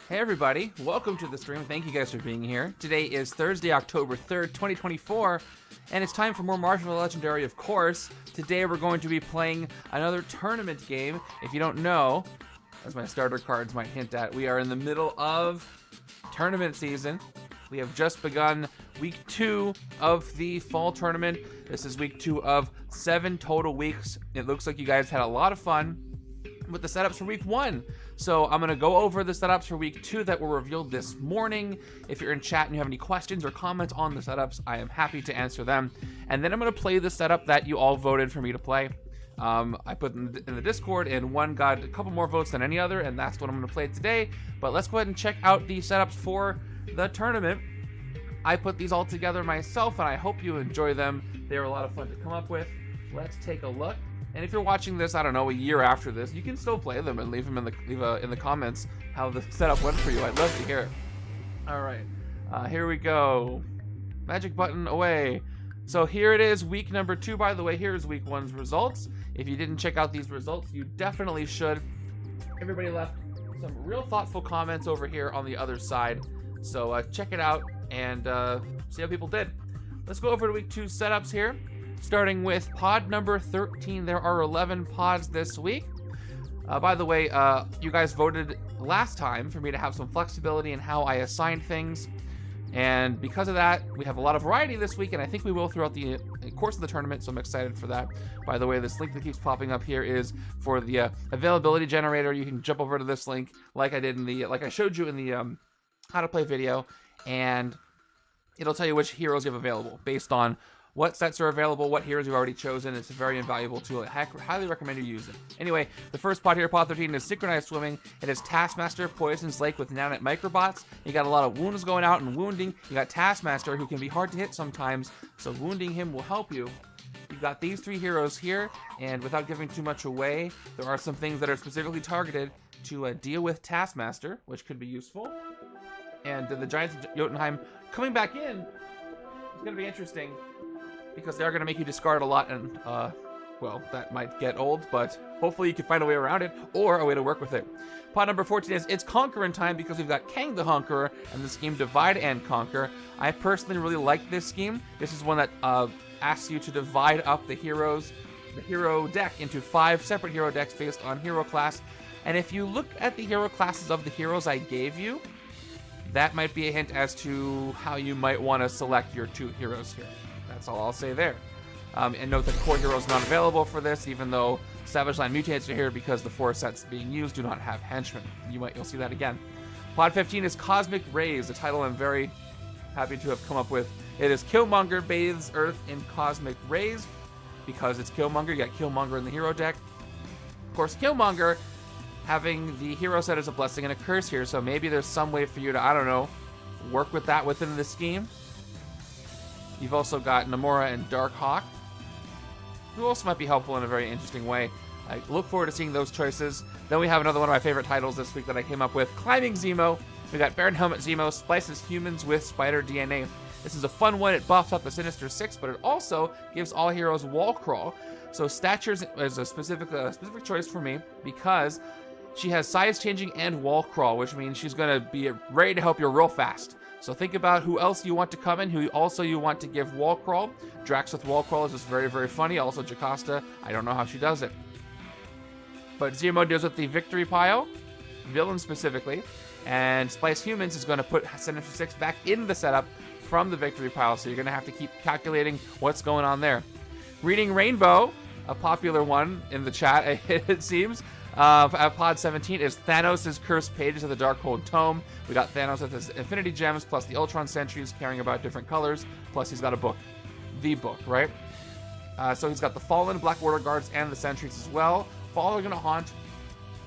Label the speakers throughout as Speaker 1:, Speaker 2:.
Speaker 1: Hey everybody, welcome to the stream. Thank you guys for being here. Today is Thursday, October 3rd, 2024, and it's time for more Martial Legendary, of course. Today we're going to be playing another tournament game. If you don't know, as my starter cards might hint at, we are in the middle of tournament season. We have just begun week 2 of the fall tournament. This is week 2 of 7 total weeks. It looks like you guys had a lot of fun with the setups for week 1. So I'm going to go over the setups for week 2 that were revealed this morning. If you're in chat and you have any questions or comments on the setups, I am happy to answer them. And then I'm going to play the setup that you all voted for me to play. I put in the Discord, and one got a couple more votes than any other, and that's what I'm going to play today. But let's go ahead and check out the setups for the tournament. I put these all together myself, and I hope you enjoy them. They were a lot of fun to come up with. Let's take a look. And if you're watching this, I don't know, a year after this, you can still play them and leave them in the comments how the setup went for you. I'd love to hear it. All right, here we go. Magic button away. So here it is, week number 2. By the way, here's week 1's results. If you didn't check out these results, you definitely should. Everybody left some real thoughtful comments over here on the other side. So check it out and see how people did. Let's go over to week 2 setups here. Starting with pod number 13, there are 11 pods this week. By the way, you guys voted last time for me to have some flexibility in how I assign things. And because of that, we have a lot of variety this week, and I think we will throughout the course of the tournament, so I'm excited for that. By the way, this link that keeps popping up here is for the availability generator. You can jump over to this link like I did in the, like I showed you in the how to play video, and it'll tell you which heroes you have available based on what sets are available, what heroes you've already chosen. It's a very invaluable tool. I highly recommend you use it. Anyway, the first pod here, pod 13, is Synchronized Swimming. It is Taskmaster, Poison's Lake with nanite microbots. You got a lot of wounds going out and wounding. You got Taskmaster, who can be hard to hit sometimes, so wounding him will help you. You've got these 3 heroes here, and without giving too much away, there are some things that are specifically targeted to deal with Taskmaster, which could be useful. And the Giants of Jotunheim coming back in is going to be interesting, because they're going to make you discard a lot, and, well, that might get old, but hopefully you can find a way around it, or a way to work with it. Pod number 14 is It's Conquering Time, because we've got Kang the Conqueror and the scheme Divide and Conquer. I personally really like this scheme. This is one that asks you to divide up the hero deck into 5 separate hero decks based on hero class. And if you look at the hero classes of the heroes I gave you, that might be a hint as to how you might want to select your 2 heroes here. That's all I'll say there. And note that core hero is not available for this, even though Savage Line Mutates are here, because the 4 sets being used do not have Henchmen. You'll see that again. Pod 15 is Cosmic Rays, a title I'm very happy to have come up with. It is Killmonger bathes Earth in cosmic rays. Because it's Killmonger, you got Killmonger in the hero deck. Of course, Killmonger having the hero set as a blessing and a curse here, so maybe there's some way for you to, I don't know, work with that within the scheme. You've also got Gamora and Darkhawk, who also might be helpful in a very interesting way. I look forward to seeing those choices. Then we have another one of my favorite titles this week that I came up with, Climbing Zemo. We got Baron Helmet Zemo, splices humans with spider DNA. This is a fun one. It buffs up the Sinister Six, but it also gives all heroes wall crawl. So Stature is a specific choice for me, because she has size changing and wall crawl, which means she's going to be ready to help you real fast. So think about who else you want to come in, who also you want to give wall crawl. Drax with wall crawl is just very, very funny. Also Jocasta, I don't know how she does it. But Zemo deals with the victory pile, villain specifically, and Splice Humans is going to put Sinister Six back in the setup from the victory pile, so you're going to have to keep calculating what's going on there. Reading Rainbow, a popular one in the chat, it seems. At pod 17 is Thanos' Cursed Pages of the Darkhold Tome. We got Thanos with his Infinity Gems, plus the Ultron Sentries caring about different colors, plus he's got a book. The book, right? So he's got the Fallen, Black Order Guards, and the Sentries as well. Fall are going to haunt.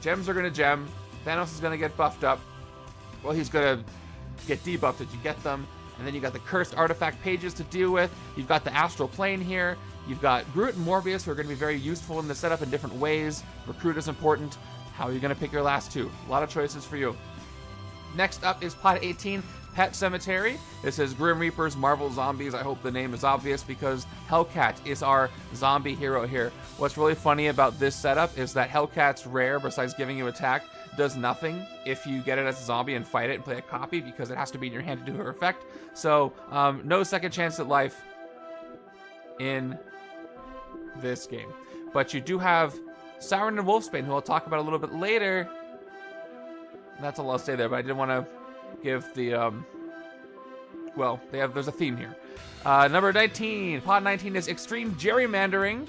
Speaker 1: Gems are going to gem. Thanos is going to get buffed up. Well, he's going to get debuffed if you get them. And then you got the Cursed Artifact Pages to deal with. You've got the Astral Plane here. You've got Groot and Morbius, who are going to be very useful in the setup in different ways. Recruit is important. How are you going to pick your last 2? A lot of choices for you. Next up is Pod 18, Pet Cemetery. This is Grim Reapers, Marvel Zombies. I hope the name is obvious because Hellcat is our zombie hero here. What's really funny about this setup is that Hellcat's rare, besides giving you attack, does nothing if you get it as a zombie and fight it and play a copy because it has to be in your hand to do her effect. So, no second chance at life in this game. But you do have Siryn and Wolfsbane, who I'll talk about a little bit later. That's all I'll say there, but I did want to give the, well, there's a theme here. Number 19, Pod 19 is Extreme Gerrymandering.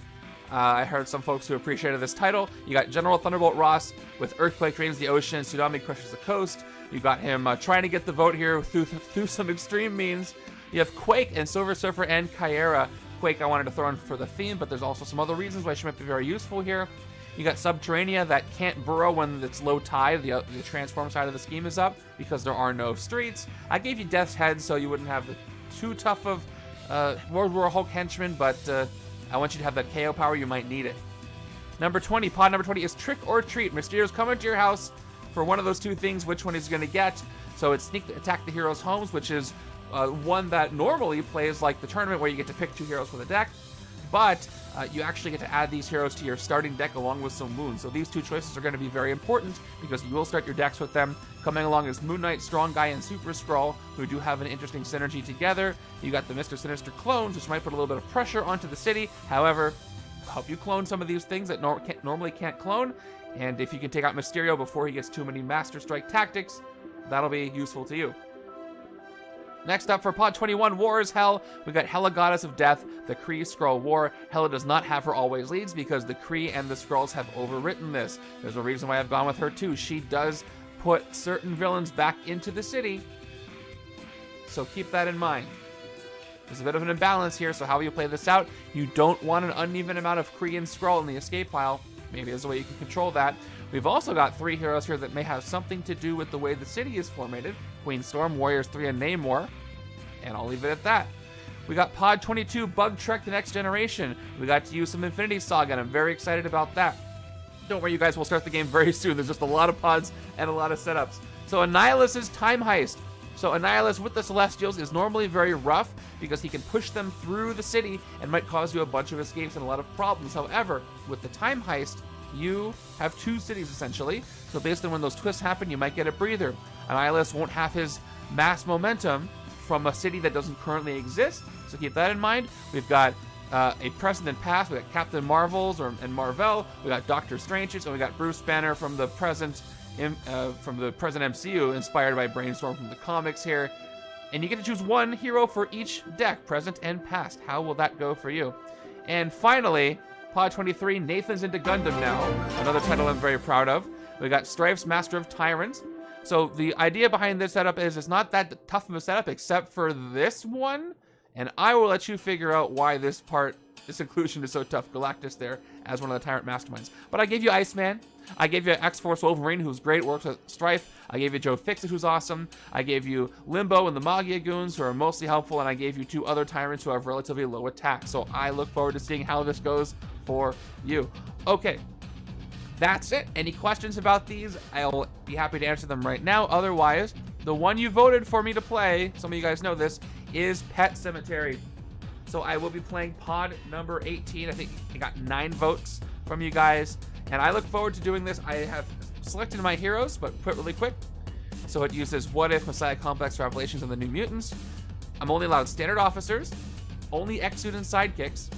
Speaker 1: I heard some folks who appreciated this title. You got General Thunderbolt Ross with Earthquake drains the ocean, Tsunami crushes the coast. You got him trying to get the vote here through some extreme means. You have Quake and Silver Surfer and Kyera. Quake I wanted to throw in for the theme, but there's also some other reasons why she might be very useful here. You got Subterranea that can't burrow when it's low tide. The transform side of the scheme is up because there are no streets. I gave you Death's Head so you wouldn't have too tough of World War Hulk Henchmen, but I want you to have that KO power. You might need it. Number 20, Pod number 20 is Trick or Treat. Mysterio's coming to your house for one of those two things. Which one is going to get? So it's Sneak Attack the Heroes' Homes, which is one that normally plays like the tournament where you get to pick two heroes for the deck. But you actually get to add these heroes to your starting deck along with some wounds. So these two choices are going to be very important because you will start your decks with them. Coming along is Moon Knight, Strong Guy, and Super Skrull, who do have an interesting synergy together. You got the Mr. Sinister clones, which might put a little bit of pressure onto the city. However, help you clone some of these things that normally can't clone. And if you can take out Mysterio before he gets too many Master Strike tactics, that'll be useful to you. Next up for Pod 21, War is Hell. We got Hela, Goddess of Death, the Kree-Skrull War. Hela does not have her always leads because the Kree and the Skrulls have overwritten this. There's a reason why I've gone with her too. She does put certain villains back into the city, so keep that in mind. There's a bit of an imbalance here, so how will you play this out? You don't want an uneven amount of Kree and Skrull in the escape pile. Maybe there's a way you can control that. We've also got three heroes here that may have something to do with the way the city is formatted. Queen Storm, Warriors 3, and Namor. And I'll leave it at that. We got Pod 22, Bug Trek The Next Generation. We got to use some Infinity Saga, and I'm very excited about that. Don't worry, you guys, we'll start the game very soon. There's just a lot of pods and a lot of setups. So Annihilus is Time Heist. So Annihilus with the Celestials is normally very rough because he can push them through the city and might cause you a bunch of escapes and a lot of problems. However, with the Time Heist, you have two cities essentially. So based on when those twists happen, you might get a breather. Annihilus won't have his mass momentum from a city that doesn't currently exist, so keep that in mind. We've got a present and past. We got Captain Marvels and Marvel. We got Doctor Stranges, and we got Bruce Banner from the present MCU, inspired by Brainstorm from the comics here. And you get to choose one hero for each deck, present and past. How will that go for you? And finally, Pod 23, Nathan's into Gundam now. Another title I'm very proud of. We got Strife's Master of Tyrants. So the idea behind this setup is it's not that tough of a setup except for this one, and I will let you figure out why this inclusion is so tough. Galactus there as one of the Tyrant Masterminds. But I gave you Iceman. I gave you X-Force Wolverine, who's great, works with Strife. I gave you Joe Fixit, who's awesome. I gave you Limbo and the Magia Goons, who are mostly helpful, and I gave you two other Tyrants who have relatively low attack. So I look forward to seeing how this goes for you. Okay. That's it. Any questions about these? I'll be happy to answer them right now. Otherwise, the one you voted for me to play, some of you guys know this, is Pet Cemetery. So I will be playing Pod number 18. I think I got 9 votes from you guys. And I look forward to doing this. I have selected my heroes, but put really quick. So it uses What If, Messiah Complex, Revelations, and the New Mutants. I'm only allowed standard officers, only X-Suit and sidekicks,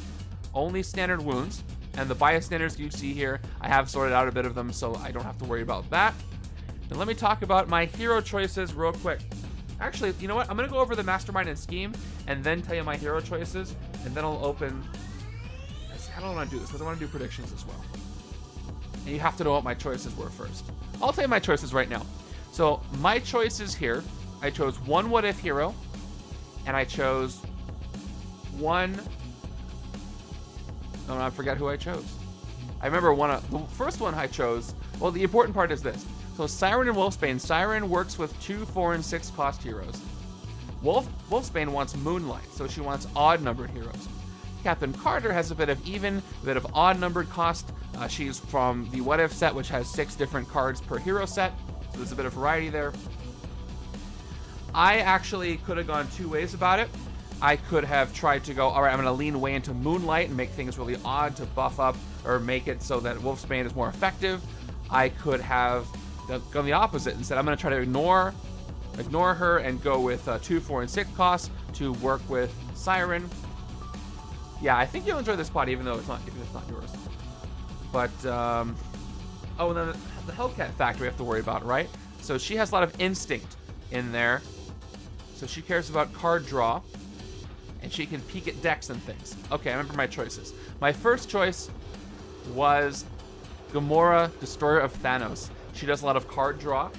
Speaker 1: only standard wounds. And the bias standards you see here, I have sorted out a bit of them, so I don't have to worry about that. Now let me talk about my hero choices real quick. Actually, you know what? I'm going to go over the Mastermind and Scheme, and then tell you my hero choices, and then I'll open... I don't want to do this, because I want to do predictions as well. And you have to know what my choices were first. I'll tell you my choices right now. So, my choices here, I chose one What If hero, and I chose one... Oh, I forgot who I chose. I remember the first one I chose. Well, the important part is this. So Siryn and Wolfsbane. Siryn works with 2, 4, and 6 cost heroes. Wolfsbane wants Moonlight, so she wants odd-numbered heroes. Captain Carter has a bit of odd-numbered cost. She's from the What If set, which has 6 different cards per hero set, so there's a bit of variety there. I actually could have gone two ways about it. I could have tried to go, all right, I'm going to lean way into Moonlight and make things really odd to buff up or make it so that Wolfsbane is more effective. I could have gone the opposite and said, I'm going to try to ignore her and go with 2, 4, and 6 costs to work with Siryn. Yeah, I think you'll enjoy this spot even though it's not yours. But, oh, and then the Hellcat factor we have to worry about, right? So she has a lot of instinct in there. So she cares about card draw. And she can peek at decks and things. Okay, I remember my choices. My first choice was Gamora, Destroyer of Thanos. She does a lot of card draw.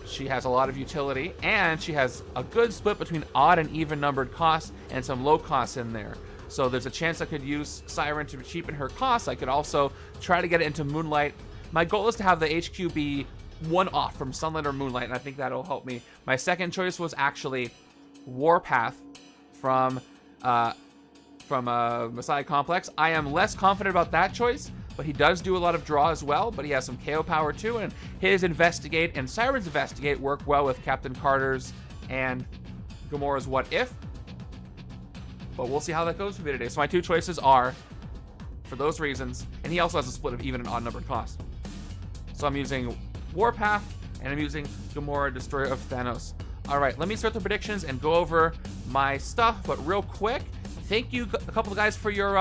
Speaker 1: She has a lot of utility. And she has a good split between odd and even numbered costs and some low costs in there. So there's a chance I could use Siryn to cheapen her costs. I could also try to get it into Moonlight. My goal is to have the HQ be one off from Sunlight or Moonlight, and I think that'll help me. My second choice was actually Warpath from Messiah Complex. I am less confident about that choice, but he does do a lot of draw as well, but he has some KO power too, and his Investigate and Siryn's Investigate work well with Captain Carter's and Gamora's What If. But we'll see how that goes for me today. So my two choices are, for those reasons, and he also has a split of even and odd numbered cost. So I'm using Warpath, and I'm using Gamora, Destroyer of Thanos. All right, let me start the predictions and go over my stuff, but real quick, thank you a couple of guys for your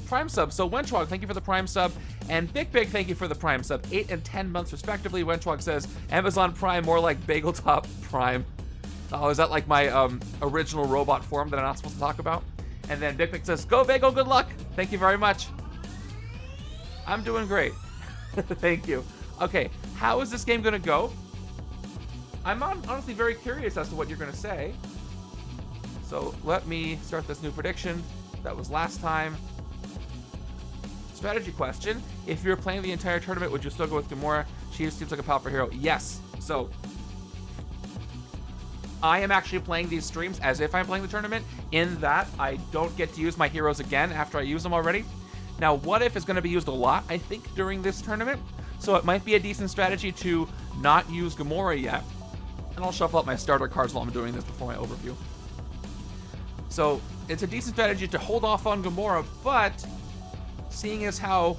Speaker 1: Prime subs. So Wentrog, thank you for the Prime sub, and Big, thank you for the Prime sub. 8 and 10 months respectively. Wentrog says, Amazon Prime, more like Bageltop Prime. Oh, is that like my original robot form that I'm not supposed to talk about? And then Big says, go Bagel, good luck. Thank you very much. I'm doing great. Thank you. Okay, how is this game gonna go? I'm honestly very curious as to what you're going to say. So let me start this new prediction. That was last time. Strategy question. If you're playing the entire tournament, would you still go with Gamora? She seems like a powerful hero. Yes. So I am actually playing these streams as if I'm playing the tournament, in that I don't get to use my heroes again after I use them already. Now, What If is going to be used a lot, I think, during this tournament. So it might be a decent strategy to not use Gamora yet. And I'll shuffle up my starter cards while I'm doing this before my overview. So it's a decent strategy to hold off on Gamora, but seeing as how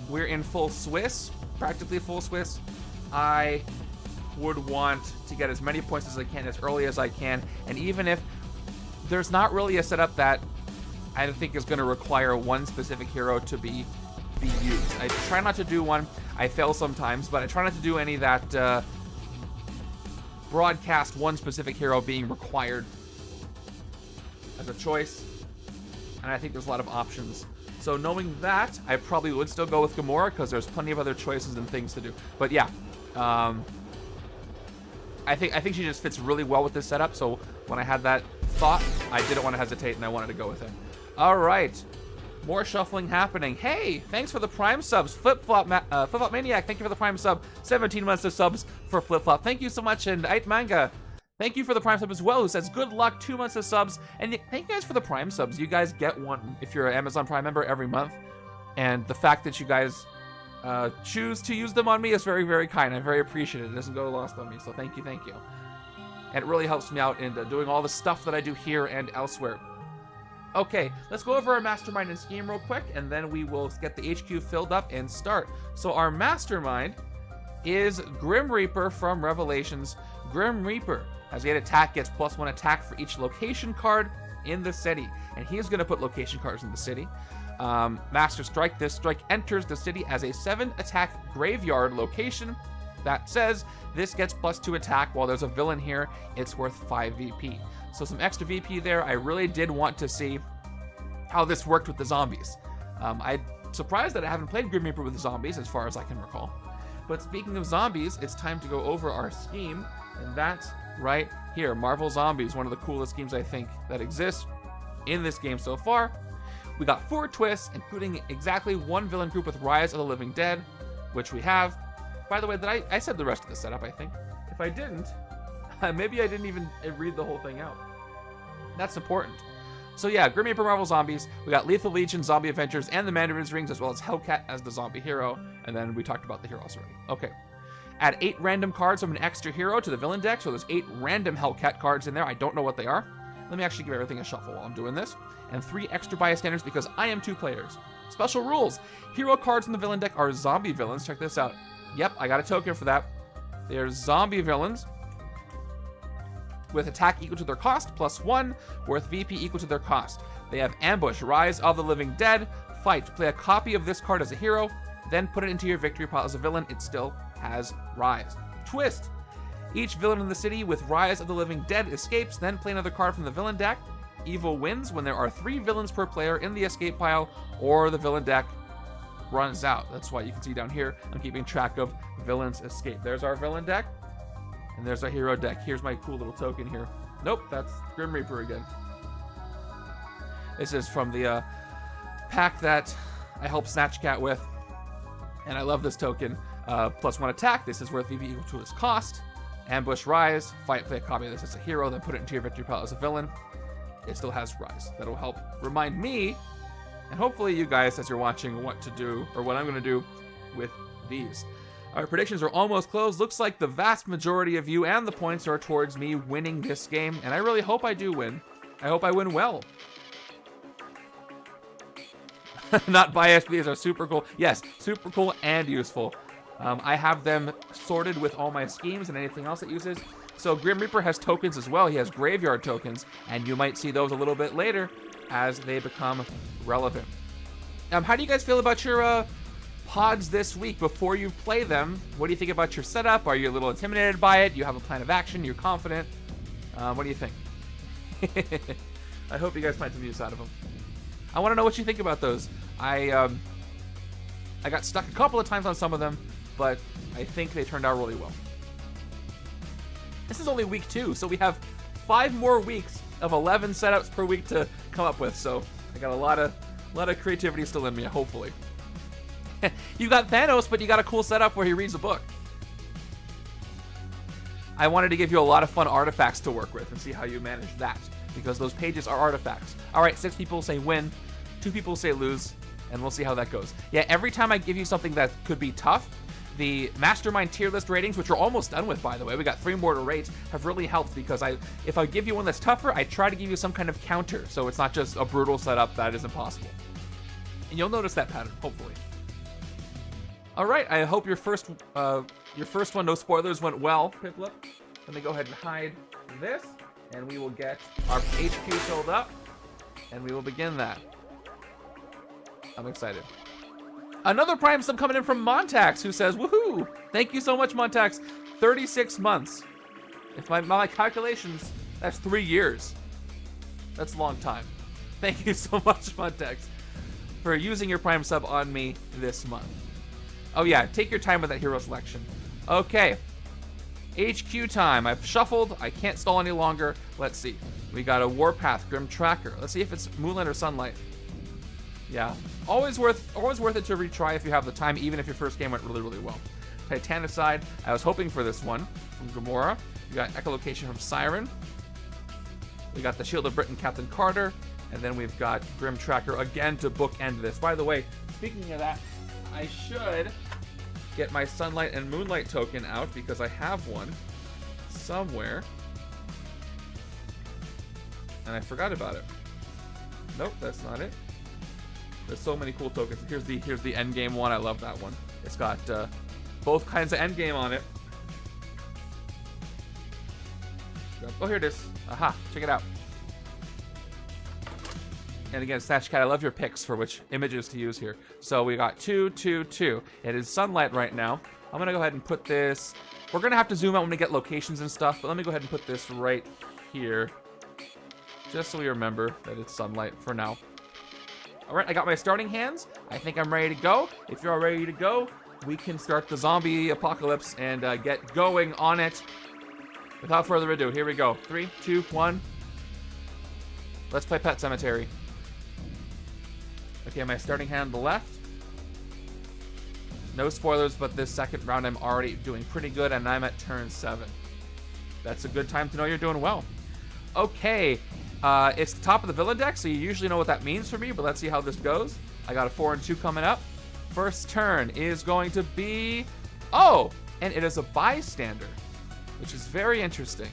Speaker 1: we're in full Swiss, practically full Swiss, I would want to get as many points as I can as early as I can. And even if there's not really a setup that I think is going to require one specific hero to be used. I try not to do one. I fail sometimes, but I try not to do any that broadcast one specific hero being required as a choice, and I think there's a lot of options. So knowing that, I probably would still go with Gamora because there's plenty of other choices and things to do. But yeah, I think she just fits really well with this setup. So when I had that thought, I didn't want to hesitate and I wanted to go with it. All right, more shuffling happening. Hey, thanks for the Prime subs. Flip-Flop Maniac, thank you for the Prime sub. 17 months of subs for Flip-Flop. Thank you so much. And Ait Manga, thank you for the Prime sub as well, who says good luck, 2 months of subs. And thank you guys for the Prime subs. You guys get one if you're an Amazon Prime member every month. And the fact that you guys choose to use them on me is very, very kind. I'm very appreciative. It doesn't go lost on me. So thank you, thank you. And it really helps me out in doing all the stuff that I do here and elsewhere. Okay, let's go over our Mastermind and scheme real quick, and then we will get the HQ filled up and start. So our Mastermind is Grim Reaper from Revelations. Grim Reaper, as he had attack, gets +1 attack for each location card in the city. And he is going to put location cards in the city. Master Strike, this strike enters the city as a 7 attack graveyard location. That says this gets +2 attack. While there's a villain here, it's worth 5 VP. So some extra VP there. I really did want to see how this worked with the zombies. I'm surprised that I haven't played Grim Reaper with the zombies as far as I can recall. But speaking of zombies, it's time to go over our scheme, and that's right here. Marvel Zombies, one of the coolest schemes I think that exists in this game so far. We got 4 twists, including exactly 1 villain group with Rise of the Living Dead, which we have. By the way, I said the rest of the setup, I think. If I didn't, maybe I didn't even read the whole thing out. That's important. So yeah, Grim Reaper, Marvel Zombies. We got Lethal Legion, Zombie Avengers, and the Mandarin's Rings, as well as Hellcat as the zombie hero. And then we talked about the heroes already. Okay. Add 8 random cards from an extra hero to the villain deck. So there's 8 random Hellcat cards in there. I don't know what they are. Let me actually give everything a shuffle while I'm doing this. And 3 extra bystanders because I am 2 players. Special rules. Hero cards in the villain deck are zombie villains. Check this out. Yep, I got a token for that. They are zombie villains with attack equal to their cost, +1, worth VP equal to their cost. They have Ambush, Rise of the Living Dead, Fight. Play a copy of this card as a hero, then put it into your victory pile as a villain. It still has Rise. Twist. Each villain in the city with Rise of the Living Dead escapes, then play another card from the villain deck. Evil wins when there are 3 villains per player in the escape pile or the villain deck runs out. That's why you can see down here, I'm keeping track of villains escape. There's our villain deck, and there's our hero deck. Here's my cool little token here. Nope, that's Grim Reaper again. This is from the pack that I helped Snatchcat with, and I love this token. +1 attack. This is worth VP equal to its cost. Ambush, Rise. Fight, play a copy of this as a hero, then put it into your victory pile as a villain. It still has Rise. That'll help remind me, and hopefully you guys as you're watching, what to do, or what I'm going to do with these. Our predictions are almost closed. Looks like the vast majority of you and the points are towards me winning this game, and I really hope I do win. I hope I win well. Not biased, these are super cool. Yes, super cool and useful. I have them sorted with all my schemes and anything else it uses. So Grim Reaper has tokens as well. He has graveyard tokens, and you might see those a little bit later as they become relevant. How do you guys feel about your pods this week before you play them? What do you think about your setup? Are you a little intimidated by it? Do you have a plan of action? You're confident? What do you think? I hope you guys find some use out of them. I want to know what you think about those. I got stuck a couple of times on some of them, but I think they turned out really well. This is only week 2, so we have 5 more weeks of 11 setups per week to come up with. So I got a lot of creativity still in me, hopefully. You got Thanos, but you got a cool setup where he reads a book. I wanted to give you a lot of fun artifacts to work with and see how you manage that, because those pages are artifacts. All right, 6 people say win, 2 people say lose, and we'll see how that goes. Yeah, every time I give you something that could be tough, the Mastermind tier list ratings, which we're almost done with, by the way, we got 3 more to rate, have really helped, because if I give you one that's tougher, I try to give you some kind of counter, so it's not just a brutal setup that is impossible. And you'll notice that pattern, hopefully. All right, I hope your first one, no spoilers, went well, Piplup. Let me go ahead and hide this, and we will get our HQ filled up, and we will begin that. I'm excited. Another Prime sub coming in from Montax, who says, woohoo! Thank you so much, Montax. 36 months. If my calculations, that's 3 years. That's a long time. Thank you so much, Montax, for using your Prime sub on me this month. Oh yeah, take your time with that hero selection. Okay. HQ time. I've shuffled. I can't stall any longer. Let's see. We got a Warpath, Grim Tracker. Let's see if it's Moonlight or Sunlight. Yeah. Always worth it to retry if you have the time, even if your first game went really, really well. Titanicide. I was hoping for this one from Gamora. We got Echolocation from Siryn. We got the Shield of Britain, Captain Carter. And then we've got Grim Tracker again to bookend this. By the way, speaking of that, I should get my Sunlight and Moonlight token out because I have one somewhere. And I forgot about it. Nope, that's not it. There's so many cool tokens. Here's the endgame one. I love that one. It's got both kinds of endgame on it. Oh, here it is. Aha, check it out. And again, Snatchcat, I love your picks for which images to use here. So we got 2, 2, 2. It is Sunlight right now. I'm gonna go ahead and put this. We're gonna have to zoom out when we get locations and stuff, but let me go ahead and put this right here, just so we remember that it's Sunlight for now. All right, I got my starting hands. I think I'm ready to go. If you're all ready to go, we can start the zombie apocalypse and get going on it. Without further ado, here we go. 3, 2, 1. Let's play Pet Cemetery. Okay, my starting hand on the left. No spoilers, but this second round I'm already doing pretty good, and I'm at turn 7. That's a good time to know you're doing well. Okay, it's the top of the villain deck, so you usually know what that means for me, but let's see how this goes. I got a 4 and 2 coming up. First turn is going to be... Oh! and it is a bystander, which is very interesting.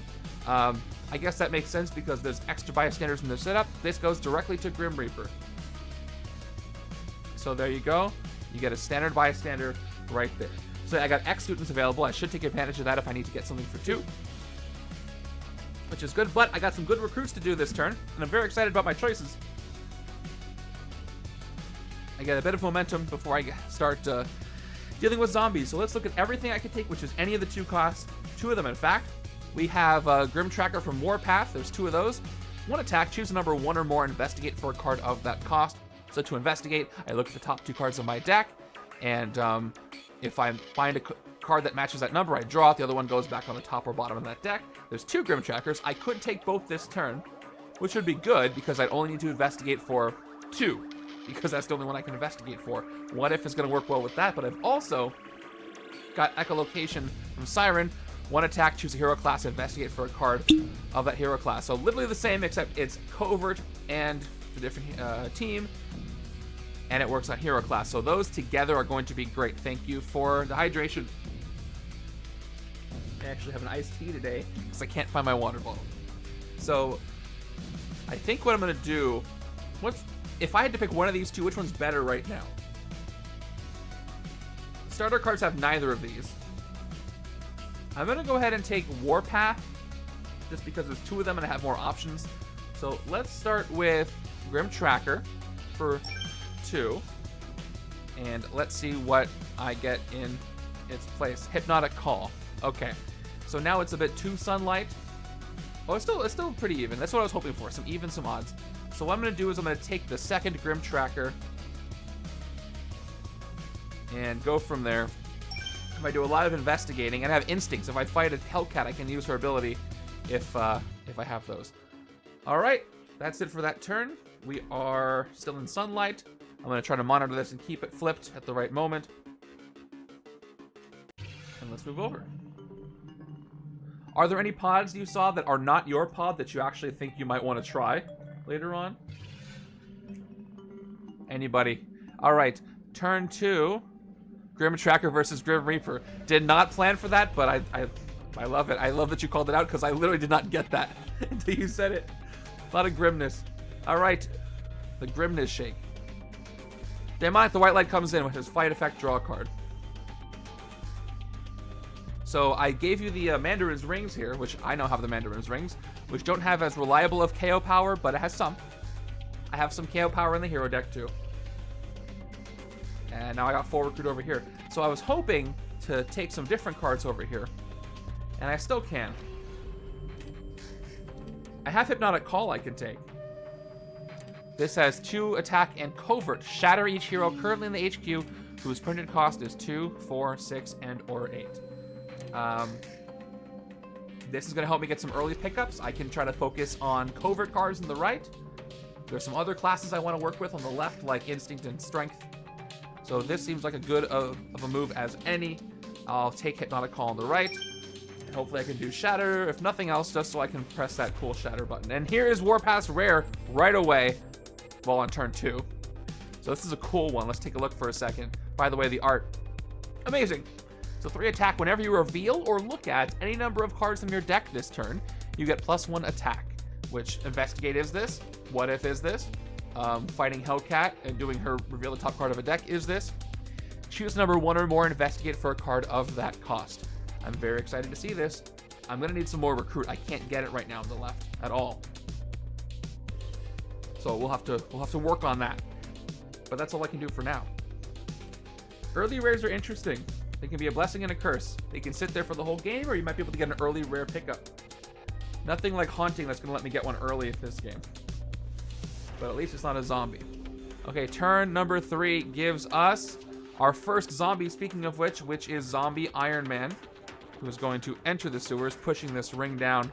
Speaker 1: I guess that makes sense because there's extra bystanders in the setup. This goes directly to Grim Reaper. So there you go. You get a standard bystander right there. So I got X students available. I should take advantage of that if I need to get something for 2. Which is good, but I got some good recruits to do this turn, and I'm very excited about my choices. I get a bit of momentum before I start dealing with zombies. So let's look at everything I can take, which is any of the 2 costs. 2 of them, in fact. We have Grim Tracker from Warpath. There's 2 of those. 1 attack, choose a number 1 or more, investigate for a card of that cost. So to investigate, I look at the top 2 cards of my deck, and if I find a card that matches that number, I draw it. The other one goes back on the top or bottom of that deck. There's 2 Grim Trackers. I could take both this turn, which would be good because I'd only need to investigate for 2, because that's the only one I can investigate for. What if is going to work well with that? But I've also got Echolocation from Siryn. 1 attack, choose a hero class, investigate for a card of that hero class. So literally the same, except it's covert and a different team, and it works on hero class. So those together are going to be great. Thank you for the hydration. I actually have an iced tea today because I can't find my water bottle. So I think what I'm going to do, if I had to pick one of these 2, which one's better right now? Starter cards have neither of these. I'm going to go ahead and take Warpath, just because there's 2 of them and I have more options. So let's start with Grim Tracker for 2. And let's see what I get in its place. Hypnotic Call. Okay. So now it's a bit too sunlight. Oh, it's still pretty even. That's what I was hoping for. Some even, some odds. So what I'm going to do is I'm going to take the second Grim Tracker and go from there. If I do a lot of investigating and have instincts, if I fight a Hellcat, I can use her ability if I have those. All right, that's it for that turn. We are still in sunlight. I'm going to try to monitor this and keep it flipped at the right moment. And let's move over. Are there any pods you saw that are not your pod that you actually think you might want to try later on? Anybody? All right, turn 2. Grim Tracker versus Grim Reaper. Did not plan for that, but I love it. I love that you called it out because I literally did not get that until you said it. A lot of grimness. All right, the grimness shake. Demonic, the white light comes in with his fight effect, draw a card. So I gave you the Mandarin's rings here, which I now have the Mandarin's rings, which don't have as reliable of KO power, but it has some. I have some KO power in the hero deck too. And now I got 4 recruit over here. So I was hoping to take some different cards over here. And I still can. I have Hypnotic Call I can take. This has 2 attack and covert. Shatter each hero currently in the HQ whose printed cost is 2, 4, 6, and or 8. This is going to help me get some early pickups. I can try to focus on covert cards on the right. There's some other classes I want to work with on the left, like Instinct and Strength. So this seems like a good of a move as any. I'll take Hypnotic Call on the right. And hopefully I can do Shatter, if nothing else, just so I can press that cool Shatter button. And here is Warpath's Rare right away, while on turn 2. So this is a cool one. Let's take a look for a second. By the way, the art, amazing. So 3 attack. Whenever you reveal or look at any number of cards in your deck this turn, you get +1 attack. Which Investigate is this? What If is this? Fighting Hellcat and doing her reveal the top card of a deck is this. Choose number 1 or more, investigate for a card of that cost. I'm very excited to see this. I'm gonna need some more recruit. I can't get it right now on the left at all. So we'll have to work on that. But that's all I can do for now. Early rares are interesting. They can be a blessing and a curse. They can sit there for the whole game, or you might be able to get an early rare pickup. Nothing like Haunting that's gonna let me get one early at this game. But at least it's not a zombie. Okay, turn number 3 gives us our first zombie, speaking of which is Zombie Iron Man, who is going to enter the sewers, pushing this ring down.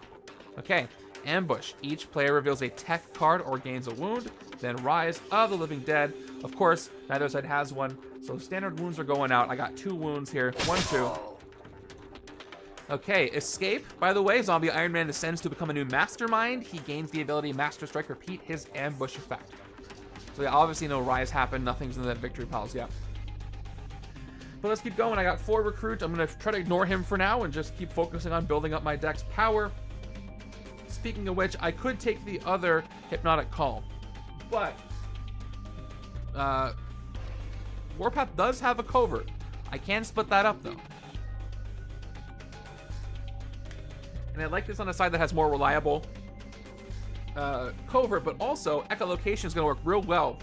Speaker 1: Okay, ambush. Each player reveals a tech card or gains a wound, then Rise of the Living Dead. Of course, neither side has one, so standard wounds are going out. I got 2 wounds here. 1, 2. Okay, Escape. By the way, Zombie Iron Man descends to become a new Mastermind. He gains the ability Master Strike, repeat his ambush effect. So yeah, obviously no Rise happened. Nothing's in that victory piles yet. But let's keep going. I got 4 recruit. I'm going to try to ignore him for now and just keep focusing on building up my deck's power. Speaking of which, I could take the other Hypnotic Call. But Warpath does have a covert. I can split that up, though. And I like this on the side that has more reliable covert, but also echolocation is going to work real well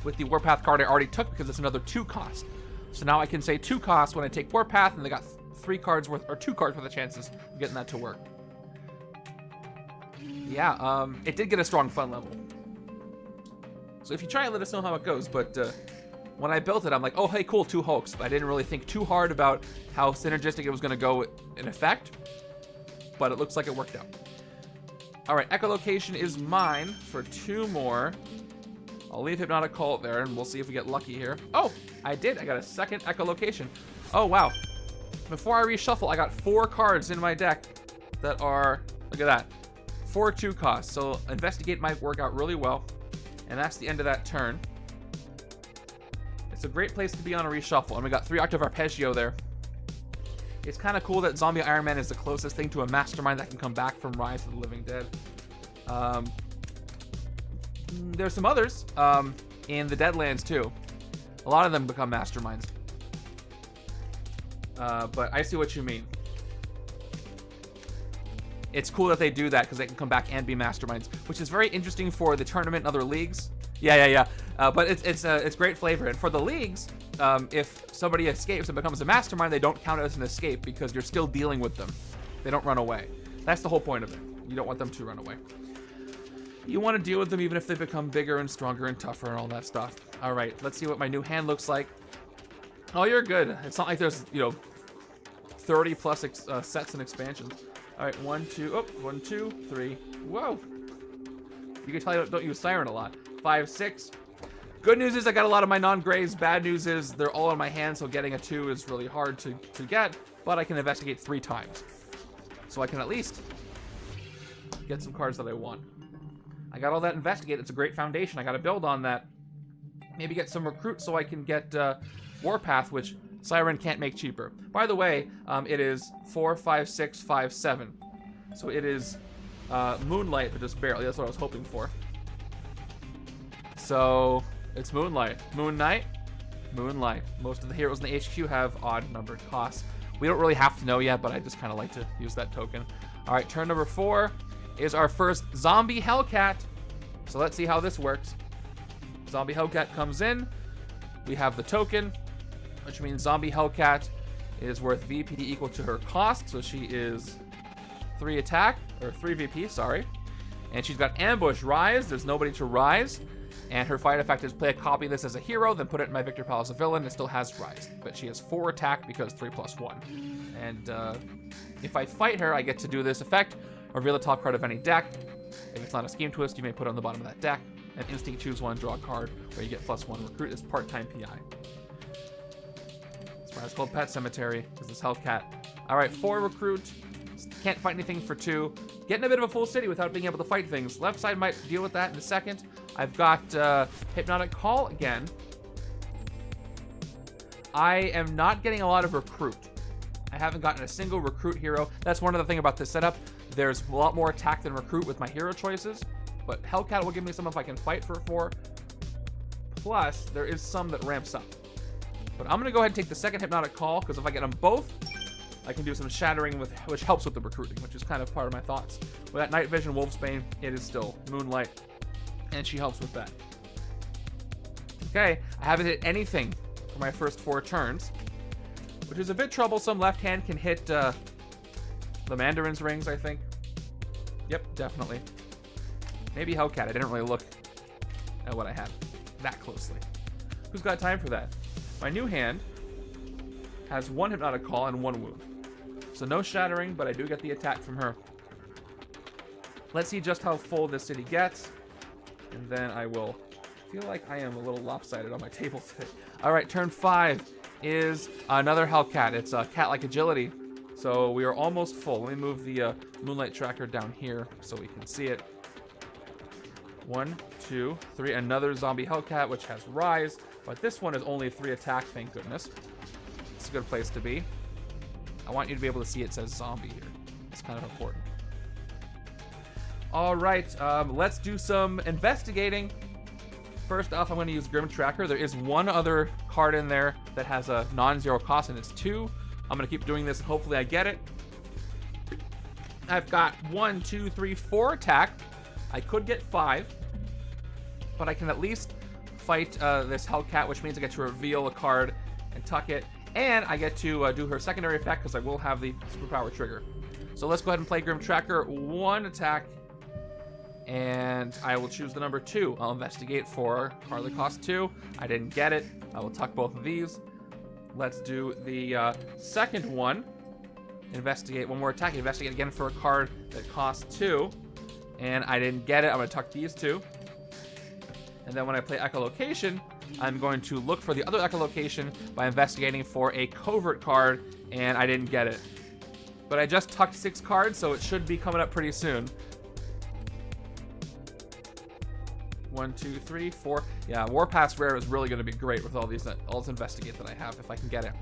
Speaker 1: with the Warpath card I already took because it's another 2 cost. So now I can say 2 costs when I take Warpath, and they got 3 cards worth, or 2 cards worth of chances of getting that to work. Yeah, it did get a strong fun level. So if you try it, let us know how it goes. But when I built it, I'm like, oh, hey, cool, 2 Hulks. But I didn't really think too hard about how synergistic it was going to go in effect. But it looks like it worked out. All right, echolocation is mine for 2 more. I'll leave Hypnotic Call there, and we'll see if we get lucky here. Oh, I did. I got a second echolocation. Oh, wow. Before I reshuffle, I got 4 cards in my deck that are, look at that, 4 2 costs. So Investigate might work out really well, and that's the end of that turn. It's a great place to be on a reshuffle, and we got 3 Octave Arpeggio there. It's kind of cool that Zombie Iron Man is the closest thing to a Mastermind that can come back from Rise of the Living Dead. There's some others in the Deadlands too. A lot of them become Masterminds. But I see what you mean. It's cool that they do that because they can come back and be Masterminds, which is very interesting for the tournament and other leagues. Yeah. But it's great flavor. And for the leagues, if somebody escapes and becomes a Mastermind, they don't count it as an escape because you're still dealing with them. They don't run away. That's the whole point of it. You don't want them to run away. You want to deal with them even if they become bigger and stronger and tougher and all that stuff. All right, let's see what my new hand looks like. Oh, you're good. It's not like there's, 30 plus sets and expansions. All right, 1, 2, 3. Whoa. You can tell you don't use Siryn a lot. 5, 6. Good news is I got a lot of my non-grays. Bad news is they're all in my hand, so getting a 2 is really hard to get, but I can investigate 3 times. So I can at least get some cards that I want. I got all that investigate. It's a great foundation. I got to build on that. Maybe get some recruits so I can get Warpath, which Siryn can't make cheaper. By the way, it is 4, 5, 6, 5, 7. So it is Moonlight, but just barely. That's what I was hoping for. So it's Moonlight. Moon Knight, Moonlight. Most of the heroes in the HQ have odd numbered costs. We don't really have to know yet, but I just kind of like to use that token. All right, turn number 4 is our first Zombie Hellcat. So let's see how this works. Zombie Hellcat comes in. We have the token, which means Zombie Hellcat is worth VP equal to her cost. So she is 3 attack, or 3 VP, sorry. And she's got Ambush, Rise. There's nobody to Rise. And her fight effect is play a copy of this as a hero, then put it in my Victor Palace as a villain. It still has Rise. But she has 4 attack because 3 plus 1. And if I fight her, I get to do this effect. Reveal the top card of any deck. If it's not a Scheme Twist, you may put it on the bottom of that deck. And instinct choose 1, draw a card, where you get +1 recruit as part-time PI. That's why it's called Pet Cemetery, because it's Hellcat. Alright, 4 recruit. Can't fight anything for 2. Getting a bit of a full city without being able to fight things. Left side might deal with that in a second. I've got Hypnotic Call again. I am not getting a lot of recruit. I haven't gotten a single recruit hero. That's one of the things about this setup. There's a lot more attack than recruit with my hero choices, but Hellcat will give me some if I can fight for 4. Plus, there is some that ramps up. But I'm going to go ahead and take the second Hypnotic Call, because if I get them both, I can do some shattering, which helps with the recruiting, which is kind of part of my thoughts. With that Night Vision Wolfsbane, it is still Moonlight, and she helps with that. Okay, I haven't hit anything for my first 4 turns, which is a bit troublesome. Left hand can hit the Mandarin's rings, I think. Yep, definitely. Maybe Hellcat. I didn't really look at what I had that closely. Who's got time for that? My new hand has 1 Hypnotic Call and 1 wound. So no shattering, but I do get the attack from her. Let's see just how full this city gets. And then I will feel like I am a little lopsided on my table today. All right, turn 5 is another Hellcat. It's a cat-like agility. So we are almost full. Let me move the Moonlight tracker down here so we can see it. 1, 2, 3. Another Zombie Hellcat, which has Rise. But this one is only 3 attack, thank goodness. a good place to be. I want you to be able to see it says zombie here. It's kind of important. All right, let's do some investigating. First off, I'm going to use Grim Tracker. There is one other card in there that has a non-zero cost, and it's 2. I'm going to keep doing this, and hopefully I get it. I've got 1, 2, 3, 4 attack. I could get 5, but I can at least fight this Hellcat, which means I get to reveal a card and tuck it, and I get to do her secondary effect because I will have the superpower trigger. So let's go ahead and play Grim Tracker. 1 attack, and I will choose the number 2. I'll investigate for card that costs 2. I didn't get it. I will tuck both of these. Let's do the second one. Investigate 1 more attack. Investigate again for a card that costs 2. And I didn't get it. I'm going to tuck these 2. And then when I play Echolocation, I'm going to look for the other Echolocation by investigating for a covert card. And I didn't get it. But I just tucked 6 cards, so it should be coming up pretty soon. 1, 2, 3, 4. Yeah, Warpath Rare is really going to be great with all this investigate that I have if I can get it.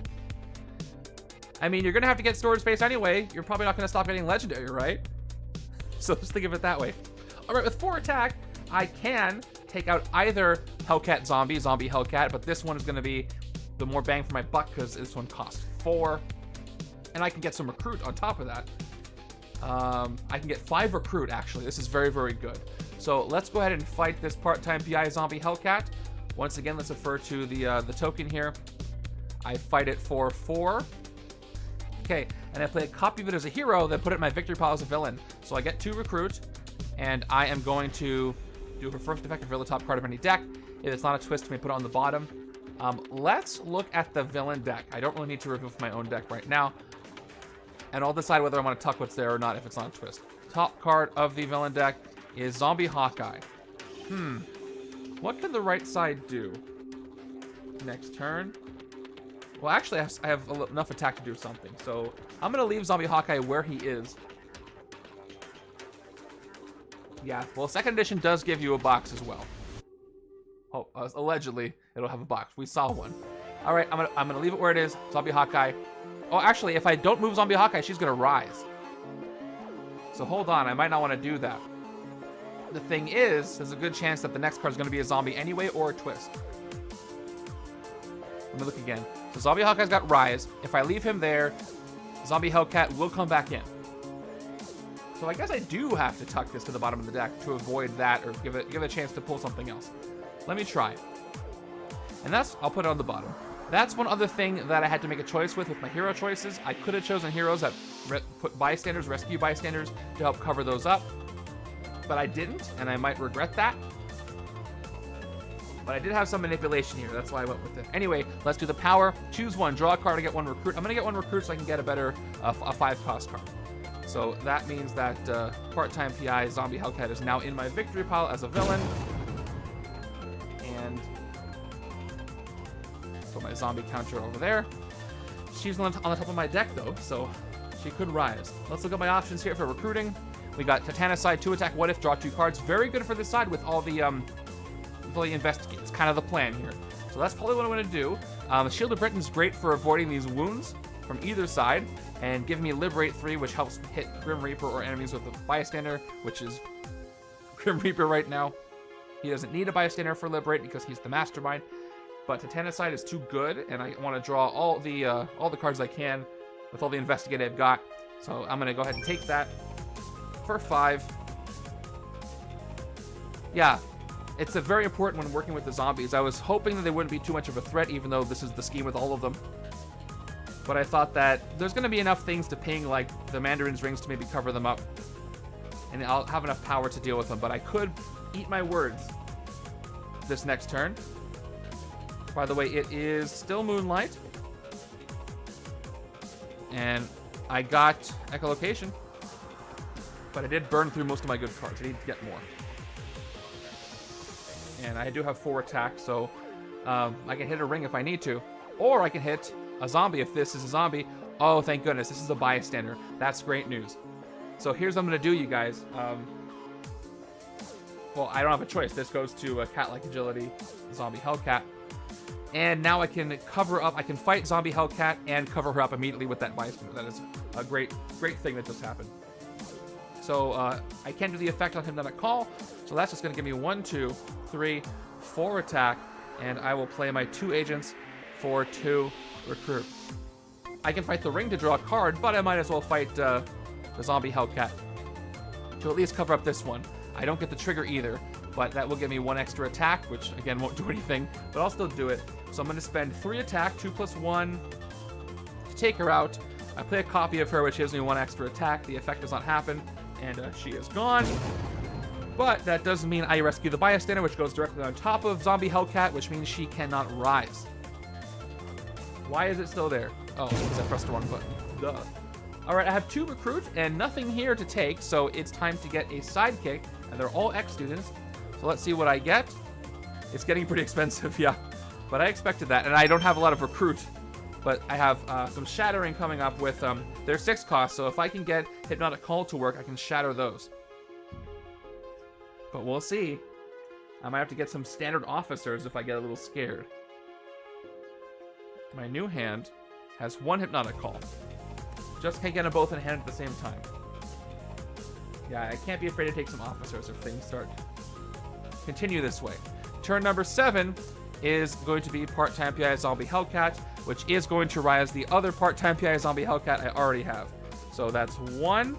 Speaker 1: I mean, you're going to have to get storage space anyway. You're probably not going to stop getting legendary, right? So just think of it that way. All right, with 4 attack, I can take out either Hellcat Zombie Hellcat, but this one is going to be the more bang for my buck because this one costs 4. And I can get some recruit on top of that. I can get 5 recruit, actually. This is very, very good. So let's go ahead and fight this part-time PI Zombie Hellcat. Once again, let's refer to the token here. I fight it for 4. Okay, and I play a copy of it as a hero, then put it in my victory pile as a villain. So I get 2 recruit, and I am going to do her first effect, reveal the top card of any deck. If it's not a twist, I may put it on the bottom. Let's look at the villain deck. I don't really need to reveal for my own deck right now. And I'll decide whether I want to tuck what's there or not if it's not a twist. Top card of the villain deck is Zombie Hawkeye. What can the right side do? Next turn. Well, actually, I have enough attack to do something. So I'm going to leave Zombie Hawkeye where he is. Yeah, well, 2nd edition does give you a box as well. Oh, allegedly, it'll have a box. We saw one. All right, I'm gonna leave it where it is. Zombie Hawkeye. Oh, actually, if I don't move Zombie Hawkeye, she's going to rise. So hold on, I might not want to do that. The thing is, there's a good chance that the next card is going to be a zombie anyway or a twist. Let me look again. So Zombie Hawkeye's got rise. If I leave him there, Zombie Hellcat will come back in. So I guess I do have to tuck this to the bottom of the deck to avoid that or give it a chance to pull something else. Let me try. And I'll put it on the bottom. That's one other thing that I had to make a choice with my hero choices. I could have chosen heroes that put bystanders, rescue bystanders to help cover those up. But I didn't, and I might regret that. But I did have some manipulation here. That's why I went with it. Anyway, let's do the power. Choose 1. Draw a card to get 1 recruit. I'm going to get 1 recruit so I can get a better a 5-cost card. So that means that part-time PI Zombie Hellcat is now in my victory pile as a villain. And put my zombie counter over there. She's on the top of my deck, though, so she could rise. Let's look at my options here for recruiting. We got Titanicide, 2 attack, what if, draw 2 cards. Very good for this side with all the investigate. It's kind of the plan here. So that's probably what I'm going to do. Shield of Britain's great for avoiding these wounds from either side and give me Liberate 3, which helps hit Grim Reaper or enemies with a bystander, which is Grim Reaper right now. He doesn't need a bystander for Liberate because he's the Mastermind. But Titanicide is too good, and I want to draw all the cards I can with all the investigate I've got. So I'm going to go ahead and take that for 5. Yeah, it's a very important when working with the zombies. I was hoping that they wouldn't be too much of a threat, even though this is the scheme with all of them. But I thought that there's going to be enough things to ping, like the Mandarin's rings, to maybe cover them up. And I'll have enough power to deal with them. But I could eat my words this next turn. By the way, it is still Moonlight. And I got Echolocation. But I did burn through most of my good cards. I need to get more. And I do have 4 attacks, so I can hit a ring if I need to. Or I can hit a zombie if this is a zombie. Oh, thank goodness. This is a bystander. That's great news. So here's what I'm going to do, you guys. Well, I don't have a choice. This goes to a cat-like agility, zombie Hellcat. And now I can cover up. I can fight Zombie Hellcat and cover her up immediately with that bystander. That is a great thing that just happened. So I can't do the effect on Hypnotic Call. So that's just going to give me 1, 2, 3, 4 attack. And I will play my 2 agents for 2 recruit. I can fight the ring to draw a card, but I might as well fight the Zombie Hellcat to at least cover up this one. I don't get the trigger either, but that will give me 1 extra attack, which again won't do anything, but I'll still do it. So I'm going to spend 3 attack, 2 + 1 to take her out. I play a copy of her, which gives me 1 extra attack. The effect does not happen, and she is gone. But that does mean I rescue the bystander, which goes directly on top of Zombie Hellcat, which means she cannot rise. Why is it still there? Oh, because I pressed the wrong button. Duh. Alright, I have 2 recruit and nothing here to take, so it's time to get a sidekick, and they're all X students. So let's see what I get. It's getting pretty expensive, yeah. But I expected that, and I don't have a lot of recruit. But I have some shattering coming up with their 6 costs, so if I can get Hypnotic Call to work, I can shatter those. But we'll see. I might have to get some standard officers if I get a little scared. My new hand has 1 Hypnotic Call. Just can't get them both in hand at the same time. Yeah, I can't be afraid to take some officers if things start continue this way. Turn number 7 is going to be part-time PI Zombie Hellcat, which is going to rise the other part-time PI Zombie Hellcat I already have. So that's 1.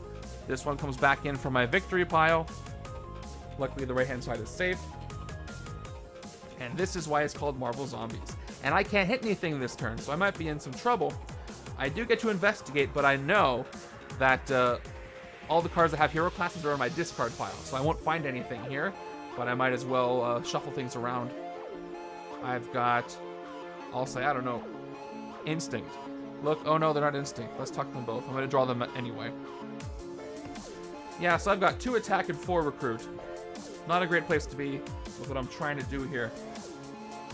Speaker 1: This one comes back in from my victory pile. Luckily, the right-hand side is safe. And this is why it's called Marvel Zombies. And I can't hit anything this turn, so I might be in some trouble. I do get to investigate, but I know that all the cards that have hero classes are in my discard pile, so I won't find anything here, but I might as well shuffle things around. I've got, I'll say, I don't know, Instinct. Look, oh no, they're not Instinct. Let's tuck them both. I'm going to draw them anyway. Yeah, so I've got 2 attack and 4 recruit. Not a great place to be with what I'm trying to do here.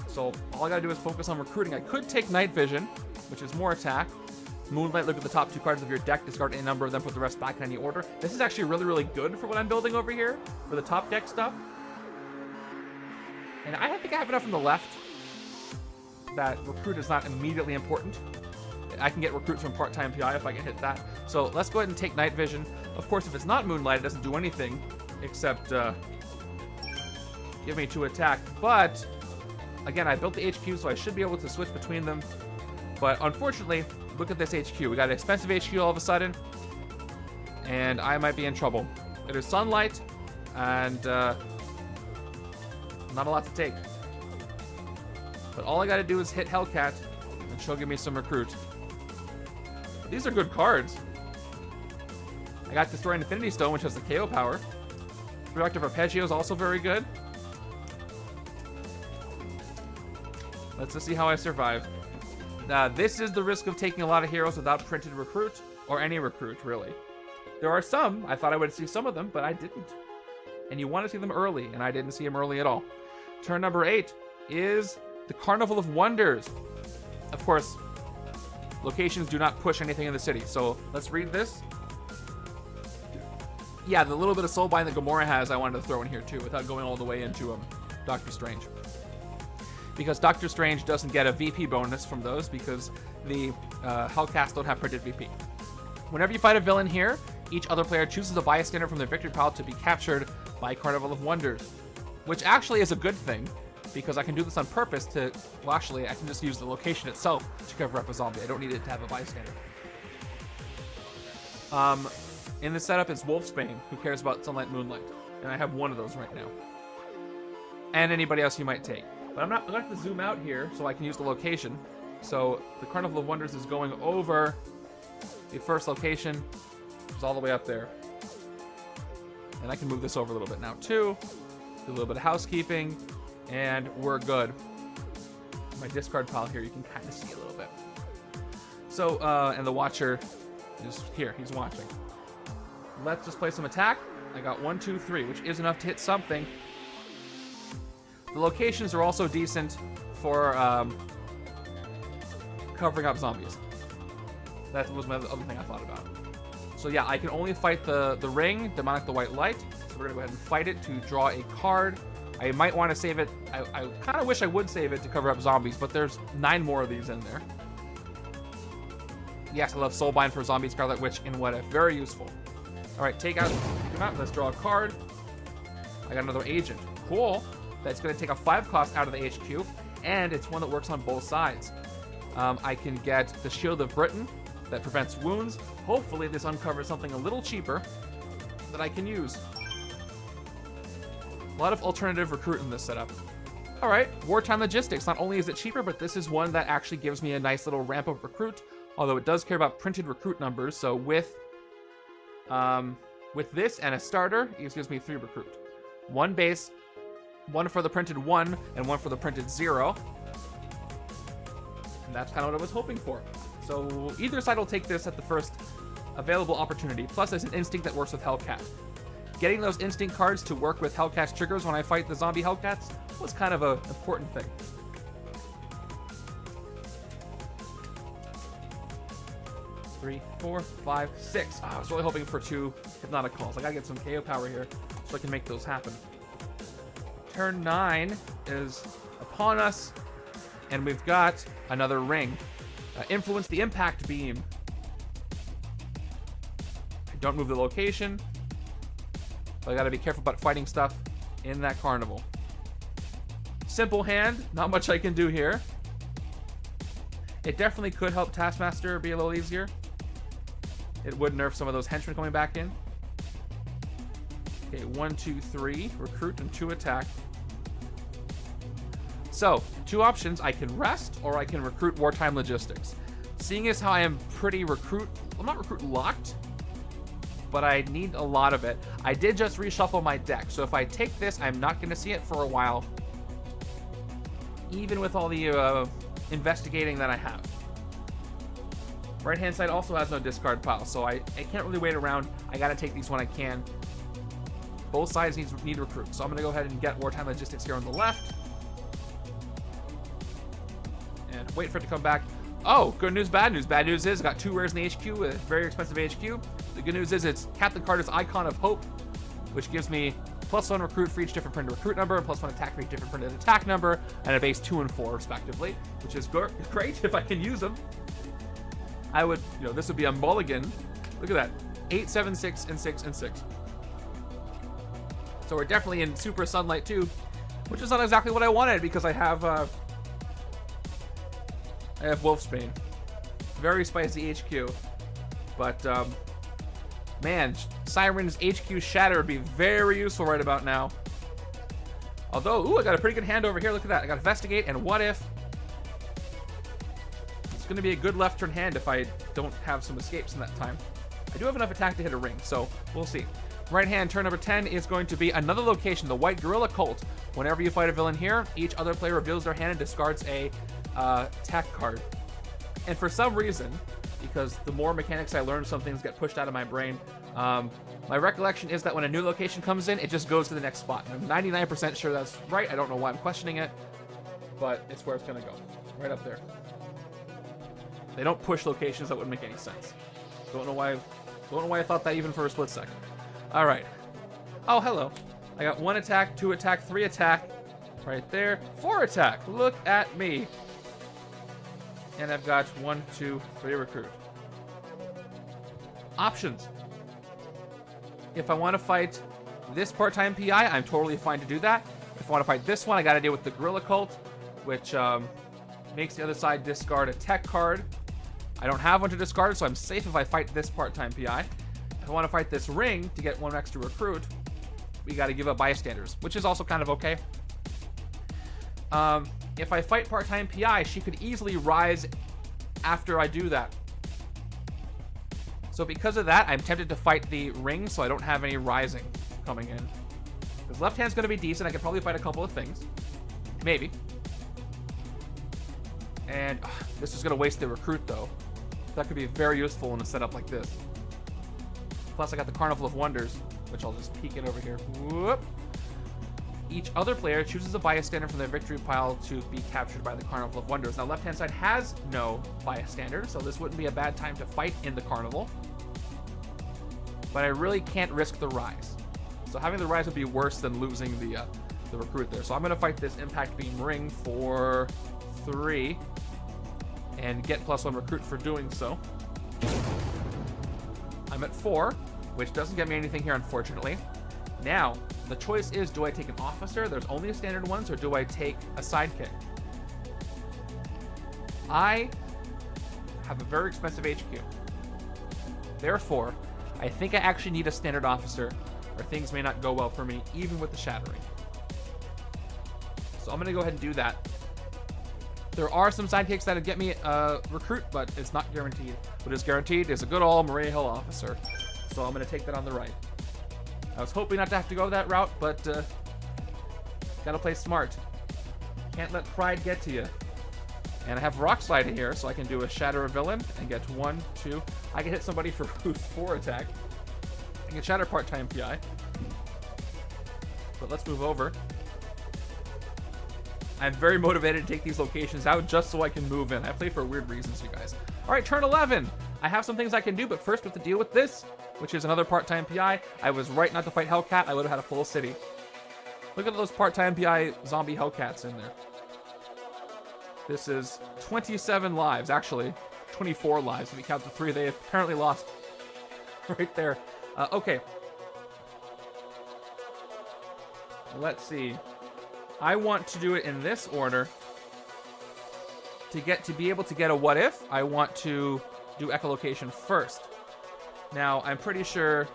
Speaker 1: So all I gotta do is focus on recruiting. I could take Night Vision, which is more attack. Moonlight, look at the top 2 cards of your deck, discard any number, then put the rest back in any order. This is actually really, really good for what I'm building over here, for the top deck stuff. And I think I have enough on the left that recruit is not immediately important. I can get recruits from part-time PI if I can hit that. So let's go ahead and take Night Vision. Of course, if it's not Moonlight, it doesn't do anything except give me 2 attack. But again, I built the HQ, so I should be able to switch between them. But unfortunately, look at this HQ. We got an expensive HQ all of a sudden, and I might be in trouble. It is Sunlight, and not a lot to take. But all I gotta do is hit Hellcat, and she'll give me some recruit. These are good cards. I got Destroy Infinity Stone, which has the KO power. Productive Arpeggio is also very good. Let's just see how I survive. This is the risk of taking a lot of heroes without printed recruit, or any recruit, really. There are some. I thought I would see some of them, but I didn't. And you want to see them early, and I didn't see them early at all. Turn number 8 is the Carnival of Wonders. Of course, locations do not push anything in the city, so let's read this. Yeah, the little bit of Soulbind that Gamora has, I wanted to throw in here too, without going all the way into Doctor Strange. Because Doctor Strange doesn't get a VP bonus from those because the Hellcats don't have printed VP. Whenever you fight a villain here, each other player chooses a bystander from their victory pile to be captured by Carnival of Wonders. Which actually is a good thing, because I can do this on purpose to... Well, actually, I can just use the location itself to cover up a zombie. I don't need it to have a bystander. In the setup is Wolfsbane, who cares about Sunlight Moonlight. And I have 1 of those right now. And anybody else you might take. But I'm going to have to zoom out here so I can use the location. So the Carnival of Wonders is going over the first location, which is all the way up there. And I can move this over a little bit now too. Do a little bit of housekeeping, and we're good. My discard pile here, you can kind of see a little bit. So, and the Watcher is here. He's watching. Let's just play some attack. I got 1, 2, 3, which is enough to hit something. The locations are also decent for covering up zombies. That was my other thing I thought about. So yeah, I can only fight the ring, Demonic the White Light. So we're going to go ahead and fight it to draw a card. I might want to save it. I kind of wish I would save it to cover up zombies, but there's 9 more of these in there. Yes, I love Soulbind for Zombie Scarlet Witch in What If. Very useful. All right, take him out. Let's draw a card. I got another agent. Cool. That's going to take a 5 cost out of the HQ, and it's one that works on both sides. I can get the Shield of Britain that prevents wounds. Hopefully this uncovers something a little cheaper that I can use. A lot of alternative recruit in this setup. All right, Wartime Logistics. Not only is it cheaper, but this is one that actually gives me a nice little ramp of recruit, although it does care about printed recruit numbers. So with this and a starter, it gives me 3 recruit. 1 base, 1 for the printed 1, and 1 for the printed 0. And that's kind of what I was hoping for. So either side will take this at the first available opportunity. Plus, there's an instinct that works with Hellcat. Getting those instinct cards to work with Hellcat's triggers when I fight the zombie Hellcats was kind of an important thing. Three, 4, 5, 6. I was really hoping for 2 Hypnotic Calls. I gotta get some KO power here so I can make those happen. Turn 9 is upon us, and we've got another ring. Influence the impact beam. Don't move the location. But I gotta be careful about fighting stuff in that carnival. Simple hand, not much I can do here. It definitely could help Taskmaster be a little easier. It would nerf some of those henchmen coming back in. Okay, 1, 2, 3. Recruit and 2 attack. So, 2 options. I can rest or I can recruit Wartime Logistics. Seeing as how I am pretty recruit... I'm not recruit locked, but I need a lot of it. I did just reshuffle my deck, so if I take this, I'm not going to see it for a while. Even with all the investigating that I have. Right-hand side also has no discard pile, so I can't really wait around. I got to take these when I can. Both sides need recruits, so I'm going to go ahead and get Wartime Logistics here on the left. And wait for it to come back. Oh, good news, bad news. Bad news is got 2 rares in the HQ, a very expensive HQ. The good news is it's Captain Carter's Icon of Hope, which gives me +1 recruit for each different printed recruit number, and +1 attack for each different printed attack number, and a base 2 and 4 respectively, which is great if I can use them. I would, this would be a mulligan. Look at that, 8, 7, 6, and 6, and 6. So we're definitely in Super Sunlight 2, which is not exactly what I wanted because I have Wolfsbane. Very spicy HQ. But, man, Siryn's HQ Shatter would be very useful right about now. Although, ooh, I got a pretty good hand over here. Look at that. I got Investigate and What If. It's going to be a good left turn hand if I don't have some escapes in that time. I do have enough attack to hit a ring, so we'll see. Right hand, turn number 10 is going to be another location, the White Gorilla Cult. Whenever you fight a villain here, each other player reveals their hand and discards a attack card. And for some reason, because the more mechanics I learn, some things get pushed out of my brain. My recollection is that when a new location comes in, it just goes to the next spot. And I'm 99% sure that's right. I don't know why I'm questioning it, but it's where it's going to go. Right up there. They don't push locations. That wouldn't make any sense. Don't know why I thought that even for a split second. All right. Oh, hello. I got 1 attack, 2 attack, 3 attack. Right there. 4 attack. Look at me. And I've got 1, 2, 3 recruit. Options. If I want to fight this part-time PI, I'm totally fine to do that. If I want to fight this one, I got to deal with the Gorilla Cult, which makes the other side discard a tech card. I don't have one to discard, so I'm safe if I fight this part-time PI. If I want to fight this ring to get 1 extra recruit, we got to give up bystanders, which is also kind of okay. If I fight part-time PI, she could easily rise after I do that. So because of that, I'm tempted to fight the ring so I don't have any rising coming in. Because left hand's going to be decent. I could probably fight a couple of things. Maybe. And this is going to waste the recruit, though. That could be very useful in a setup like this. Plus, I got the Carnival of Wonders, which I'll just peek in over here. Whoop. Each other player chooses a bystander from their victory pile to be captured by the Carnival of Wonders. Now, left-hand side has no bystander, so this wouldn't be a bad time to fight in the Carnival. But I really can't risk the rise. So having the rise would be worse than losing the the recruit there. So I'm going to fight this Impact Beam Ring for 3 and get +1 recruit for doing so. I'm at 4, which doesn't get me anything here, unfortunately. Now, the choice is, do I take an officer? There's only a standard ones, or do I take a sidekick? I have a very expensive HQ. Therefore, I think I actually need a standard officer, or things may not go well for me, even with the shattering. So I'm going to go ahead and do that. There are some sidekicks that would get me recruit, but it's not guaranteed. What is guaranteed is a good old Maria Hill officer. So I'm going to take that on the right. I was hoping not to have to go that route, but gotta play smart. Can't let pride get to you. And I have Rock Slide here, so I can do a Shatter a Villain and get 1, 2. I can hit somebody for boost 4 attack. I can Shatter part-time PI. But let's move over. I'm very motivated to take these locations out just so I can move in. I play for weird reasons, you guys. All right, turn 11. I have some things I can do, but first we have to deal with this, which is another part-time PI. I was right not to fight Hellcat. I would have had a full city. Look at those part-time PI zombie Hellcats in there. This is 27 lives, actually 24 lives. If we count the 3 they apparently lost right there. Okay. Let's see. I want to do it in this order. To be able to get a what if, I want to do echolocation first. Now, I'm pretty sure...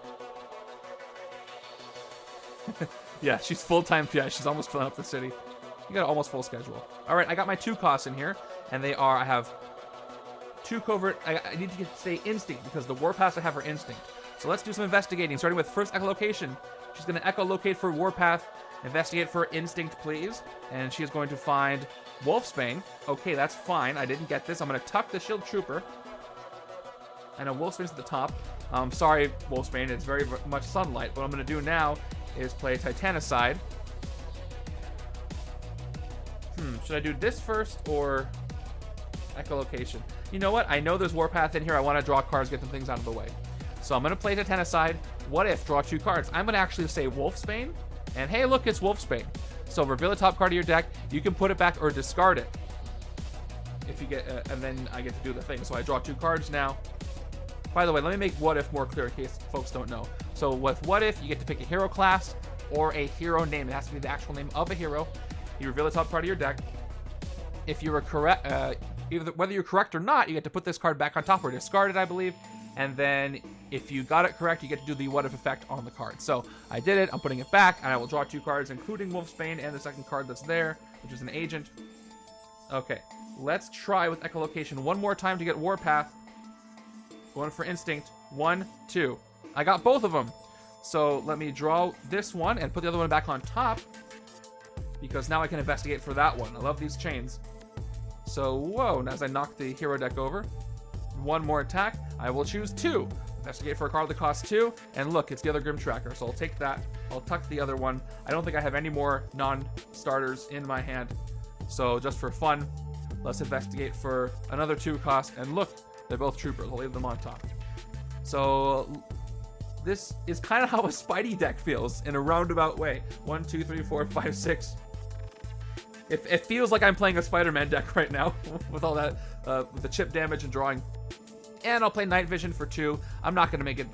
Speaker 1: yeah, she's full-time PI. She's almost filling up the city. You got almost full schedule. All right, I got my 2 costs in here, and they are, I have 2 covert. I need to say instinct, because the Warpath I have her instinct. So let's do some investigating, starting with first echolocation. She's going to echolocate for Warpath, investigate for instinct, please. And she is going to find Wolfsbane. Okay, that's fine. I didn't get this. I'm going to tuck the Shield Trooper. I know Wolfsbane's at the top. Sorry, Wolfsbane, it's very much sunlight. What I'm going to do now is play Titanicide. Should I do this first or echolocation? You know what? I know there's Warpath in here. I want to draw cards, get some things out of the way. So I'm going to play Titanicide. What if? Draw 2 cards. I'm going to actually say Wolfsbane. And hey, look, it's Wolfsbane. So reveal the top card of your deck. You can put it back or discard it. If you get, and then I get to do the thing. So I draw 2 cards now. By the way, let me make what if more clear in case folks don't know. So with what if, you get to pick a hero class or a hero name. It has to be the actual name of a hero. You reveal the top card of your deck. If you were correct, whether you're correct or not, you get to put this card back on top or discard it, I believe. And then if you got it correct, you get to do the what if effect on the card. So I did it. I'm putting it back, and I will draw 2 cards, including Wolfsbane and the second card that's there, which is an agent. Okay, let's try with echolocation one more time to get Warpath. Going for instinct. 1, 2. I got both of them. So let me draw this one and put the other one back on top, because now I can investigate for that one. I love these chains. So, whoa, as I knock the hero deck over, 1 more attack, I will choose 2. Investigate for a card that costs 2, and look, it's the other Grim Tracker, so I'll take that. I'll tuck the other one. I don't think I have any more non-starters in my hand, so just for fun, let's investigate for another 2 cost, and look, they're both troopers. I'll leave them on top. So this is kind of how a Spidey deck feels in a roundabout way. 1, 2, 3, 4, 5, 6. It feels like I'm playing a Spider-Man deck right now with all that, with the chip damage and drawing. And I'll play Night Vision for 2. I'm not going to make it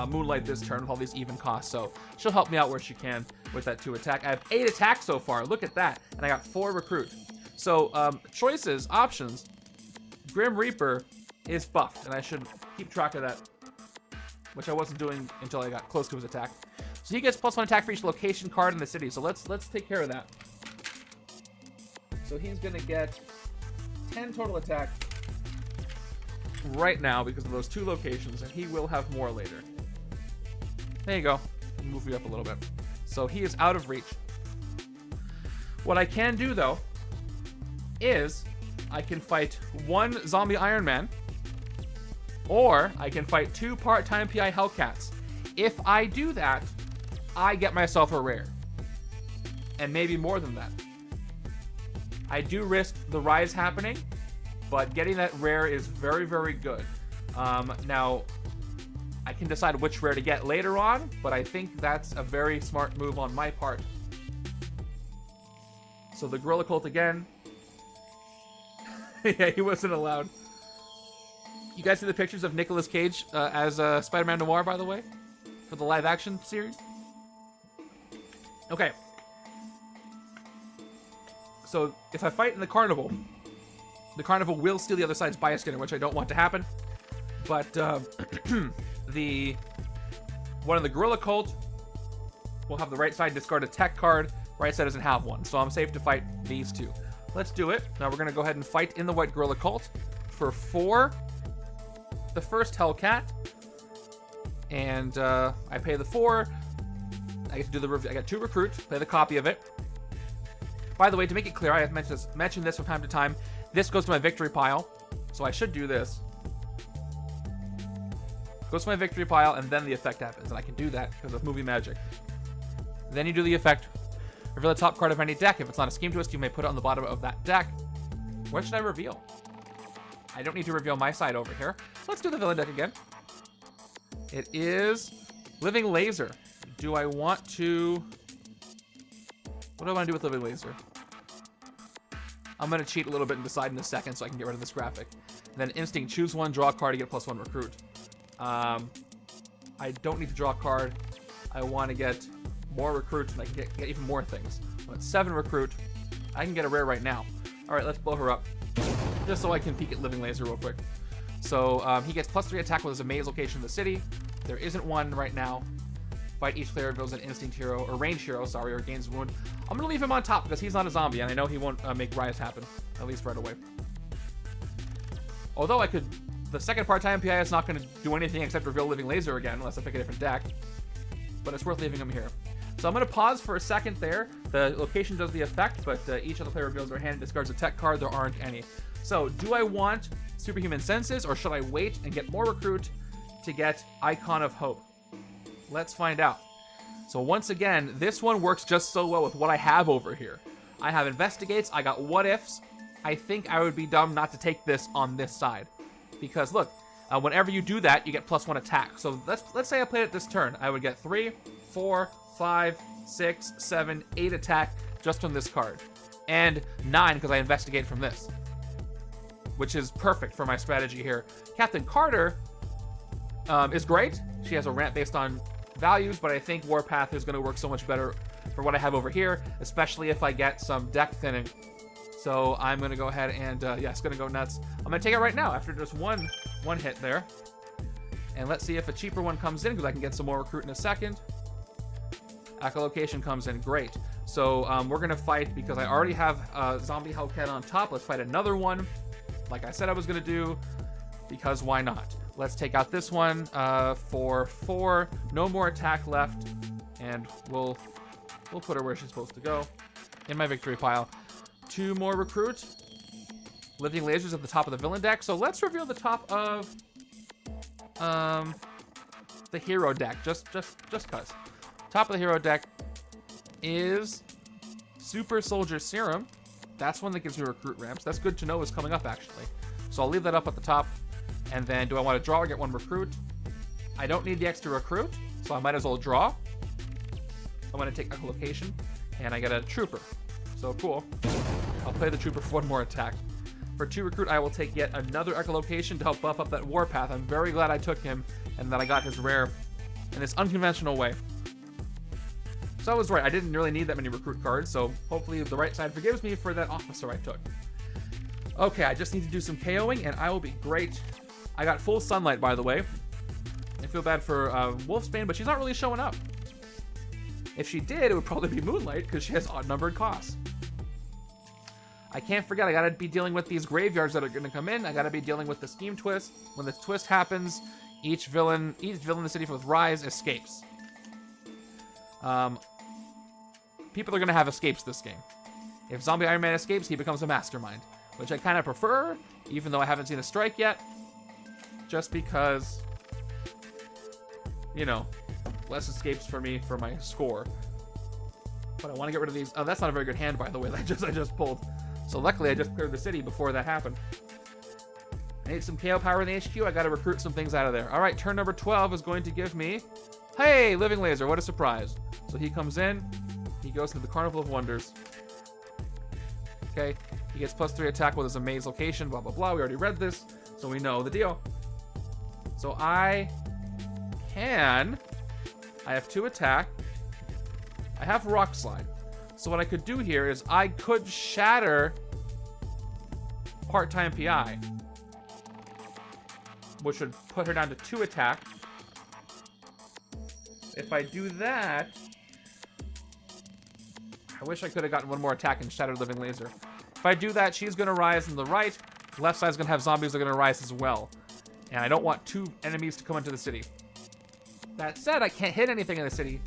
Speaker 1: Moonlight this turn with all these even costs, so she'll help me out where she can with that 2 attack. I have 8 attacks so far. Look at that. And I got 4 recruit. So choices, options. Grim Reaper is buffed, and I should keep track of that, which I wasn't doing until I got close to his attack. So he gets +1 attack for each location card in the city. So let's take care of that. So he's going to get 10 total attack right now because of those 2 locations, and he will have more later. There you go. Move you up a little bit. So he is out of reach. What I can do, though, is I can fight 1 zombie Iron Man, or I can fight 2 part-time PI Hellcats. If I do that, I get myself a rare. And maybe more than that. I do risk the rise happening, but getting that rare is very, very good. Now, I can decide which rare to get later on, but I think that's a very smart move on my part. So the Gorilla Cult again. Yeah, he wasn't allowed. You guys see the pictures of Nicolas Cage as Spider-Man Noir, by the way? For the live-action series? Okay. So, if I fight in the Carnival will steal the other side's bias scanner, which I don't want to happen. But, one of the Gorilla Cult will have the right side discard a tech card. Right side doesn't have one, so I'm safe to fight these two. Let's do it. Now we're going to go ahead and fight in the White Gorilla Cult for 4. The first Hellcat. And I pay the 4. I get to do the review. I got 2 recruit. Play the copy of it. By the way, to make it clear, I have mentioned this from time to time. This goes to my victory pile, so I should do this. Goes to my victory pile, and then the effect happens, and I can do that because of movie magic. Then you do the effect. Reveal the top card of any deck. If it's not a Scheme Twist, you may put it on the bottom of that deck. What should I reveal? I don't need to reveal my side over here. Let's do the villain deck again. It is Living Laser. Do I want to... What do I want to do with Living Laser? I'm going to cheat a little bit and decide in a second so I can get rid of this graphic. And then Instinct, choose one, draw a card to get +1 recruit. I don't need to draw a card. I want to get more recruits and I can get even more things. I'm at 7 recruit. I can get a rare right now. Alright, let's blow her up. Just so I can peek at Living Laser real quick. So he gets +3 attack with his maze location in the city. There isn't one right now. Fight each player reveals an instinct hero, or range hero, sorry, or gains wound. I'm going to leave him on top because he's not a zombie, and I know he won't make riots happen, at least right away. Although I could... The second part time PI is not going to do anything except reveal Living Laser again, unless I pick a different deck. But it's worth leaving him here. So I'm going to pause for a second there. The location does the effect, but each other player reveals their hand and discards a tech card. There aren't any. So, do I want Superhuman Senses, or should I wait and get more recruit to get Icon of Hope? Let's find out. So once again, this one works just so well with what I have over here. I have Investigates, I got What Ifs. I think I would be dumb not to take this on this side. Because look, whenever you do that, you get +1 attack. So let's say I played it this turn. I would get 3, 4, 5, 6, 7, 8 attack just from this card. And 9 because I Investigate from this. Which is perfect for my strategy here. Captain Carter is great. She has a ramp based on values, but I think Warpath is going to work so much better for what I have over here, especially if I get some deck thinning. So I'm going to go ahead and, yeah, it's going to go nuts. I'm going to take it right now after just one hit there. And let's see if a cheaper one comes in, because I can get some more recruit in a second. Echolocation comes in, great. So we're going to fight, because I already have Zombie Hellcat on top. Let's fight another one, like I said I was going to do, because why not? Let's take out this one for 4. No more attack left, and we'll put her where she's supposed to go, in my victory pile. 2 more recruits. Living Lasers at the top of the villain deck. So let's reveal the top of the hero deck, just cause. Top of the hero deck is Super Soldier Serum. That's one that gives me recruit ramps. That's good to know is coming up, actually. So I'll leave that up at the top. And then, do I want to draw or get 1 recruit? I don't need the extra recruit, so I might as well draw. I'm going to take echolocation, and I get a trooper. So cool. I'll play the trooper for 1 more attack. For 2 recruit, I will take yet another echolocation to help buff up that Warpath. I'm very glad I took him, and that I got his rare in this unconventional way. So I was right, I didn't really need that many recruit cards, so hopefully the right side forgives me for that officer I took. Okay, I just need to do some KOing, and I will be great. I got full sunlight, by the way. I feel bad for Wolfsbane, but she's not really showing up. If she did, it would probably be Moonlight, because she has odd-numbered costs. I can't forget, I gotta be dealing with these graveyards that are gonna come in. I gotta be dealing with the Scheme Twist. When the twist happens, each villain in the city with Rise escapes. People are gonna have escapes this game. If Zombie Iron Man escapes, he becomes a Mastermind, which I kind of prefer, even though I haven't seen a strike yet. Just because, you know, less escapes for me for my score. But I want to get rid of these. Oh, that's not a very good hand, by the way, that I just pulled. So luckily, I just cleared the city before that happened. I need some KO power in the HQ. I got to recruit some things out of there. All right, turn number 12 is going to give me... Hey, Living Laser, what a surprise. So he comes in. He goes to the Carnival of Wonders. Okay, he gets +3 attack with his amaze location, blah, blah, blah. We already read this, so we know the deal. So I have 2 attack. I have Rock Slide. So what I could do here is I could shatter part-time PI, which would put her down to 2 attack. If I do that, I wish I could have gotten 1 more attack and shattered Living Laser. If I do that, she's going to rise on the right. Left side's going to have zombies that are going to rise as well. And I don't want 2 enemies to come into the city. That said, I can't hit anything in the city.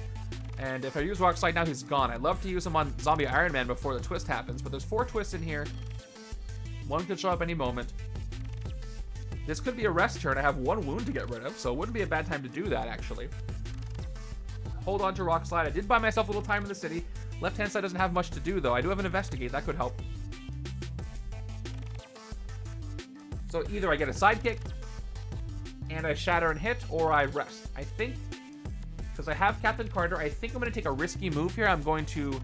Speaker 1: And if I use Rock Slide now, he's gone. I'd love to use him on Zombie Iron Man before the twist happens, but there's 4 twists in here. 1 could show up any moment. This could be a rest turn. I have 1 wound to get rid of, so it wouldn't be a bad time to do that, actually. Hold on to Rock Slide. I did buy myself a little time in the city. Left-hand side doesn't have much to do, though. I do have an Investigate. That could help. So either I get a sidekick, and I shatter and hit, or I rest. I think, because I have Captain Carter, I think I'm going to take a risky move here. I'm going to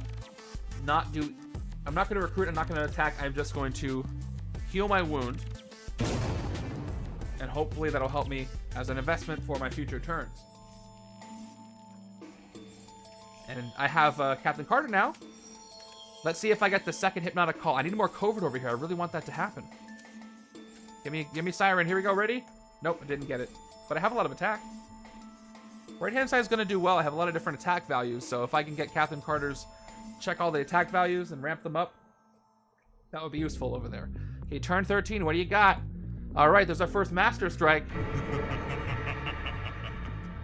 Speaker 1: not do... I'm not going to recruit. I'm not going to attack. I'm just going to heal my wound. And hopefully that'll help me as an investment for my future turns. And I have Captain Carter now. Let's see if I get the second Hypnotic Call. I need more covert over here. I really want that to happen. Give me Siryn. Here we go. Ready? Nope, I didn't get it. But I have a lot of attack. Right-hand side is going to do well. I have a lot of different attack values. So if I can get Captain Carter's, check all the attack values and ramp them up, that would be useful over there. Okay, turn 13. What do you got? All right, there's our first Master Strike.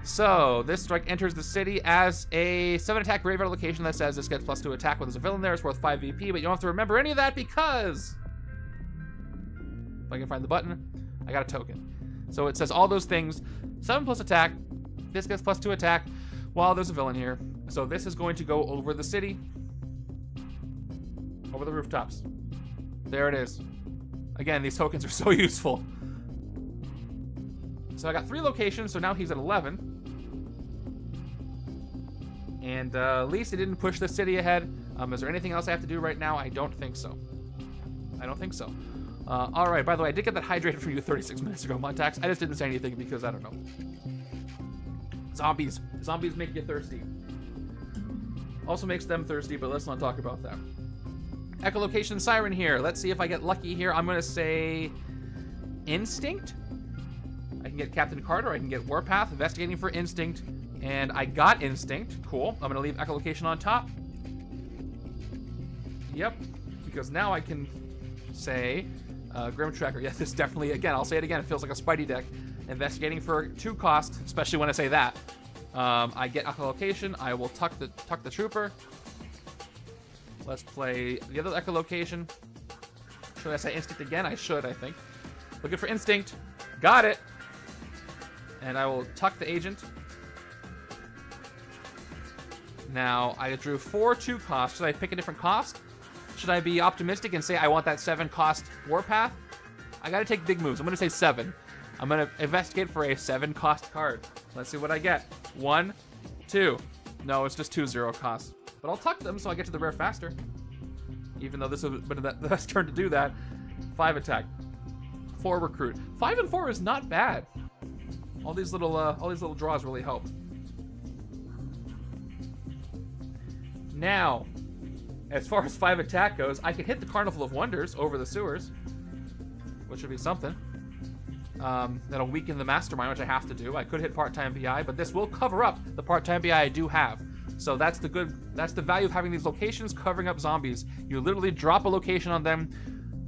Speaker 1: So, this strike enters the city as a 7 attack graveyard location that says this gets +2 attack when there's a villain there. It's worth 5 VP, but you don't have to remember any of that because... If I can find the button, I got a token. So it says all those things. 7 plus attack. This gets +2 attack while there's a villain here. So this is going to go over the city. Over the rooftops. There it is. Again, these tokens are so useful. So I got 3 locations, so now he's at 11. And at least it didn't push the city ahead. Is there anything else I have to do right now? I don't think so. I don't think so. Alright, by the way, I did get that hydrated from you 36 minutes ago, Montax. I just didn't say anything because I don't know. Zombies. Zombies make you thirsty. Also makes them thirsty, but let's not talk about that. Echolocation Siryn here. Let's see if I get lucky here. I'm going to say Instinct. I can get Captain Carter. I can get Warpath. Investigating for Instinct. And I got Instinct. Cool. I'm going to leave Echolocation on top. Yep. Because now I can say Grim Tracker. Yeah, this definitely, again, I'll say it again. It feels like a Spidey deck. Investigating for 2 cost, especially when I say that. I get Echolocation. I will tuck the Trooper. Let's play the other Echolocation. Should I say Instinct again? I should, I think. Looking for Instinct. Got it. And I will tuck the Agent. Now, I drew 4 2 costs. Should I pick a different cost? Should I be optimistic and say I want that 7 cost Warpath? I gotta take big moves. I'm gonna say 7. I'm gonna investigate for a 7 cost card. Let's see what I get. 1, 2. No, it's just 2 0 costs. But I'll tuck them so I get to the rare faster. Even though this would have been the best turn to do that. 5 attack. 4 recruit. 5 and 4 is not bad. All these little draws really help. Now, as far as 5 attack goes, I can hit the Carnival of Wonders over the sewers, which would be something. That'll weaken the Mastermind, which I have to do. I could hit part-time PI, but this will cover up the part-time PI I do have. So that's the value of having these locations covering up zombies. You literally drop a location on them.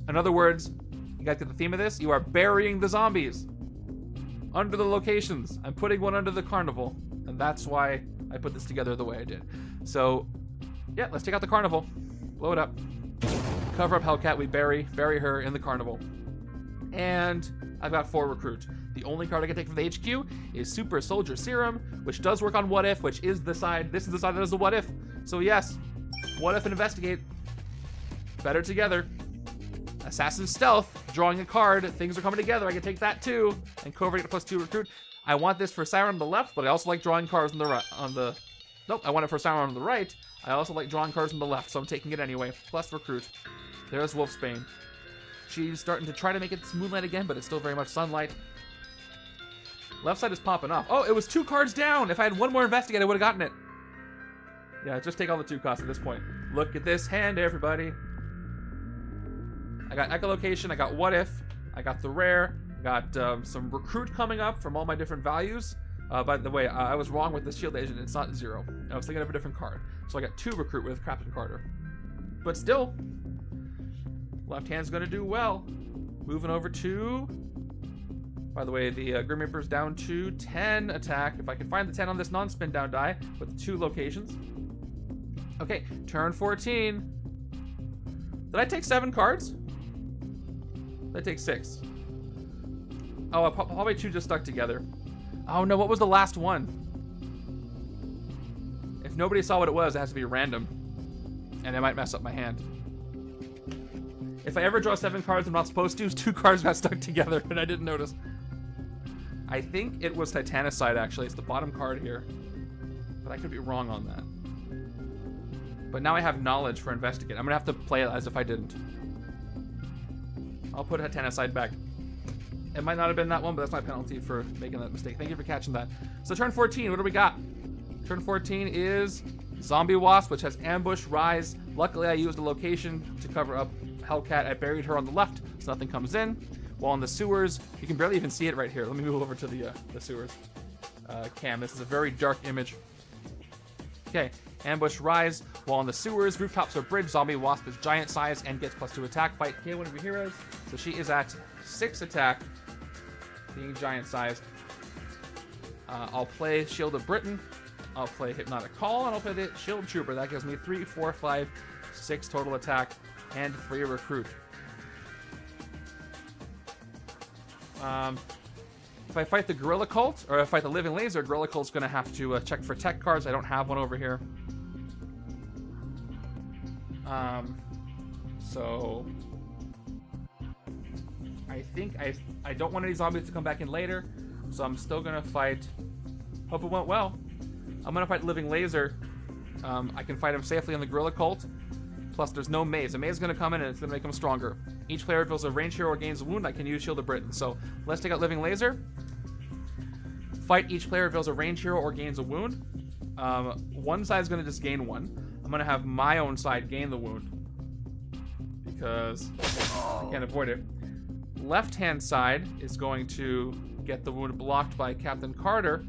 Speaker 1: In other words, you guys get the theme of this? You are burying the zombies under the locations. I'm putting one under the Carnival, and that's why I put this together the way I did. So, yeah, let's take out the Carnival. Blow it up. Cover up Hellcat. We bury her in the Carnival. And I've got 4 recruits. The only card I can take from the HQ is Super Soldier Serum, which does work on What If, which is the side. This is the side that is the What If. So yes, What If and Investigate. Better together. Assassin's Stealth, drawing a card. Things are coming together. I can take that too. And Covert get a +2 recruit. I want this for Siryn on the left, but I also like drawing cards on the right. Nope, I want it for Siryn on the right. I also like drawing cards on the left, so I'm taking it anyway. Plus recruit. There's Wolfsbane. She's starting to try to make it moonlight again, but it's still very much sunlight. Left side is popping off. Oh, it was 2 cards down. If I had one more investigate, I would have gotten it. Yeah, just take all the 2 costs at this point. Look at this hand, everybody. I got echolocation. I got what if. I got the rare. Got some recruit coming up from all my different values. By the way, I was wrong with the shield agent. It's not 0. I was thinking of a different card. So I got 2 recruit with Captain Carter. But still, left hand's going to do well. Moving over to... By the way, the Grim Reaper's down to 10 attack. If I can find the 10 on this non-spin down die with the 2 locations. Okay, turn 14. Did I take 7 cards? Did I take 6? Oh, probably 2 just stuck together. Oh no, what was the last one? If nobody saw what it was, it has to be random. And it might mess up my hand. If I ever draw 7 cards I'm not supposed to, 2 cards got stuck together and I didn't notice. I think it was Titanicide, actually. It's the bottom card here. But I could be wrong on that. But now I have knowledge for Investigate. I'm going to have to play it as if I didn't. I'll put Titanicide back. It might not have been that one, but that's my penalty for making that mistake. Thank you for catching that. So turn 14, what do we got? Turn 14 is Zombie Wasp, which has Ambush, Rise. Luckily, I used a location to cover up Hellcat. I buried her on the left, so nothing comes in. While in the sewers, you can barely even see it right here. Let me move over to the sewers cam. This is a very dark image. Okay, Ambush, Rise. While in the sewers, rooftops or bridge, Zombie Wasp is giant size and gets +2 attack. Fight K, one of your heroes. So she is at 6 attack, being giant sized. I'll play Shield of Britain. I'll play Hypnotic Call, and I'll play the Shield Trooper. That gives me 3, 4, 5, 6 total attack and 3 recruit. If I fight the Gorilla Cult, or if I fight the Living Laser, Gorilla Cult's going to have to check for tech cards. I don't have one over here. So I think I don't want any zombies to come back in later, so I'm still going to fight. Hope it went well. I'm going to fight Living Laser. I can fight him safely on the Gorilla Cult. Plus, there's no maze. A maze is going to come in and it's going to make him stronger. Each player reveals a ranged hero or gains a wound. I can use Shield of Britain. So let's take out Living Laser. Fight each player reveals a ranged hero or gains a wound. One side is going to just gain 1. I'm going to have my own side gain the wound, because I can't avoid it. Left-hand side is going to get the wound blocked by Captain Carter.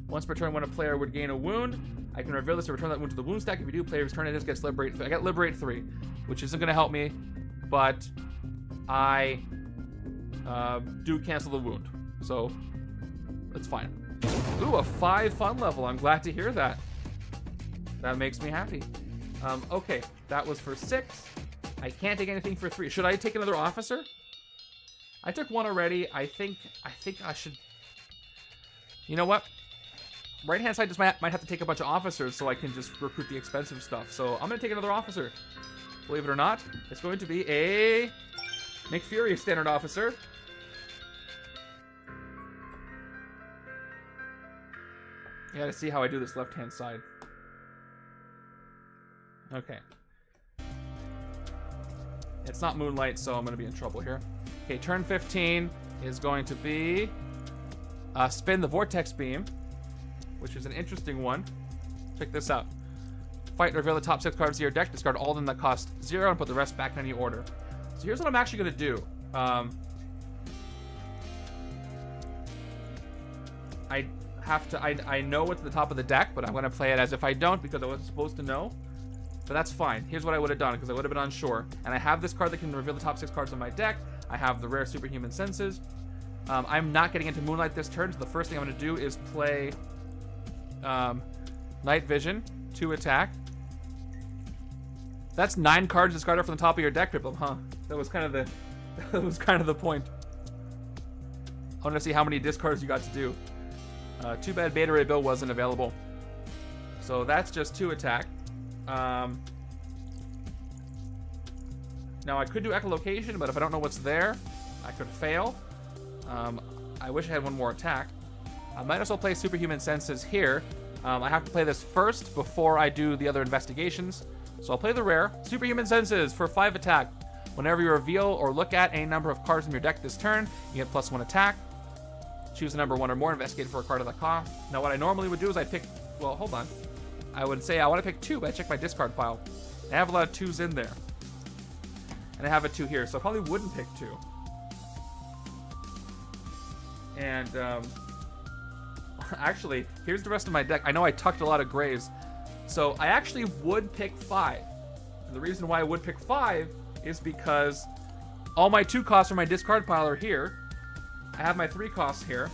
Speaker 1: Once per turn, when a player would gain a wound, I can reveal this to return that wound to the wound stack. If you do, player's turn, it just gets Liberate 3. I got Liberate 3, which isn't going to help me, but I do cancel the wound. So, that's fine. Ooh, a 5 fun level. I'm glad to hear that. That makes me happy. Okay, that was for 6. I can't take anything for 3. Should I take another officer? I took 1 already. I think I should... You know what? Right-hand side just might have to take a bunch of officers so I can just recruit the expensive stuff. So I'm going to take another officer. Believe it or not, it's going to be a Nick Fury standard officer. You gotta see how I do this left-hand side. Okay. It's not Moonlight, so I'm going to be in trouble here. Okay, turn 15 is going to be spin the Vortex Beam, which is an interesting one. Check this out. Fight and reveal the top 6 cards of your deck. Discard all of them that cost 0 and put the rest back in any order. So here's what I'm actually going to do. I know what's at the top of the deck, but I'm going to play it as if I don't because I wasn't supposed to know. But that's fine. Here's what I would have done because I would have been unsure. And I have this card that can reveal the top 6 cards on my deck. I have the rare Superhuman Senses. I'm not getting into Moonlight this turn, so the first thing I'm going to do is play Night Vision, 2 attack. That's 9 cards discarded from the top of your deck, Ripple, huh? That was kind of the point. I want to see how many discards you got to do. Too bad Beta Ray Bill wasn't available. So that's just 2 attack. Now I could do echolocation, but if I don't know what's there, I could fail. I wish I had 1 more attack. I might as well play Superhuman Senses here. I have to play this first before I do the other investigations. So I'll play the rare. Superhuman Senses for 5 attack. Whenever you reveal or look at any number of cards in your deck this turn, you get +1 attack. Choose a number 1 or more, investigate for a card of that cost. Now what I normally would do is I'd pick, well, hold on. I would say I want to pick 2, but I check my discard pile. I have a lot of 2s in there. And I have a 2 here, so I probably wouldn't pick 2. And, actually, here's the rest of my deck. I know I tucked a lot of grays. So I actually would pick 5. And the reason why I would pick 5 is because all my 2 costs from my discard pile are here. I have my 3 costs here.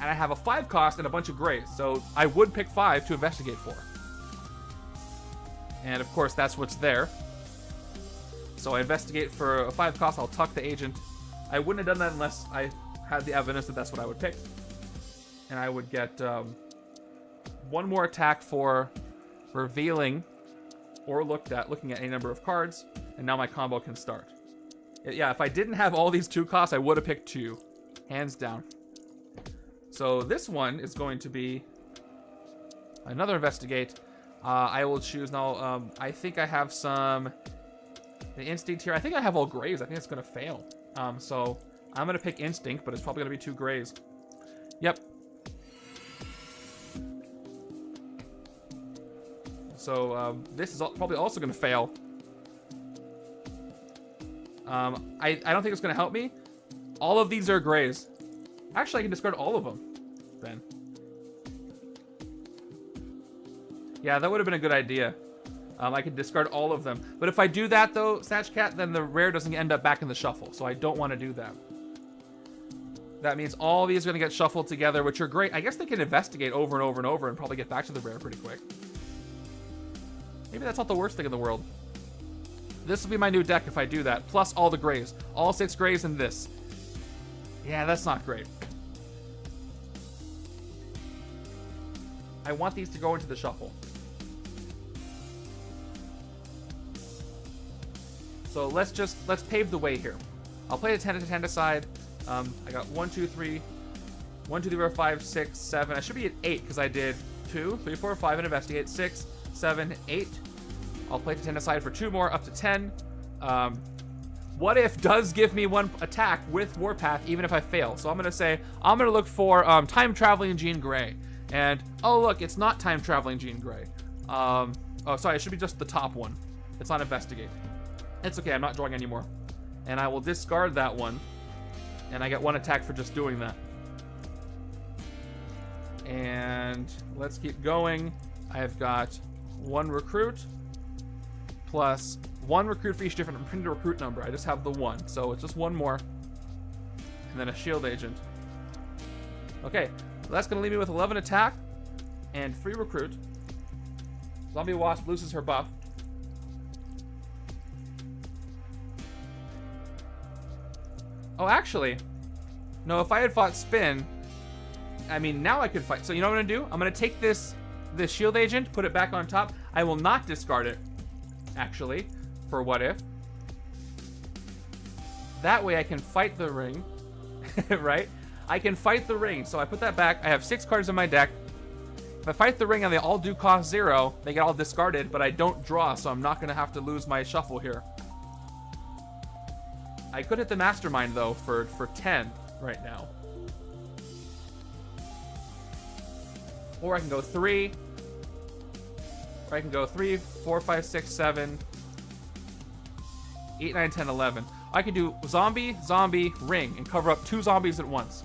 Speaker 1: And I have a 5 cost and a bunch of grays. So I would pick 5 to investigate for. And of course, that's what's there. So I investigate for a 5 cost. I'll tuck the agent. I wouldn't have done that unless I had the evidence that that's what I would pick. And I would get 1 more attack for revealing or looking at any number of cards. And now my combo can start. Yeah, if I didn't have all these 2 costs, I would have picked 2. Hands down. So this one is going to be another investigate. I will choose now. I think I have some the instinct here. I think I have all grays. I think it's going to fail. So I'm going to pick instinct, but it's probably going to be 2 grays. Yep. So this is probably also going to fail. I don't think it's going to help me. All of these are grays. Actually, I can discard all of them then. Yeah, that would have been a good idea. I could discard all of them. But if I do that, though, Snatch Cat, then the rare doesn't end up back in the shuffle. So I don't want to do that. That means all these are going to get shuffled together, which are great. I guess they can investigate over and over and over and probably get back to the rare pretty quick. Maybe that's not the worst thing in the world. This will be my new deck if I do that. Plus all the grays. All 6 grays and this. Yeah, that's not great. I want these to go into the shuffle. So let's pave the way here. I'll play the 10 to 10 aside. I got 1, 2, 3, 1, 2, 3, 4, 5, 6, 7. I should be at 8 because I did 2, 3, 4, 5 and investigate. 6, 7, 8. I'll play the 10 aside for 2 more, up to 10. What if does give me 1 attack with Warpath even if I fail? So I'm going to say, I'm going to look for Time Traveling Jean Grey. And, oh look, it's not Time Traveling Jean Grey. Oh, sorry, it should be just the top one. It's not Investigate. It's okay, I'm not drawing anymore. And I will discard that one. And I get 1 attack for just doing that. And let's keep going. I've got 1 recruit. Plus 1 recruit for each different printed recruit number. I just have the 1, so it's just 1 more. And then a shield agent. Okay, so that's going to leave me with 11 attack and 3 recruit. Zombie Wasp loses her buff. Oh, actually, no, if I had fought Spin, I mean, now I could fight. So you know what I'm going to do? I'm going to take this shield agent, put it back on top. I will not discard it, actually, for what if. That way I can fight the ring, right? I can fight the ring. So I put that back. I have 6 cards in my deck. If I fight the ring and they all do cost 0, they get all discarded, but I don't draw, so I'm not going to have to lose my shuffle here. I could hit the Mastermind, though, for 10 right now. Or I can go 3. Or I can go 3, 4, 5, 6, 7, 8, 9, 10, 11. I can do zombie, zombie, ring, and cover up 2 zombies at once.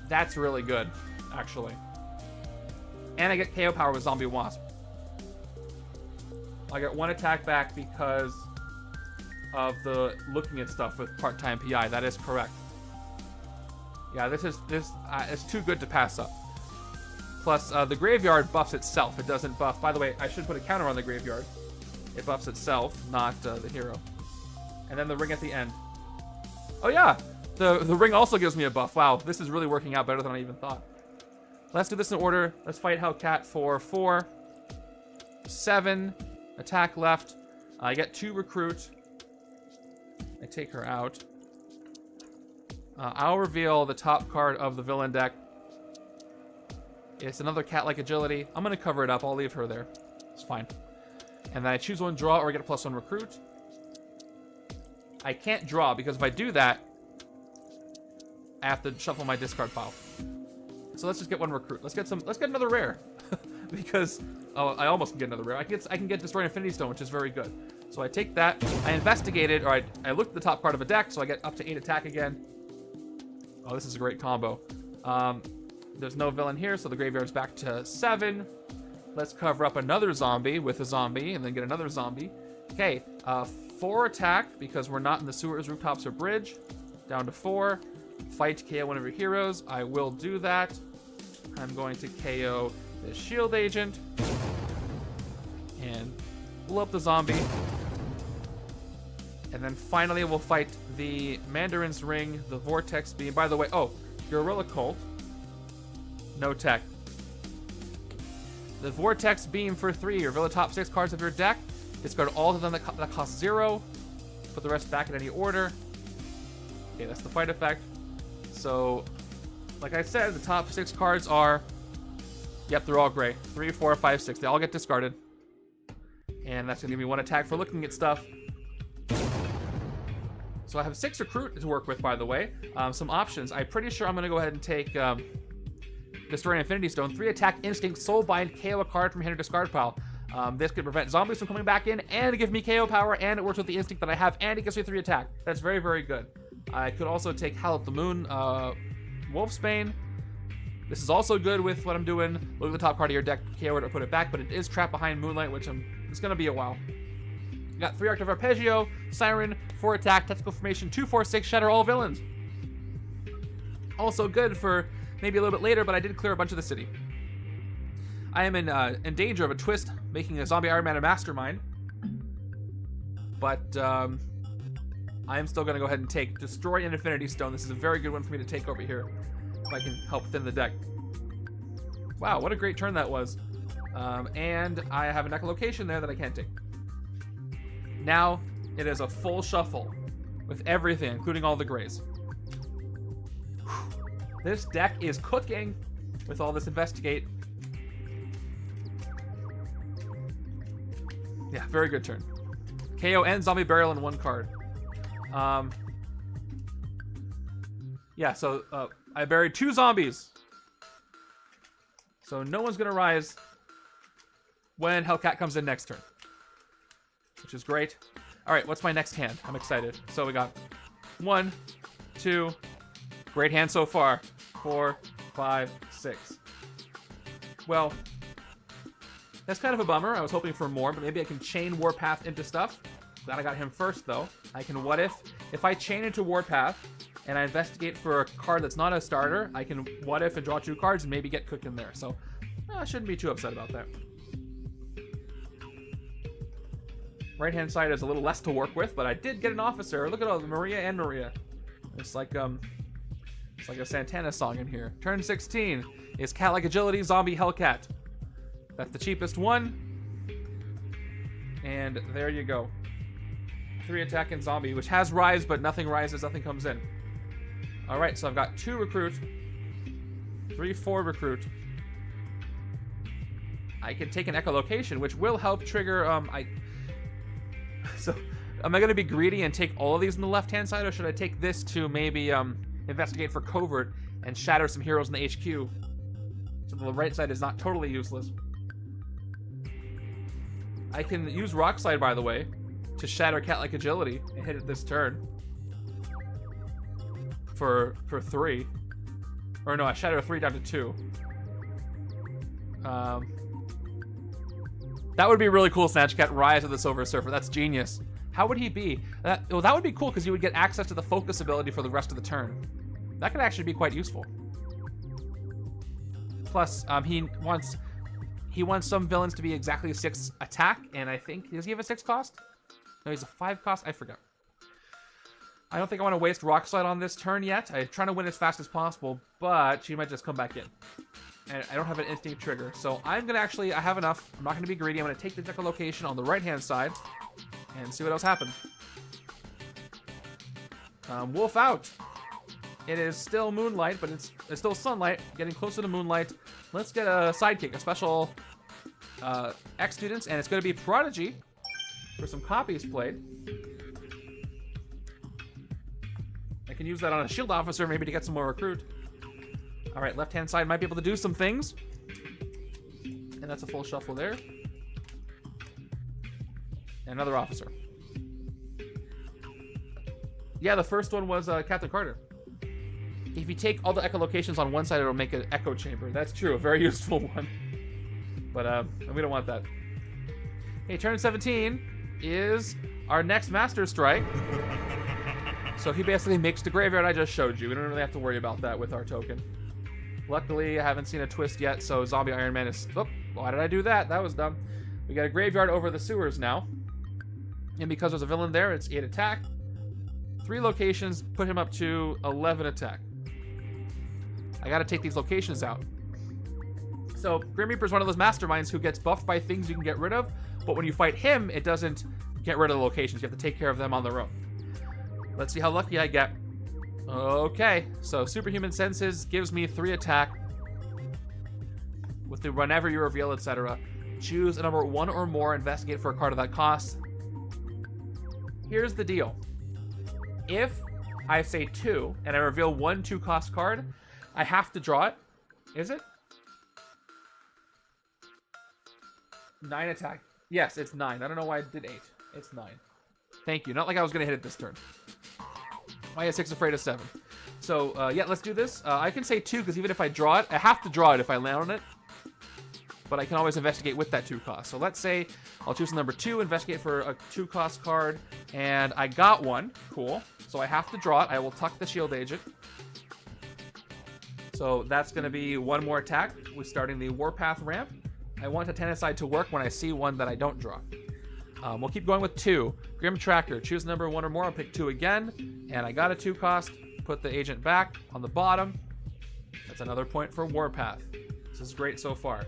Speaker 1: That's really good, actually. And I get KO power with Zombie Wasp. I get 1 attack back because of the looking at stuff with part-time PI. That is correct. Yeah, this it's too good to pass up. Plus, the graveyard buffs itself. It doesn't buff. By the way, I should put a counter on the graveyard. It buffs itself, not the hero. And then the ring at the end. Oh yeah, the ring also gives me a buff. Wow, this is really working out better than I even thought. Let's do this in order. Let's fight Hellcat for 4, 7 attack left. I get 2 recruit. I take her out. I'll reveal the top card of the villain deck. It's another cat-like agility. I'm going to cover it up. I'll leave her there. It's fine. And then I choose one draw or I get a +1 recruit. I can't draw because if I do that, I have to shuffle my discard pile. So let's just get one recruit. Let's get another rare. Because I almost can get another rare. I can get Destroy Infinity Stone, which is very good. So I take that. I investigated, or I looked at the top card of a deck, so I get up to 8 attack again. Oh, this is a great combo. There's no villain here, so the graveyard's back to 7. Let's cover up another zombie with a zombie, and then get another zombie. Okay, 4 attack, because we're not in the sewers, rooftops, or bridge. Down to 4. Fight to KO one of your heroes. I will do that. I'm going to KO the shield agent. And blow up the zombie. And then finally we'll fight the Mandarin's Ring, the Vortex Beam. By the way, oh, Gorilla Cult. No tech. The Vortex Beam for 3. Reveal the top 6 cards of your deck. Discard all of them that cost 0. Put the rest back in any order. Okay, that's the fight effect. So, like I said, the top 6 cards are... Yep, they're all gray. 3, 4, 5, 6. They all get discarded. And that's going to give me 1 attack for looking at stuff. So I have 6 recruit to work with, by the way. Some options. I'm pretty sure I'm going to go ahead and take Destroy Infinity Stone. 3 attack, Instinct, Soulbind, KO a card from hand or discard pile. This could prevent zombies from coming back in and give me KO power, and it works with the instinct that I have, and it gives me 3 attack. That's very, very good. I could also take Howl at the Moon, Wolfsbane. This is also good with what I'm doing. Look at the top card of your deck, KO it or put it back, but it is trapped behind Moonlight, which it's going to be a while. You got 3 Octave Arpeggio, Siryn, 4 attack, Tactical Formation, 2, 4, 6, shatter all villains. Also good for maybe a little bit later, but I did clear a bunch of the city. I am in danger of a twist, making a Zombie Iron Man a Mastermind. But I am still going to go ahead and take Destroy an Infinity Stone. This is a very good one for me to take over here, if I can help thin the deck. Wow, what a great turn that was. And I have an echolocation there that I can't take. Now it is a full shuffle with everything, including all the grays. This deck is cooking with all this investigate. Yeah, very good turn. KO and Zombie Burial in 1 card. Yeah, so I buried 2 zombies. So no one's going to rise when Hellcat comes in next turn, which is great. All right, what's my next hand? I'm excited. So we got 1, 2, great hand so far. 4, 5, 6. Well, that's kind of a bummer. I was hoping for more, but maybe I can chain Warpath into stuff. Glad I got him first, though. I can what if I chain into Warpath and I investigate for a card that's not a starter, I can what if and draw 2 cards and maybe get cooked in there. So I shouldn't be too upset about that. Right-hand side is a little less to work with, but I did get an officer. Look at all the Maria and Maria. It's like a Santana song in here. Turn 16 is Cat-like Agility, Zombie Hellcat. That's the cheapest one. And there you go. 3 attack and zombie, which has rise, but nothing rises, nothing comes in. Alright, so I've got 2 recruit. 3, 4 recruit. I can take an echolocation, which will help trigger, So, am I going to be greedy and take all of these on the left-hand side, or should I take this to maybe, investigate for covert and shatter some heroes in the HQ? So the right side is not totally useless. I can use Rock Slide, by the way, to shatter Cat-like Agility and hit it this turn. For 3. Or no, I shatter 3 down to 2. That would be really cool, Snatch Cat. Rise of the Silver Surfer. That's genius. How would he be? That would be cool because you would get access to the focus ability for the rest of the turn. That could actually be quite useful. Plus, he wants some villains to be exactly 6 attack, and I think, does he have a 6 cost? No, he's a 5 cost? I forgot. I don't think I want to waste Rock Slide on this turn yet. I'm trying to win as fast as possible, but she might just come back in. And I don't have an instinct trigger, so I'm going to actually, I have enough. I'm not going to be greedy. I'm going to take the echolocation on the right-hand side and see what else happens. Wolf out. It is still moonlight, but it's still sunlight. Getting closer to moonlight. Let's get a sidekick, a special X-Students, and it's going to be Prodigy for some copies played. I can use that on a shield officer maybe to get some more recruit. All right, left-hand side might be able to do some things. And that's a full shuffle there. And another officer. Yeah, the first one was Captain Carter. If you take all the echolocations on one side, it'll make an echo chamber. That's true, a very useful one. But we don't want that. Okay, turn 17 is our next Master Strike. So he basically makes the graveyard I just showed you. We don't really have to worry about that with our token. Luckily, I haven't seen a twist yet, so Zombie Iron Man is... Oh, why did I do that? That was dumb. We got a graveyard over the sewers now. And because there's a villain there, it's 8 attack. 3 locations, put him up to 11 attack. I gotta take these locations out. So, Grim Reaper's one of those masterminds who gets buffed by things you can get rid of, but when you fight him, it doesn't get rid of the locations. You have to take care of them on their own. Let's see how lucky I get. Okay, so Superhuman Senses gives me 3 attack with the whenever you reveal, etc. Choose a number 1 or more, investigate for a card of that cost. Here's the deal. If I say 2 and I reveal 1 2-cost card, I have to draw it. Is it? 9 attack. Yes, it's 9. I don't know why I did 8. It's 9. Thank you. Not like I was going to hit it this turn. I had 6 afraid of 7. So, yeah, let's do this. I can say 2, because even if I draw it, I have to draw it if I land on it. But I can always investigate with that 2 cost. So let's say I'll choose number 2, investigate for a 2-cost card, and I got 1. Cool. So I have to draw it. I will tuck the shield agent. So that's going to be 1 more attack with starting the Warpath ramp. I want Titanicide to work when I see one that I don't draw. We'll keep going with 2. Grim Tracker. Choose number 1 or more. I'll pick 2 again. And I got a 2-cost. Put the agent back on the bottom. That's another point for Warpath. This is great so far.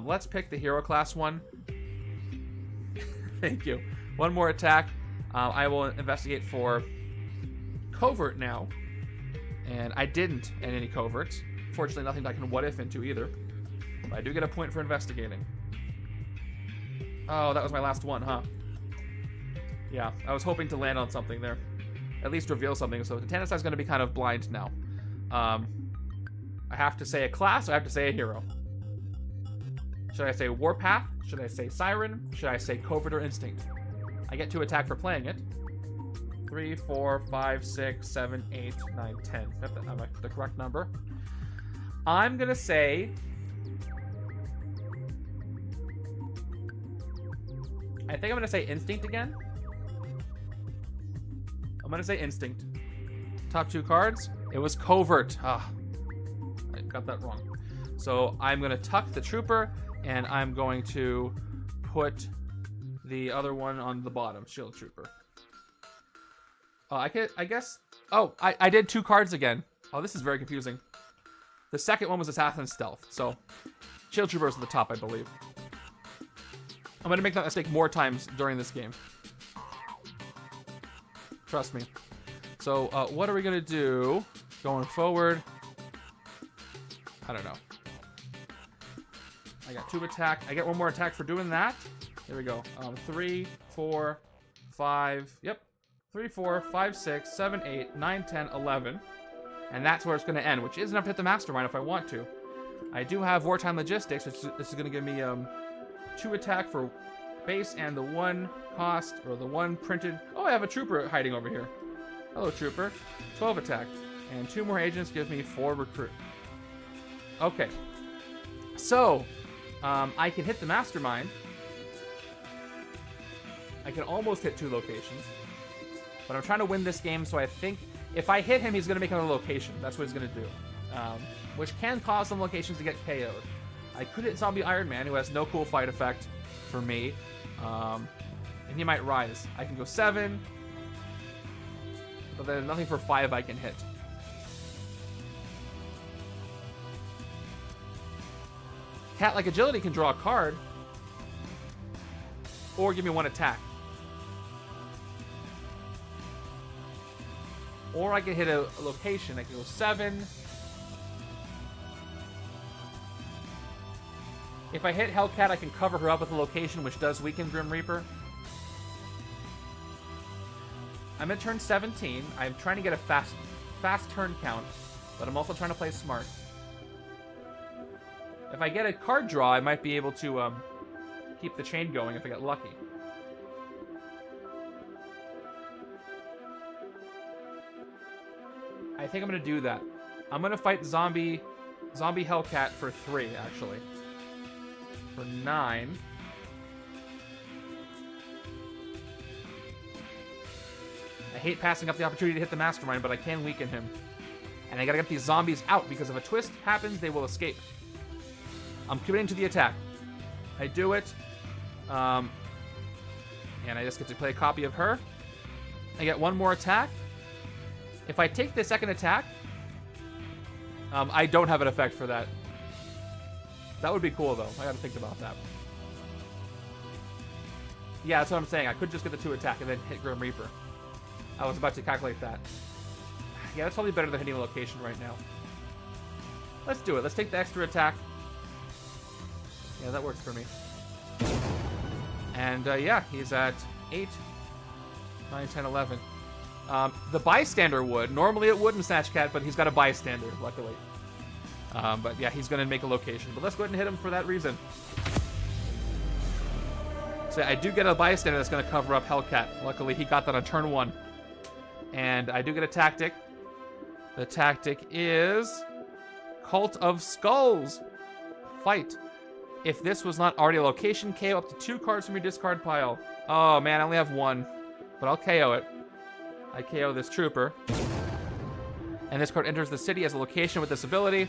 Speaker 1: Let's pick the Hero Class one. Thank you. 1 more attack. I will investigate for Covert now. And I didn't in any Coverts. Fortunately, nothing that I can what-if into either. But I do get a point for investigating. Oh, that was my last one, huh? Yeah, I was hoping to land on something there. At least reveal something, so Titanicide is going to be kind of blind now. I have to say a class, or I have to say a hero. Should I say Warpath? Should I say Siryn? Should I say Covert or Instinct? I get 2 attack for playing it. 3, 4, 5, 6, 7, 8, 9, 10. That's the correct number. I'm going to say... I think I'm going to say Instinct again. I'm going to say Instinct. Top 2 cards. It was Covert. Ah, I got that wrong. So I'm going to tuck the Trooper, and I'm going to put the other one on the bottom, Shield Trooper. I guess... Oh, I did 2 cards again. Oh, this is very confusing. The second one was Assassin Stealth, so Shield Trooper is at the top, I believe. I'm going to make that mistake more times during this game. Trust me. So, what are we going to do going forward? I don't know. I got 2 attack. I get 1 more attack for doing that. There we go. 3, 4, 5. Yep. 3, 4, 5, 6, 7, 8, 9, 10, 11. And that's where it's going to end, which is enough to hit the Mastermind if I want to. I do have Wartime Logistics, which this is going to give me 2 attack for base and the 1 cost, or the 1 printed. Oh, I have a Trooper hiding over here. Hello, Trooper. 12 attack. And 2 more agents give me 4 recruit. Okay. So, I can hit the Mastermind. I can almost hit 2 locations. But I'm trying to win this game, so I think if I hit him, he's going to make another location. That's what he's going to do. Which can cause some locations to get KO'd. I could hit Zombie Iron Man, who has no cool fight effect for me. And he might rise. I can go 7. But there's nothing for 5 I can hit. Cat-like Agility can draw a card. Or give me 1 attack. Or I can hit a location. I can go 7. If I hit Hellcat, I can cover her up with a location which does weaken Grim Reaper. I'm at turn 17. I'm trying to get a fast turn count, but I'm also trying to play smart. If I get a card draw, I might be able to keep the chain going if I get lucky. I think I'm going to do that. I'm going to fight Zombie Hellcat for 3, actually. For 9. I hate passing up the opportunity to hit the Mastermind, but I can weaken him. And I gotta get these zombies out, because if a twist happens, they will escape. I'm committing to the attack. I do it. And I just get to play a copy of her. I get one more attack. If I take the second attack, I don't have an effect for that. That would be cool, though. I gotta think about that. Yeah, that's what I'm saying. I could just get the 2 attack and then hit Grim Reaper. I was about to calculate that. Yeah, that's probably better than hitting a location right now. Let's do it. Let's take the extra attack. Yeah, that works for me. And yeah, he's at 8, 9, 10, 11. The bystander would. Normally it wouldn't Snatch Cat, but he's got a bystander, luckily. But yeah, he's going to make a location. But let's go ahead and hit him for that reason. So I do get a bystander that's going to cover up Hellcat. Luckily, he got that on turn 1. And I do get a tactic. The tactic is Cult of Skulls. Fight. If this was not already a location, KO up to 2 cards from your discard pile. Oh man, I only have 1. But I'll KO it. I KO this trooper. And this card enters the city as a location with this ability.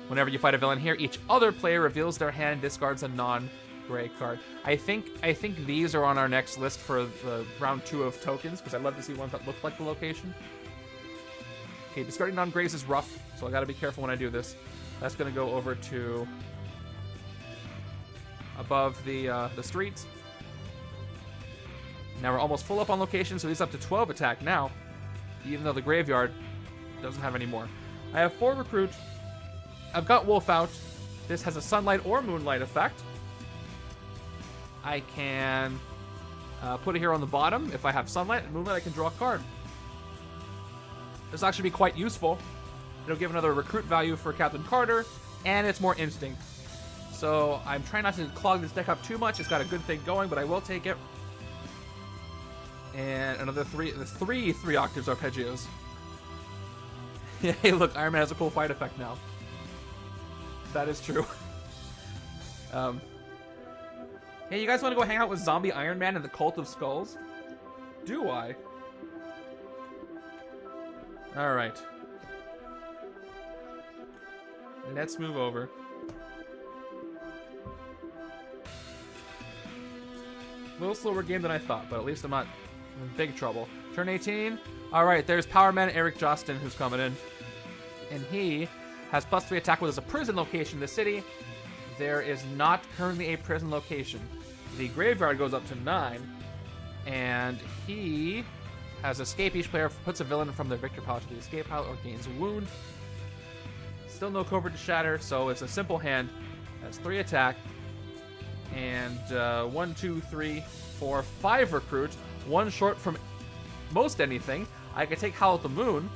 Speaker 1: Whenever you fight a villain here, each other player reveals their hand and discards a non-gray card. I think these are on our next list for the round 2 of tokens, because I'd love to see ones that look like the location. Okay, discarding non-grays is rough, so I gotta be careful when I do this. That's gonna go over to above the streets. Now we're almost full up on location, so he's up to 12 attack now, even though the graveyard doesn't have any more. I have 4 recruit. I've got Wolf out. This has a sunlight or moonlight effect. I can put it here on the bottom. If I have sunlight and moonlight, I can draw a card. This will actually be quite useful. It'll give another recruit value for Captain Carter, and it's more instinct. So I'm trying not to clog this deck up too much. It's got a good thing going, but I will take it. And another 3 octaves arpeggios. Hey, look, Iron Man has a cool fight effect now. That is true. Hey, you guys want to go hang out with Zombie Iron Man and the Cult of Skulls? Do I? Alright. Let's move over. A little slower game than I thought, but at least I'm not in big trouble. Turn 18. Alright, there's Power Man Eric Jostin who's coming in. And he has +3 attack with a prison location in the city. There is not currently a prison location. The graveyard goes up to 9. And he has escape. Each player puts a villain from their victor pile to the escape pile or gains a wound. Still no covert to shatter, so it's a simple hand. Has 3 attack. And 1, 2, 3, 4, 5 recruit. 1 short from most anything. I could take Howl at the Moon.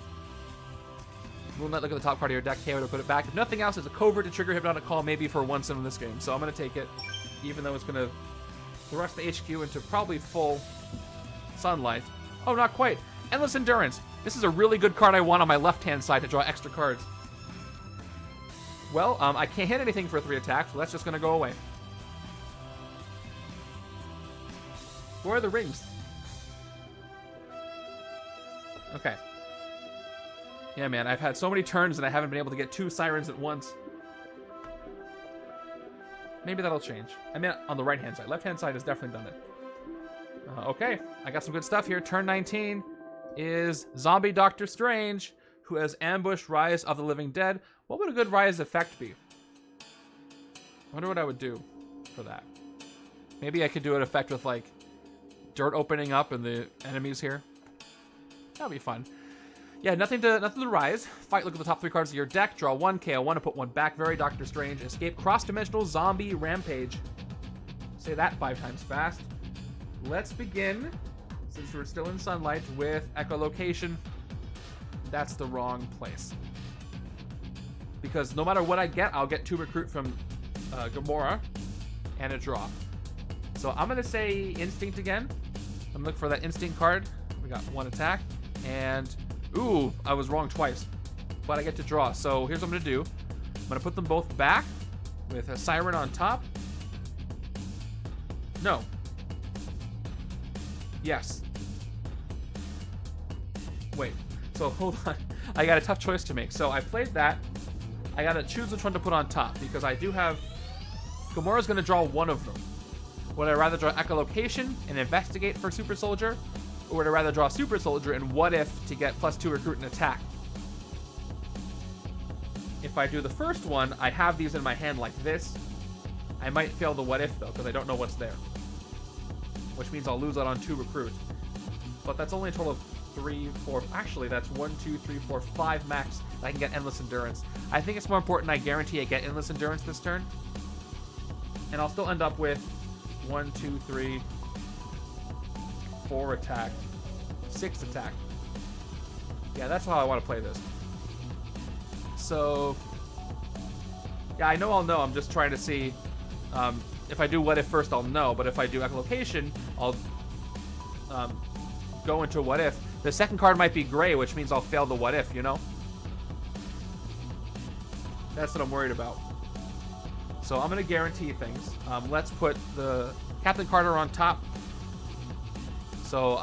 Speaker 1: Moonlight, look at the top card of your deck, KO to put it back. If nothing else, it's a covert to trigger Hypnotic Call maybe for once in this game. So I'm going to take it, even though it's going to thrust the HQ into probably full sunlight. Oh, not quite. Endless Endurance. This is a really good card I want on my left-hand side to draw extra cards. Well, I can't hit anything for 3 attacks, so that's just going to go away. Where are the rings? Okay. Yeah, man, I've had so many turns and I haven't been able to get 2 Sirens at once. Maybe that'll change. I mean, on the right-hand side. Left-hand side has definitely done it. Okay, I got some good stuff here. Turn 19 is Zombie Doctor Strange, who has ambushed Rise of the Living Dead. What would a good Rise effect be? I wonder what I would do for that. Maybe I could do an effect with, like, dirt opening up and the enemies here. That'd be fun. Yeah, nothing to rise. Fight, look at the top 3 cards of your deck. Draw 1, KO 1, and put 1 back. Very Doctor Strange. Escape cross-dimensional zombie rampage. Say that 5 times fast. Let's begin, since we're still in sunlight, with echolocation. That's the wrong place. Because no matter what I get, I'll get 2 recruit from Gamora and a draw. So I'm going to say Instinct again. I'm looking for that Instinct card. We got 1 attack. And, ooh, I was wrong twice. But I get to draw. So here's what I'm going to do. I'm going to put them both back with a Siryn on top. No. Yes. Wait. So hold on. I got a tough choice to make. So I played that. I got to choose which one to put on top because I do have... Gamora's going to draw 1 of them. Would I rather draw Echolocation and Investigate for Super Soldier? Or would I rather draw Super Soldier and What If to get +2 recruit and attack? If I do the first one, I have these in my hand like this. I might fail the What If though, because I don't know what's there. Which means I'll lose out on 2 recruit. But that's only a total of 3, 4... Actually, that's 1, 2, 3, 4, 5 max. I can get Endless Endurance. I think it's more important I guarantee I get Endless Endurance this turn. And I'll still end up with 1, 2, 3, 4 attack, 6 attack. Yeah, that's how I want to play this. So, yeah, I know I'll know. I'm just trying to see if I do What If first, I'll know. But if I do Echolocation, I'll go into What If. The second card might be gray, which means I'll fail the What If, you know? That's what I'm worried about. So I'm going to guarantee things. Let's put the Captain Carter on top. So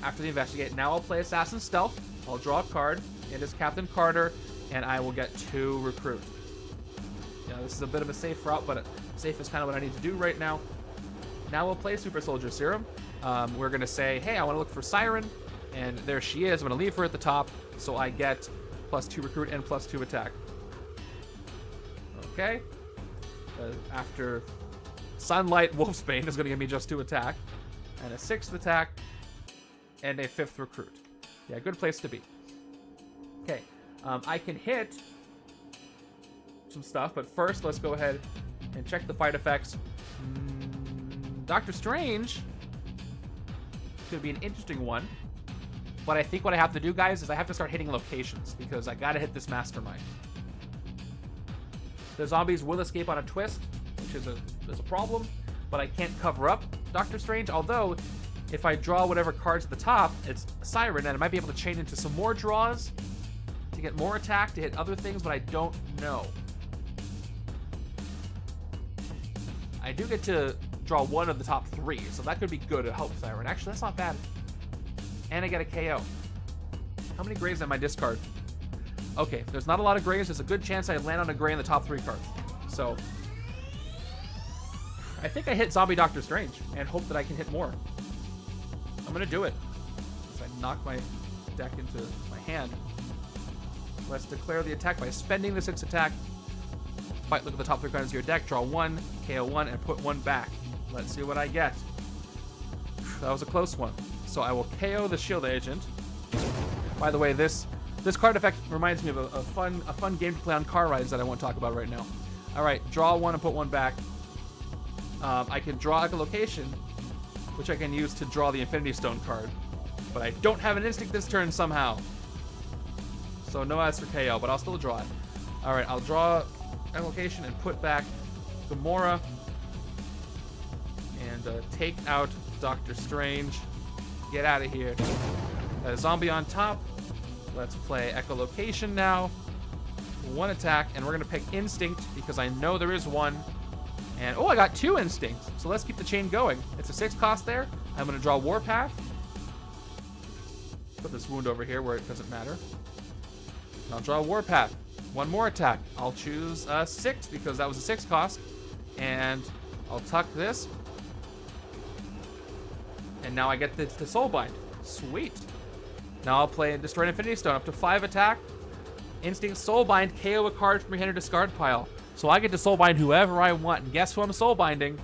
Speaker 1: after the Investigate, now I'll play Assassin Stealth. I'll draw a card. It is Captain Carter, and I will get 2 recruit. Yeah, this is a bit of a safe route, but safe is kind of what I need to do right now. Now we'll play Super Soldier Serum. We're going to say, hey, I want to look for Siryn, and there she is. I'm going to leave her at the top, so I get +2 recruit and +2 attack. Okay. After Sunlight, Wolfsbane is going to give me just 2 attack, and a 6th attack, and a 5th recruit. Yeah, good place to be. Okay, I can hit some stuff, but first let's go ahead and check the fight effects. Doctor Strange could be an interesting one, but I think what I have to do, guys, is I have to start hitting locations because I gotta hit this Mastermind. The zombies will escape on a twist, which is a problem, but I can't cover up Doctor Strange, although if I draw whatever card's at the top, it's Siryn, and I might be able to chain into some more draws to get more attack, to hit other things, but I don't know. I do get to draw 1 of the top 3, so that could be good. It helps Siryn. Actually, that's not bad. And I get a KO. How many grays in my discard? Okay, there's not a lot of grays. There's a good chance I land on a gray in the top 3 cards. So, I think I hit Zombie Doctor Strange and hope that I can hit more. I'm going to do it. So I knock my deck into my hand. Let's declare the attack by spending the 6 attack. Fight, look at the top 3 cards of your deck. Draw 1, KO 1, and put 1 back. Let's see what I get. That was a close one. So I will KO the Shield Agent. By the way, this card effect reminds me of a fun game to play on car rides that I won't talk about right now. Alright, draw 1 and put 1 back. I can draw Echolocation, which I can use to draw the Infinity Stone card. But I don't have an Instinct this turn somehow. So no odds for KO, but I'll still draw it. Alright, I'll draw Echolocation and put back Gamora. And take out Doctor Strange. Get out of here. Got a zombie on top. Let's play Echolocation now. 1 attack, and we're going to pick Instinct because I know there is 1. And, oh, I got 2 Instincts. So let's keep the chain going. It's a 6 cost there. I'm going to draw Warpath. Put this wound over here where it doesn't matter. And I'll draw Warpath. 1 more attack. I'll choose 6 because that was a 6 cost. And I'll tuck this. And now I get the Soulbind. Sweet. Now I'll play Destroy Infinity Stone up to 5 attack. Instinct Soulbind, KO a card from your hand or discard pile. So I get to Soulbind whoever I want. And guess who I'm Soulbinding?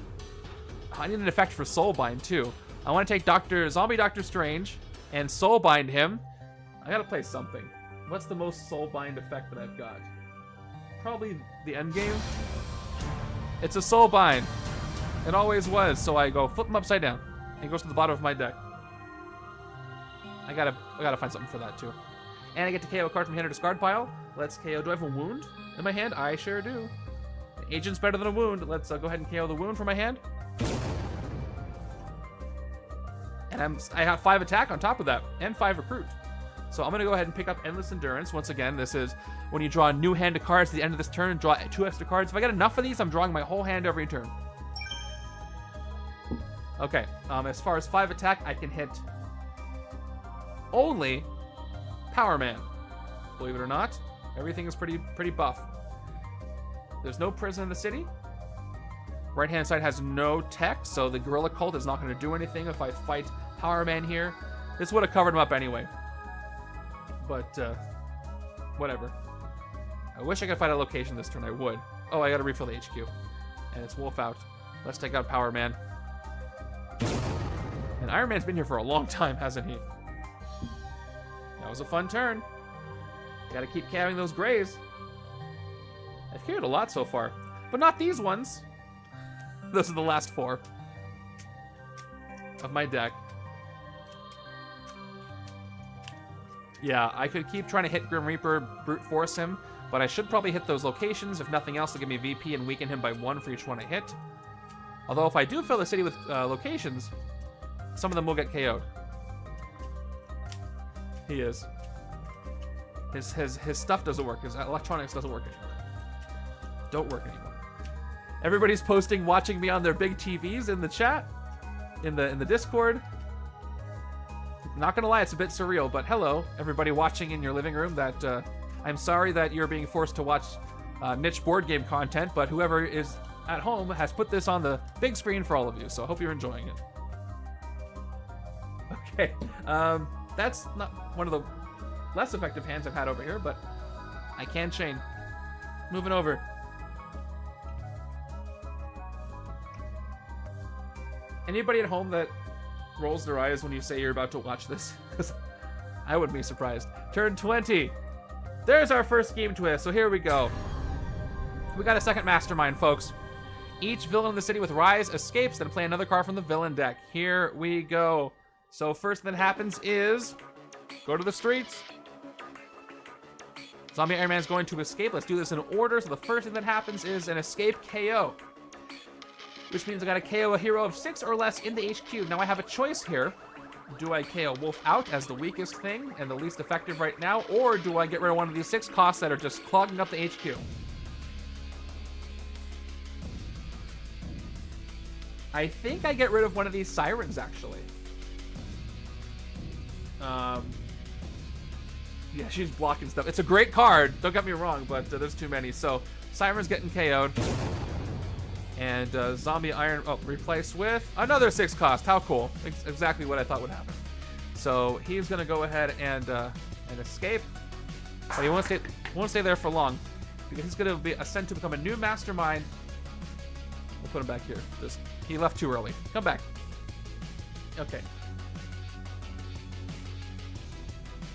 Speaker 1: I need an effect for Soulbind too. I want to take Zombie Doctor Strange and Soulbind him. I gotta play something. What's the most Soulbind effect that I've got? Probably the end game. It's a Soulbind. It always was. So I go flip him upside down. And it goes to the bottom of my deck. I gotta find something for that too. And I get to KO a card from hand or discard pile. Let's KO. Do I have a wound in my hand? I sure do. An agent's better than a wound. Let's go ahead and KO the wound from my hand. And I have 5 attack on top of that, and 5 recruit. So I'm going to go ahead and pick up Endless Endurance. Once again, this is when you draw a new hand of cards at the end of this turn, draw 2 extra cards. If I get enough of these, I'm drawing my whole hand every turn. Okay, as far as 5 attack, I can hit only Power Man. Believe it or not, everything is pretty buff. There's no prison in the city. Right-hand side has no tech, so the Gorilla Cult is not going to do anything if I fight Power Man here. This would have covered him up anyway. But, whatever. I wish I could find a location this turn. I would. Oh, I gotta refill the HQ. And it's Wolf out. Let's take out Power Man. And Iron Man's been here for a long time, hasn't he? That was a fun turn. Gotta keep carrying those grays. I've carried a lot so far. But not these ones. Those are the last 4 of my deck. Yeah, I could keep trying to hit Grim Reaper, brute force him, but I should probably hit those locations. If nothing else, to give me VP and weaken him by 1 for each one I hit. Although if I do fill the city with locations, some of them will get KO'd. He is. His stuff doesn't work. His electronics doesn't work anymore. Don't work anymore. Everybody's posting, watching me on their big TVs in the chat, in the Discord. Not gonna lie, it's a bit surreal, but hello, everybody watching in your living room. That I'm sorry that you're being forced to watch niche board game content, but whoever is at home has put this on the big screen for all of you, so I hope you're enjoying it. Okay, that's not one of the less effective hands I've had over here, but I can chain. Moving over. Anybody at home that rolls their eyes when you say you're about to watch this? Because I wouldn't be surprised. Turn 20. There's our first game twist. So here we go. We got a second Mastermind, folks. Each villain in the city with Rise escapes, then play another card from the villain deck. Here we go. So first thing that happens is go to the streets. Zombie Iron Man's going to escape. Let's do this in order. So the first thing that happens is an escape KO, which means I gotta KO a hero of 6 or less in the HQ. Now I have a choice here. Do I KO Wolf out as the weakest thing and the least effective right now, or do I get rid of one of these 6 costs that are just clogging up the HQ? I think I get rid of one of these Sirens, actually. Yeah, she's blocking stuff. It's a great card, don't get me wrong, but there's too many. So Siren's getting KO'd. And Zombie Iron, replaced with another 6 cost. How cool. Exactly what I thought would happen. So he's going to go ahead and escape. But he won't stay there for long, because he's going to be sent to become a new Mastermind. We'll put him back here. He left too early. Come back. Okay.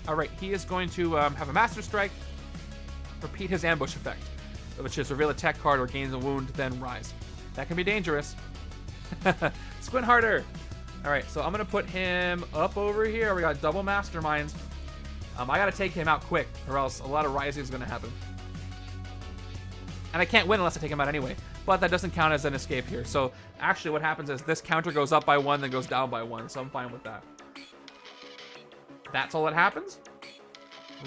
Speaker 1: All right, he is going to have a Master Strike, repeat his ambush effect, which is reveal a tech card or gains a wound, then rise. That can be dangerous. Squint harder. All right, so I'm going to put him up over here. We got double Masterminds. I got to take him out quick, or else a lot of rising is going to happen. And I can't win unless I take him out anyway. But that doesn't count as an escape here. So actually what happens is this counter goes up by 1, then goes down by 1. So I'm fine with that. That's all that happens?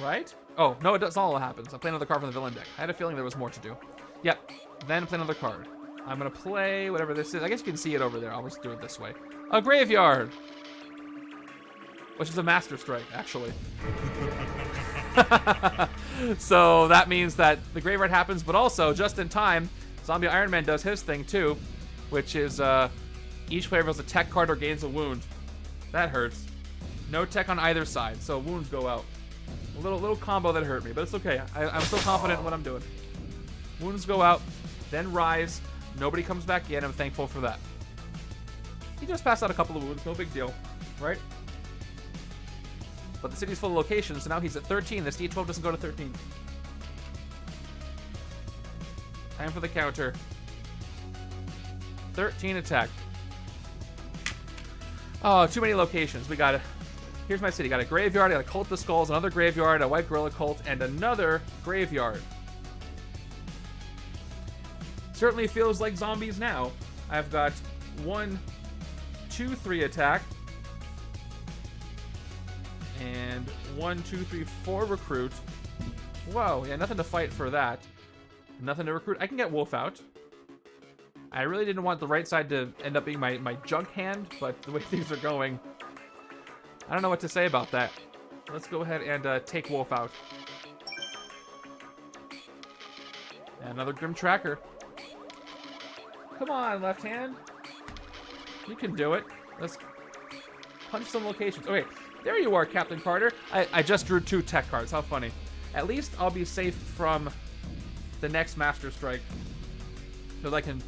Speaker 1: Right? Oh, no, that's not all that happens. I play another card from the villain deck. I had a feeling there was more to do. Yep. Then play another card. I'm going to play whatever this is. I guess you can see it over there. I'll just do it this way. A Graveyard! Which is a Master Strike, actually. So that means that the Graveyard happens, but also, just in time, Zombie Iron Man does his thing too, which is each player reveals a tech card or gains a wound. That hurts. No tech on either side, so wounds go out. A little combo that hurt me, but it's okay. I'm still confident in what I'm doing. Wounds go out, then rise. Nobody comes back in. I'm thankful for that. He just passed out a couple of wounds. No big deal, right? But the city's full of locations, so now he's at 13. This D12 doesn't go to 13. Time for the counter. 13 attack. Oh, too many locations. We got it. Here's my city. Got a graveyard, I got a cult of skulls, another graveyard, a white gorilla cult, and another graveyard. Certainly feels like zombies now. I've got 1, 2, 3 attack. And 1, 2, 3, 4 recruit. Whoa, yeah, nothing to fight for that. Nothing to recruit. I can get Wolf out. I really didn't want the right side to end up being my junk hand, but the way things are going, I don't know what to say about that. Let's go ahead and take Wolf out. And another Grim Tracker. Come on, left hand. You can do it. Let's punch some locations. Okay, there you are, Captain Carter. I just drew 2 tech cards. How funny. At least I'll be safe from the next Master Strike. So I can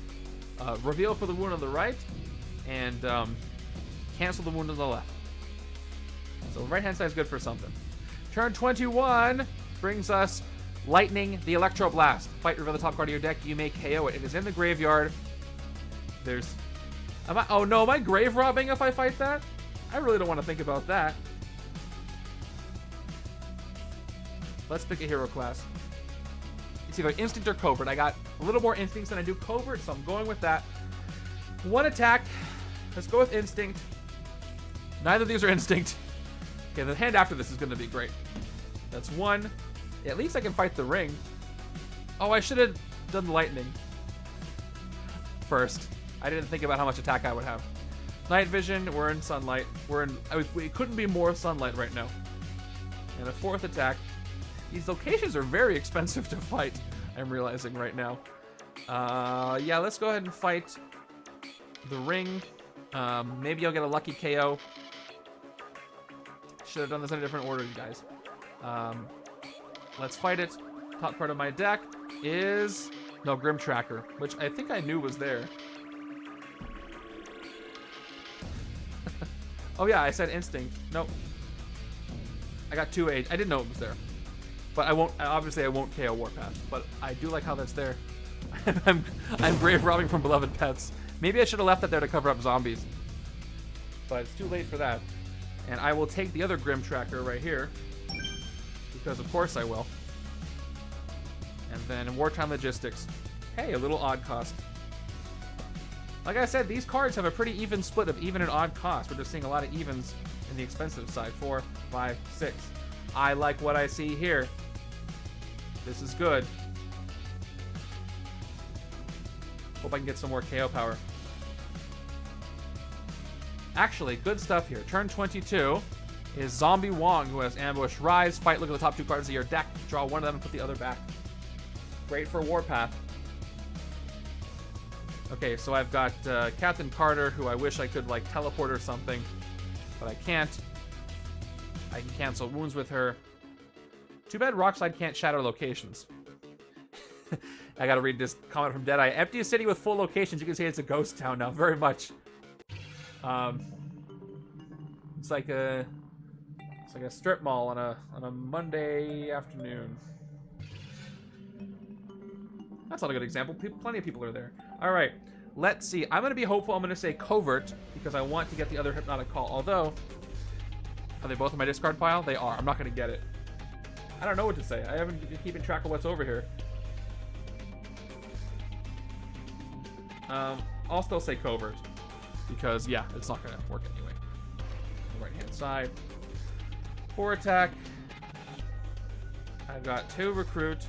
Speaker 1: reveal for the wound on the right and cancel the wound on the left. So right-hand side is good for something. Turn 21 brings us Lightning, the Electro Blast. Fight, reveal the top card of your deck. You may KO it. It is in the graveyard. There's... oh no, am I grave robbing if I fight that? I really don't want to think about that. Let's pick a hero class. It's either Instinct or Covert. I got a little more Instincts than I do Covert, so I'm going with that. 1 attack. Let's go with Instinct. Neither of these are Instinct. Okay, the hand after this is going to be great. That's 1. At least I can fight the ring. Oh, I should have done Lightning first. I didn't think about how much attack I would have. Night Vision, we're in Sunlight. We couldn't be more Sunlight right now. And a 4th attack. These locations are very expensive to fight, I'm realizing right now. Yeah, let's go ahead and fight the ring. Maybe I'll get a lucky KO. Should have done this in a different order, you guys. Let's fight it. Top part of my deck is... no, Grim Tracker, which I think I knew was there. Oh yeah, I said Instinct. Nope. I got 2 age. I didn't know it was there. But I won't, obviously I won't KO Warpath. But I do like how that's there. I'm grave robbing from beloved pets. Maybe I should have left that there to cover up zombies. But it's too late for that. And I will take the other Grim Tracker right here. Because of course I will. And then in Wartime Logistics. Hey, a little odd cost. Like I said, these cards have a pretty even split of even and odd cost. We're just seeing a lot of evens in the expensive side. 4, 5, 6. I like what I see here. This is good. Hope I can get some more KO power. Actually, good stuff here. Turn 22 is Zombie Wong, who has Ambush. Rise, fight, look at the top 2 cards of your deck. Draw one of them and put the other back. Great for Warpath. Okay, so I've got Captain Carter, who I wish I could, like, teleport or something. But I can't. I can cancel wounds with her. Too bad Rockslide can't shatter locations. I gotta read this comment from Deadeye. Empty a city with full locations. You can say it's a ghost town now. Very much. It's like a strip mall on a Monday afternoon. That's not a good example. Plenty of people are there. All right, let's see. I'm gonna be hopeful. I'm gonna say Covert because I want to get the other Hypnotic Call. Although, are they both in my discard pile? They are. I'm not gonna get it. I don't know what to say. I haven't been keeping track of what's over here. I'll still say Covert because yeah, it's not gonna work anyway. The right hand side. 4 attack. I've got 2 recruit.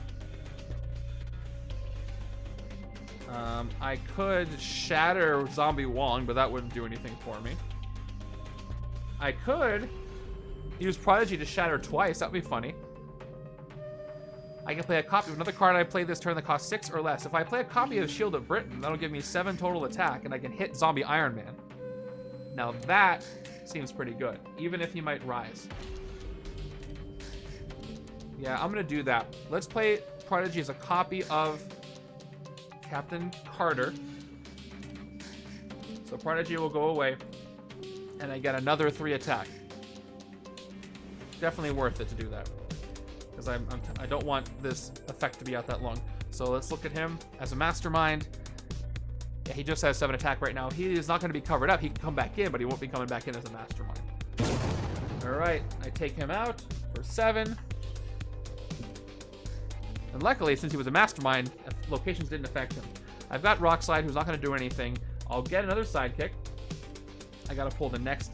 Speaker 1: I could shatter Zombie Wong, but that wouldn't do anything for me. I could use Prodigy to shatter twice. That'd be funny. I can play a copy of another card I play this turn that costs 6 or less. If I play a copy of Shield of Britain, that'll give me 7 total attack, and I can hit Zombie Iron Man. Now that seems pretty good, even if he might rise. Yeah, I'm gonna do that. Let's play Prodigy as a copy of Captain Carter. So Prodigy will go away, and I get another 3 attack. definitely worth it to do that. Because I don't want this effect to be out that long. So let's look at him as a Mastermind. Yeah, he just has 7 attack right now. He is not going to be covered up. He can come back in, but he won't be coming back in as a Mastermind. Alright, I take him out for 7. And luckily, since he was a Mastermind, locations didn't affect him. I've got Rock Slide, who's not going to do anything. I'll get another sidekick. I got to pull the next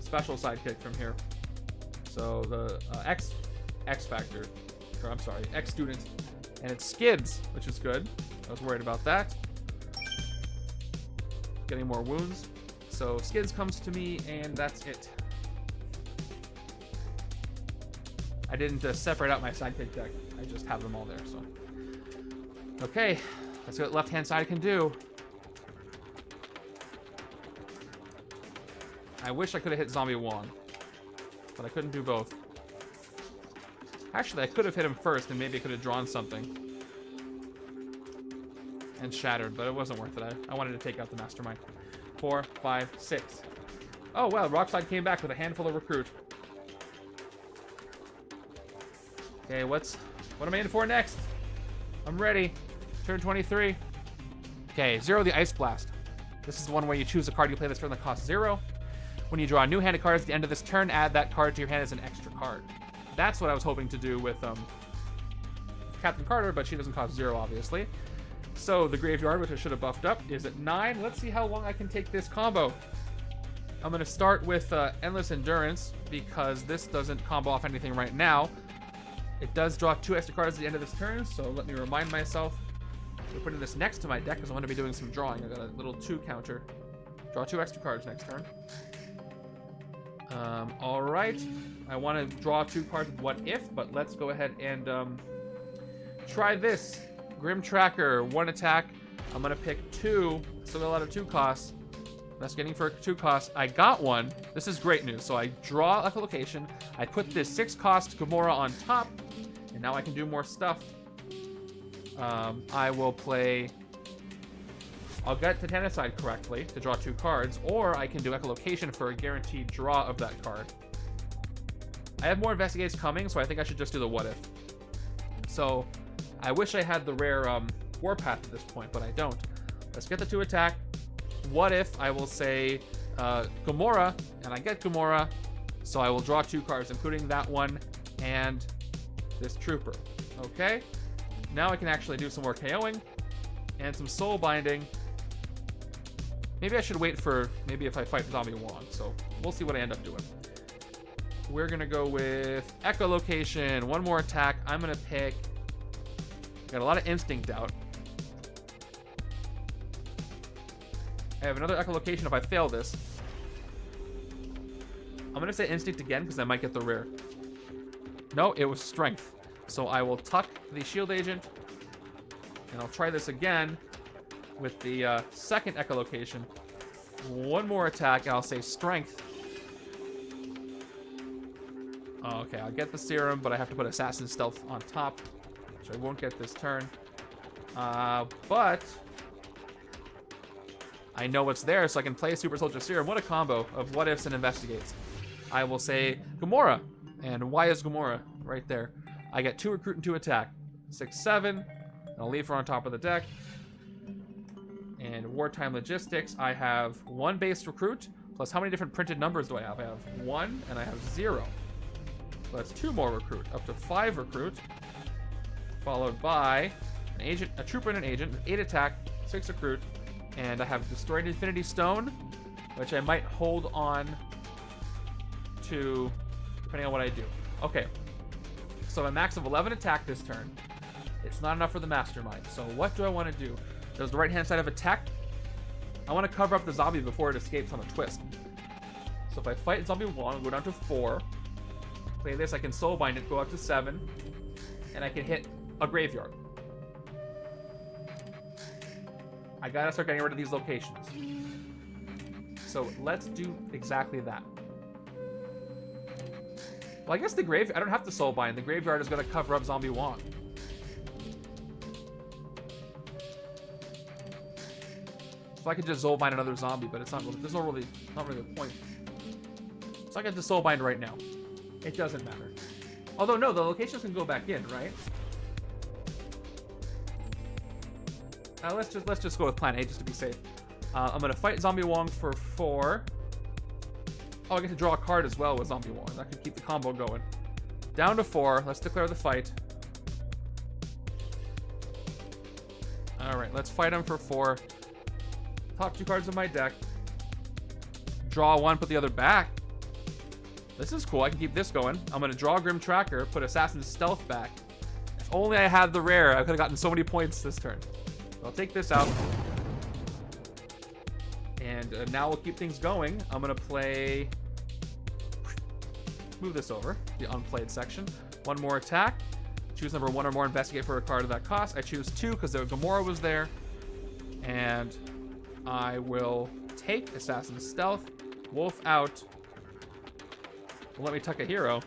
Speaker 1: special sidekick from here. So the X Factor, or I'm sorry, X Student, and it's Skids, which is good. I was worried about that. Getting more wounds. So Skids comes to me, and that's it. I didn't separate out my sidekick deck. I just have them all there. So okay, let's see what left-hand side can do. I wish I could have hit Zombie Wong, but I couldn't do both. Actually, I could have hit him first, and maybe I could have drawn something and shattered, but it wasn't worth it. I wanted to take out the Mastermind. 4, 5, 6. Oh, well, Rockslide came back with a handful of recruit. Okay, what am I in for next? I'm ready. Turn 23. Okay, 0 the Ice Blast. This is one where you choose a card you play this turn that costs 0. When you draw a new hand of cards at the end of this turn, add that card to your hand as an extra card. That's what I was hoping to do with Captain Carter, but she doesn't cost 0, obviously. So the Graveyard, which I should have buffed up, is at 9. Let's see how long I can take this combo. I'm going to start with Endless Endurance, because this doesn't combo off anything right now. It does draw 2 extra cards at the end of this turn, so let me remind myself to put this next to my deck, because I'm going to be doing some drawing. I got a little 2 counter. Draw 2 extra cards next turn. Alright. I want to draw 2 cards with What If, but let's go ahead and try this. Grim Tracker, 1 attack. I'm going to pick 2. Still got a lot of 2 costs. That's getting for 2 costs. I got 1. This is great news. So I draw a location. I put this 6 cost Gamora on top. And now I can do more stuff. I will play... I'll get Titanicide correctly to draw 2 cards, or I can do Echolocation for a guaranteed draw of that card. I have more Investigates coming, so I think I should just do the What If. So, I wish I had the rare Warpath at this point, but I don't. Let's get the 2 attack. What If I will say Gamora, and I get Gamora, so I will draw 2 cards, including that one and this Trooper. Okay? Now I can actually do some more KOing and some Soul Binding. Maybe I should wait for, maybe if I fight Zombie Wong, so we'll see what I end up doing. We're going to go with Echolocation, 1 more attack. I'm going to pick, got a lot of Instinct out. I have another Echolocation if I fail this. I'm going to say Instinct again because I might get the rare. No, it was Strength. So I will tuck the Shield Agent, and I'll try this again with the second Echolocation. 1 more attack, and I'll say Strength. Oh, okay, I'll get the Serum, but I have to put Assassin Stealth on top, which I won't get this turn. But I know what's there, so I can play Super Soldier Serum. What a combo of What Ifs and Investigates. I will say Gamora. And why is Gamora? Right there. I get 2 recruit and 2 attack. 6, 7. I'll leave her on top of the deck. And Wartime Logistics, I have 1 base recruit, plus how many different printed numbers do I have? I have 1, and I have 0. So that's 2 more recruit, up to 5 recruit. Followed by an agent, a trooper and an agent, with 8 attack, 6 recruit. And I have Destroyed Infinity Stone, which I might hold on to, depending on what I do. Okay, so a max of 11 attack this turn. It's not enough for the Mastermind, so what do I want to do? Does the right-hand side have attack? I want to cover up the zombie before it escapes on a twist. So if I fight Zombie Wong, I'll go down to 4. Play this, I can Soul Bind it, go up to 7. And I can hit a Graveyard. I gotta start getting rid of these locations. So let's do exactly that. Well, I guess the Graveyard, I don't have to Soul Bind. The Graveyard is going to cover up Zombie Wong. So I could just Soul Bind another zombie, but it's not really, not really the point. So I get the Soulbind right now. It doesn't matter. Although, no, the locations can go back in, right? Let's just go with Plan A just to be safe. I'm going to fight Zombie Wong for 4. Oh, I get to draw a card as well with Zombie Wong. That can keep the combo going. Down to 4. Let's declare the fight. Alright, let's fight him for 4. Top 2 cards of my deck. Draw 1, put the other back. This is cool. I can keep this going. I'm going to draw Grim Tracker, put Assassin's Stealth back. If only I had the rare, I could have gotten so many points this turn. So I'll take this out. And now we'll keep things going. I'm going to play... Move this over, the unplayed section. 1 more attack. Choose number 1 or more, investigate for a card of that cost. I choose 2 because the Gamora was there. And I will take Assassin's Stealth, Wolf out. Let me tuck a hero.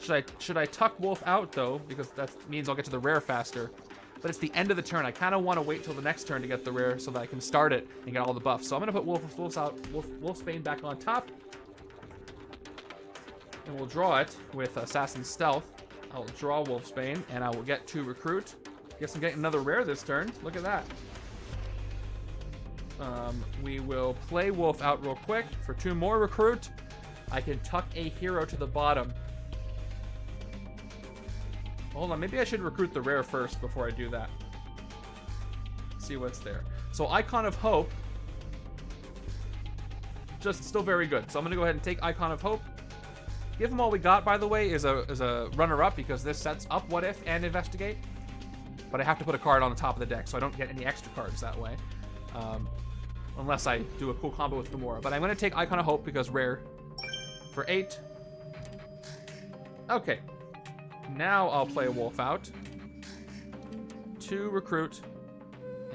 Speaker 1: Should I tuck Wolf out though? Because that means I'll get to the rare faster. But it's the end of the turn. I kind of want to wait till the next turn to get the rare so that I can start it and get all the buffs. So I'm going to put Wolfsbane back on top. And we'll draw it with Assassin's Stealth. I'll draw Wolfsbane and I will get to recruit. Guess I'm getting another rare this turn. Look at that. We will play Wolf out real quick for 2 more recruit. I can tuck a hero to the bottom. Hold on, maybe I should recruit the rare first before I do that. See what's there. So Icon of Hope. Just still very good. So I'm going to go ahead and take Icon of Hope. Give Him All We Got, by the way, is a runner-up because this sets up What If and Investigate. But I have to put a card on the top of the deck, so I don't get any extra cards that way. Unless I do a cool combo with Gamora. But I'm going to take Icon of Hope because rare for 8. Okay. Now I'll play Wolf out. 2 recruit.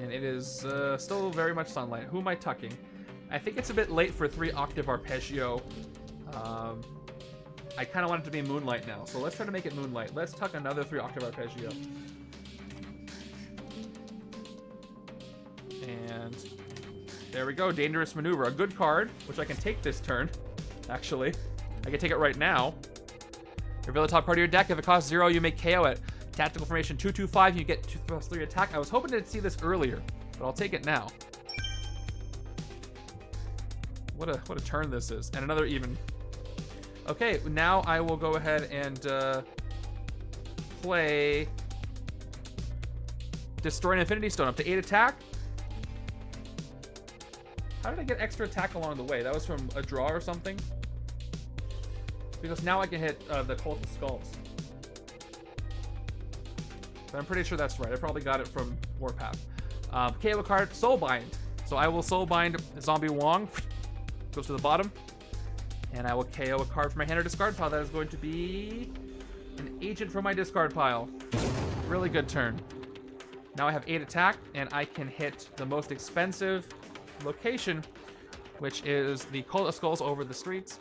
Speaker 1: And it is still very much sunlight. Who am I tucking? I think it's a bit late for 3 Octave Arpeggio. I kind of want it to be Moonlight now. So let's try to make it Moonlight. Let's tuck another 3 Octave Arpeggio. And there we go. Dangerous Maneuver. A good card, which I can take this turn, actually. I can take it right now. Reveal the top card of your deck. If it costs 0, you may KO it. Tactical formation 2/2/5. You get 2+3 attack. I was hoping to see this earlier, but I'll take it now. What a turn this is. And another even. Okay, now I will go ahead and play Destroy an Infinity Stone up to 8 attack. How did I get extra attack along the way? That was from a draw or something? Because now I can hit the Cult of Skulls. But I'm pretty sure that's right. I probably got it from Warpath. KO card, Soulbind. So I will Soulbind Zombie Wong. Goes to the bottom. And I will KO a card from my hand or discard pile. That is going to be an agent from my discard pile. Really good turn. Now I have 8 attack, and I can hit the most expensive location, which is the Cult of Skulls over the streets.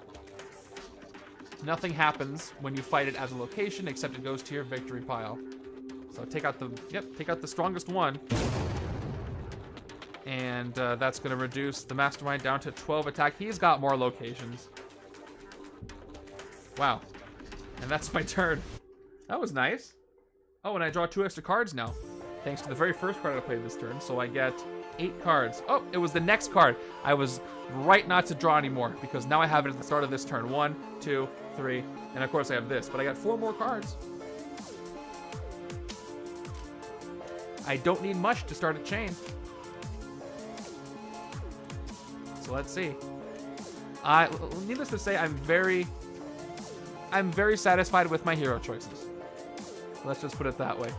Speaker 1: Nothing happens when you fight it as a location, except it goes to your victory pile. So take out the strongest one. And that's going to reduce the Mastermind down to 12 attack. He's got more locations. Wow. And that's my turn. That was nice. Oh, and I draw 2 extra cards now, thanks to the very first card I played this turn. So I get 8 cards. Oh, it was the next card. I was right not to draw anymore, because now I have it at the start of this turn. 1, 2, 3, and of course I have this. But I got 4 more cards. I don't need much to start a chain. So let's see. Needless to say, I'm very satisfied with my hero choices. Let's just put it that way.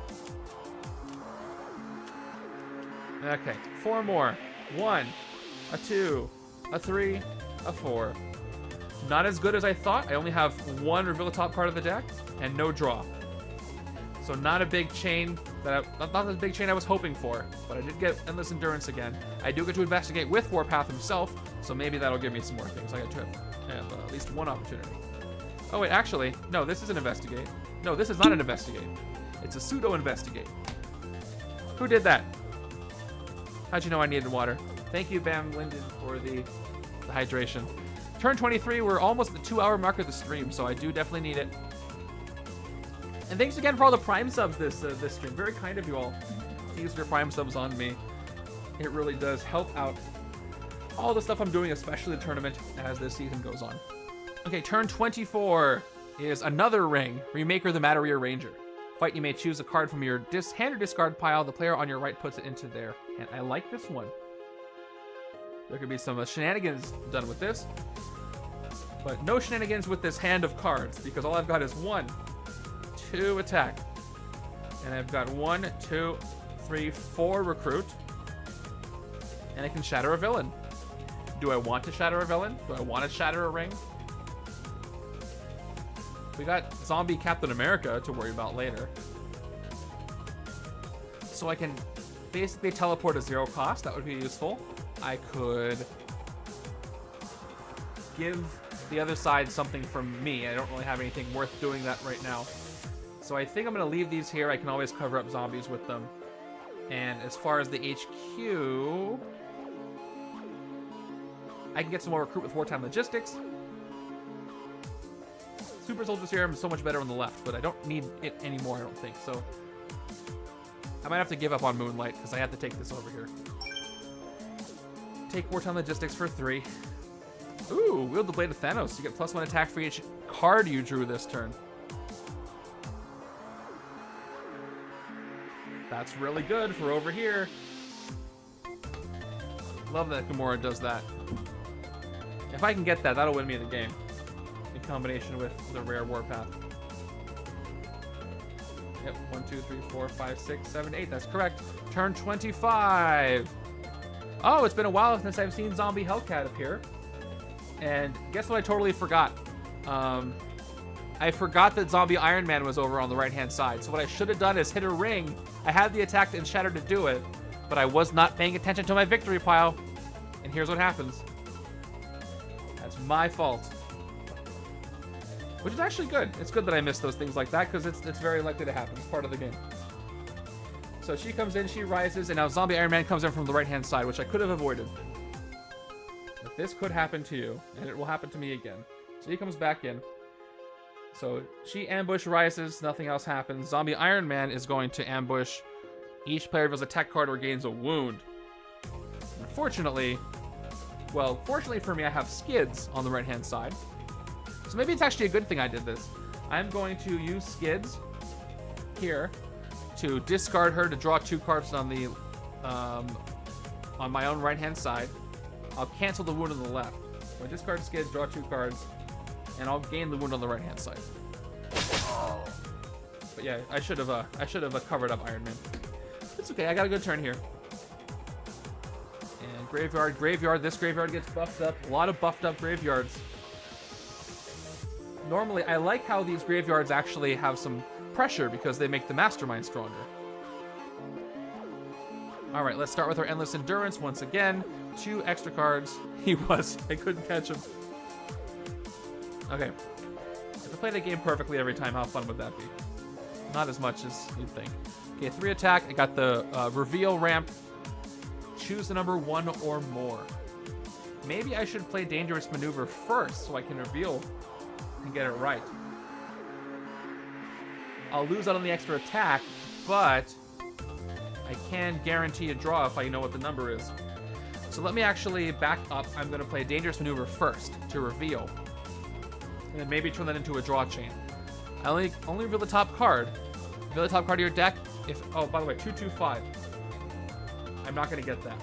Speaker 1: Okay, 4 more. 1, a 2, a 3, a 4. Not as good as I thought. I only have 1 reveal the top card of the deck and no draw. So not a big chain not the big chain I was hoping for, but I did get Endless Endurance again. I do get to investigate with Warpath himself, so maybe that'll give me some more things. I get to have at least 1 opportunity. Oh wait, actually, no, this isn't investigate. No, this is not an investigate. It's a pseudo investigate. Who did that? How'd you know I needed water? Thank you, Bam Linden, for the hydration. turn 23, we're almost at the 2-hour mark of the stream, so I do definitely need it. And thanks again for all the Prime subs this stream. Very kind of you all to use your Prime subs on me. It really does help out all the stuff I'm doing, especially the tournament, as this season goes on. Okay, turn 24 is another ring. Remaker the Matter Rearranger. Fight, you may choose a card from your hand or discard pile. The player on your right puts it into there. And I like this one. There could be some shenanigans done with this. But no shenanigans with this hand of cards, because all I've got is 1, 2 attack. And I've got 1, 2, 3, 4 recruit. And I can shatter a villain. Do I want to shatter a villain? Do I want to shatter a ring? We got zombie Captain America to worry about later. So I can basically teleport at 0 cost. That would be useful. I could give the other side something from me. I don't really have anything worth doing that right now. So I think I'm going to leave these here. I can always cover up zombies with them. And as far as the HQ, I can get some more recruit with wartime logistics. Super Soldier Serum is so much better on the left, but I don't need it anymore, I don't think. So I might have to give up on Moonlight because I have to take this over here. Take wartime logistics for 3. Ooh, wield the blade of Thanos. You get +1 attack for each card you drew this turn. That's really good for over here. Love that Gamora does that. If I can get that, that'll win me the game. In combination with the rare Warpath. Yep, 1, 2, 3, 4, 5, 6, 7, 8. That's correct. Turn 25. Oh, it's been a while since I've seen Zombie Hellcat appear. And guess what I totally forgot? I forgot that Zombie Iron Man was over on the right-hand side. So what I should have done is hit a ring. I had the attack and shatter to do it, but I was not paying attention to my victory pile. And here's what happens. That's my fault. Which is actually good. It's good that I missed those things like that, because it's very likely to happen. It's part of the game. So she comes in, she rises, and now Zombie Iron Man comes in from the right-hand side, which I could have avoided. But this could happen to you, and it will happen to me again. So he comes back in. So she ambush rises, nothing else happens. Zombie Iron Man is going to ambush. Each player reveals a attack card or gains a wound. Unfortunately, well, fortunately for me, I have Skids on the right-hand side. So maybe it's actually a good thing I did this. I'm going to use Skids here to discard her to draw 2 cards on the on my own right-hand side. I'll cancel the wound on the left. So I discard Skids, draw 2 cards, and I'll gain the wound on the right-hand side. But yeah, I should have covered up Iron Man. It's okay. I got a good turn here. And graveyard. This graveyard gets buffed up. A lot of buffed up graveyards. Normally, I like how these graveyards actually have some pressure because they make the Mastermind stronger. All right, let's start with our Endless Endurance once again. 2 extra cards. I couldn't catch him. Okay. If I play the game perfectly every time, how fun would that be? Not as much as you'd think. Okay, 3 attack. I got the reveal ramp. Choose the number 1 or more. Maybe I should play Dangerous Maneuver first so I can reveal and get it right. I'll lose out on the extra attack, but I can guarantee a draw if I know what the number is. So let me actually back up. I'm going to play Dangerous Maneuver first to reveal. And then maybe turn that into a draw chain. I only reveal the top card. Reveal the top card of your deck. Oh, by the way, 2/2/5. I'm not going to get that.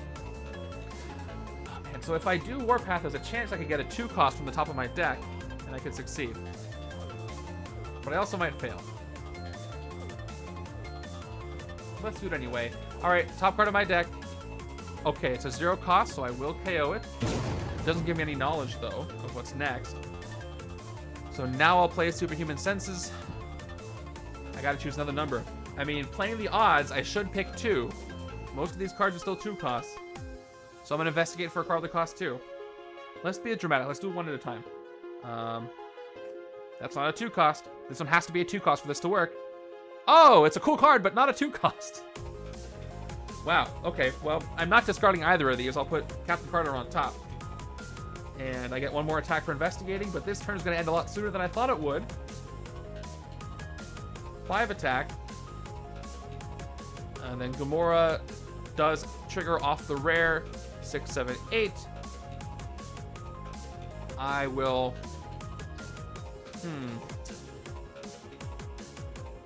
Speaker 1: Oh, man. So if I do Warpath, there's a chance I could get a 2 cost from the top of my deck, and I could succeed. But I also might fail. Let's do it anyway. Alright, top card of my deck. Okay, it's a 0 cost, so I will KO it. It doesn't give me any knowledge, though, of what's next. So now I'll play Superhuman Senses. I gotta choose another number. I mean, playing the odds, I should pick 2. Most of these cards are still 2 costs. So I'm gonna investigate for a card that costs 2. Let's be dramatic. Let's do it one at a time. That's not a 2 cost. This one has to be a 2 cost for this to work. Oh, it's a cool card, but not a 2 cost. Wow. Okay, well, I'm not discarding either of these. I'll put Captain Carter on top. And I get one more attack for investigating, but this turn is going to end a lot sooner than I thought it would. 5 attack. And then Gamora does trigger off the rare. 6, 7, 8. I will...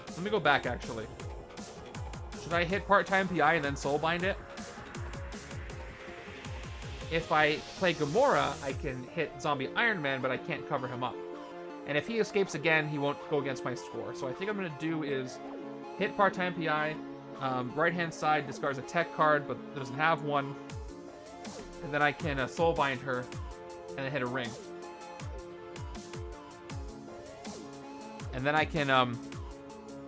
Speaker 1: Let me go back, actually. Should I hit part-time PI and then soulbind it? If I play Gamora, I can hit Zombie Iron Man, but I can't cover him up. And if he escapes again, he won't go against my score. So I think I'm going to do is hit part-time PI, right-hand side discards a tech card, but doesn't have one. And then I can soulbind her and then hit a ring. And then I can...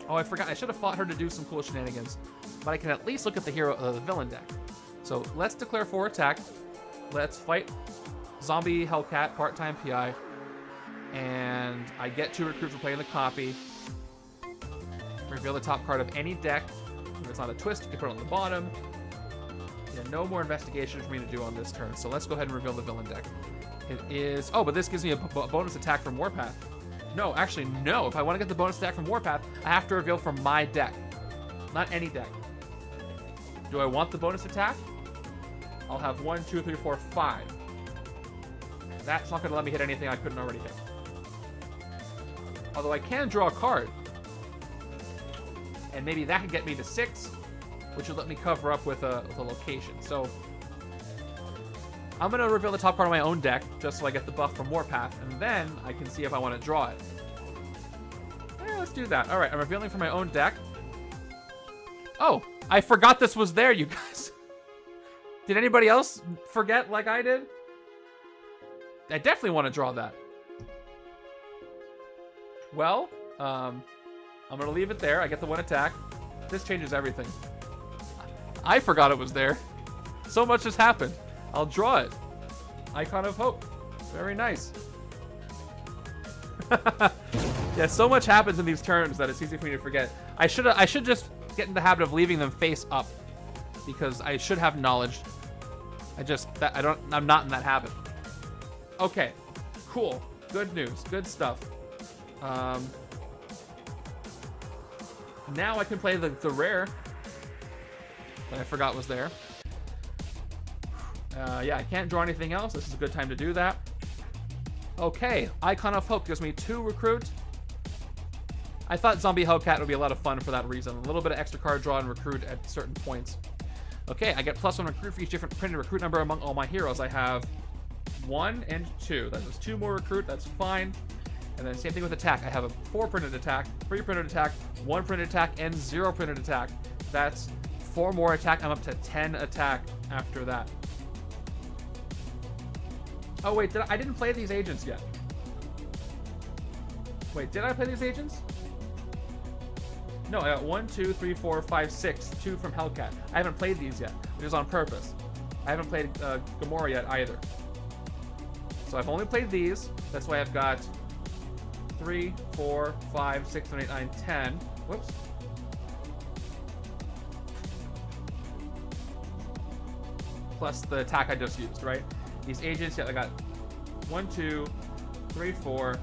Speaker 1: Oh, I forgot. I should have fought her to do some cool shenanigans. But I can at least look at the the villain deck. So let's declare 4 attack. Let's fight Zombie Hellcat, part-time PI. And I get 2 recruits for playing the copy. Reveal the top card of any deck. If it's not a twist, you can put it on the bottom. Yeah, no more investigations for me to do on this turn. So let's go ahead and reveal the villain deck. It is... Oh, but this gives me a bonus attack from Warpath. No, actually, no. If I want to get the bonus attack from Warpath, I have to reveal from my deck. Not any deck. Do I want the bonus attack? I'll have 1, 2, 3, 4, 5. That's not going to let me hit anything I couldn't already hit. Although I can draw a card. And maybe that could get me to 6, which would let me cover up with a location. So I'm going to reveal the top card of my own deck, just so I get the buff from Warpath, and then I can see if I want to draw it. Yeah, let's do that. All right, I'm revealing from my own deck. Oh, I forgot this was there, you guys. Did anybody else forget like I did? I definitely want to draw that. Well, I'm going to leave it there. I get the 1 attack. This changes everything. I forgot it was there. So much has happened. I'll draw it. Icon of Hope. Very nice. Yeah, so much happens in these turns that it's easy for me to forget. I should just get in the habit of leaving them face up, because I should have knowledge. I'm not in that habit. Okay, cool. Good news. Good stuff. Now I can play the rare that I forgot was there. Yeah, I can't draw anything else. This is a good time to do that. Okay, Icon of Hope gives me 2 recruit. I thought Zombie Hellcat would be a lot of fun for that reason. A little bit of extra card draw and recruit at certain points. Okay, I get +1 recruit for each different printed recruit number among all my heroes. I have 1 and 2. That is 2 more recruit. That's fine. And then same thing with attack. I have a 4 printed attack, 3 printed attack, 1 printed attack, and 0 printed attack. That's 4 more attack. I'm up to 10 attack after that. Oh, wait, I didn't play these agents yet. Wait, did I play these agents? No, I got 1, 2, 3, 4, 5, 6. 2 from Hellcat. I haven't played these yet, which is on purpose. I haven't played Gamora yet either. So I've only played these. That's why I've got 3, 4, 5, 6, 7, 8, 9, 10. Whoops. Plus the attack I just used, right? These agents, yeah, I got 1, 2, 3, 4,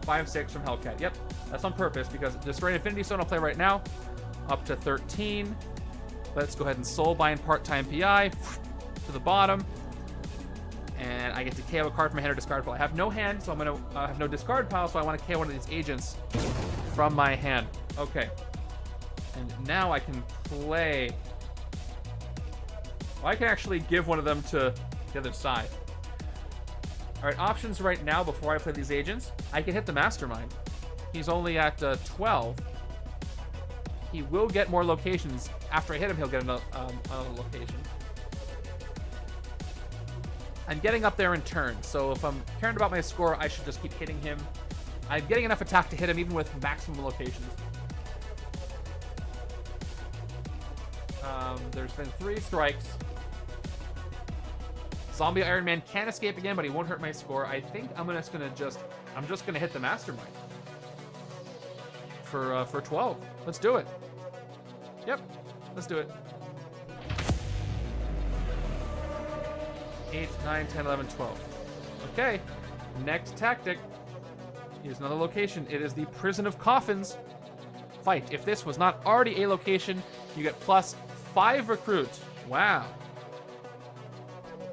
Speaker 1: 5, 6 from Hellcat. Yep, that's on purpose because Destroy Infinity Stone I'll play right now. Up to 13. Let's go ahead and Soulbind part-time PI to the bottom. And I get to KO a card from my hand or discard pile. I have no hand, so I'm going to have no discard pile, so I want to KO one of these agents from my hand. Okay. And now I can play... Well, I can actually give one of them to the other side. Alright, options right now before I play these agents. I can hit the Mastermind. He's only at 12. He will get more locations. After I hit him, he'll get another location. I'm getting up there in turn, so if I'm caring about my score, I should just keep hitting him. I'm getting enough attack to hit him even with maximum locations. There's been 3 strikes. Zombie Iron Man can escape again, but he won't hurt my score. I think I'm just gonna hit the Mastermind for 12. Let's do it. Yep, let's do it. 8, 9, 10, 11, 12. Okay, next tactic. Here's another location. It is the Prison of Coffins. Fight. If this was not already a location, you get +5 recruit. Wow.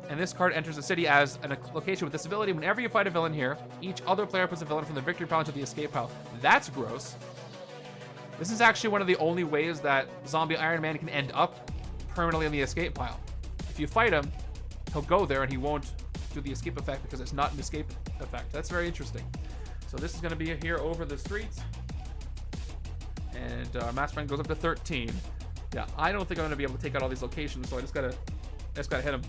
Speaker 1: And this card enters the city as a location with this ability. Whenever you fight a villain here, each other player puts a villain from the victory pile into the escape pile. That's gross. This is actually one of the only ways that Zombie Iron Man can end up permanently in the escape pile. If you fight him, he'll go there and he won't do the escape effect because it's not an escape effect. That's very interesting. So this is going to be here over the streets. And Mastermind goes up to 13. Yeah, I don't think I'm going to be able to take out all these locations, so I just gotta hit him.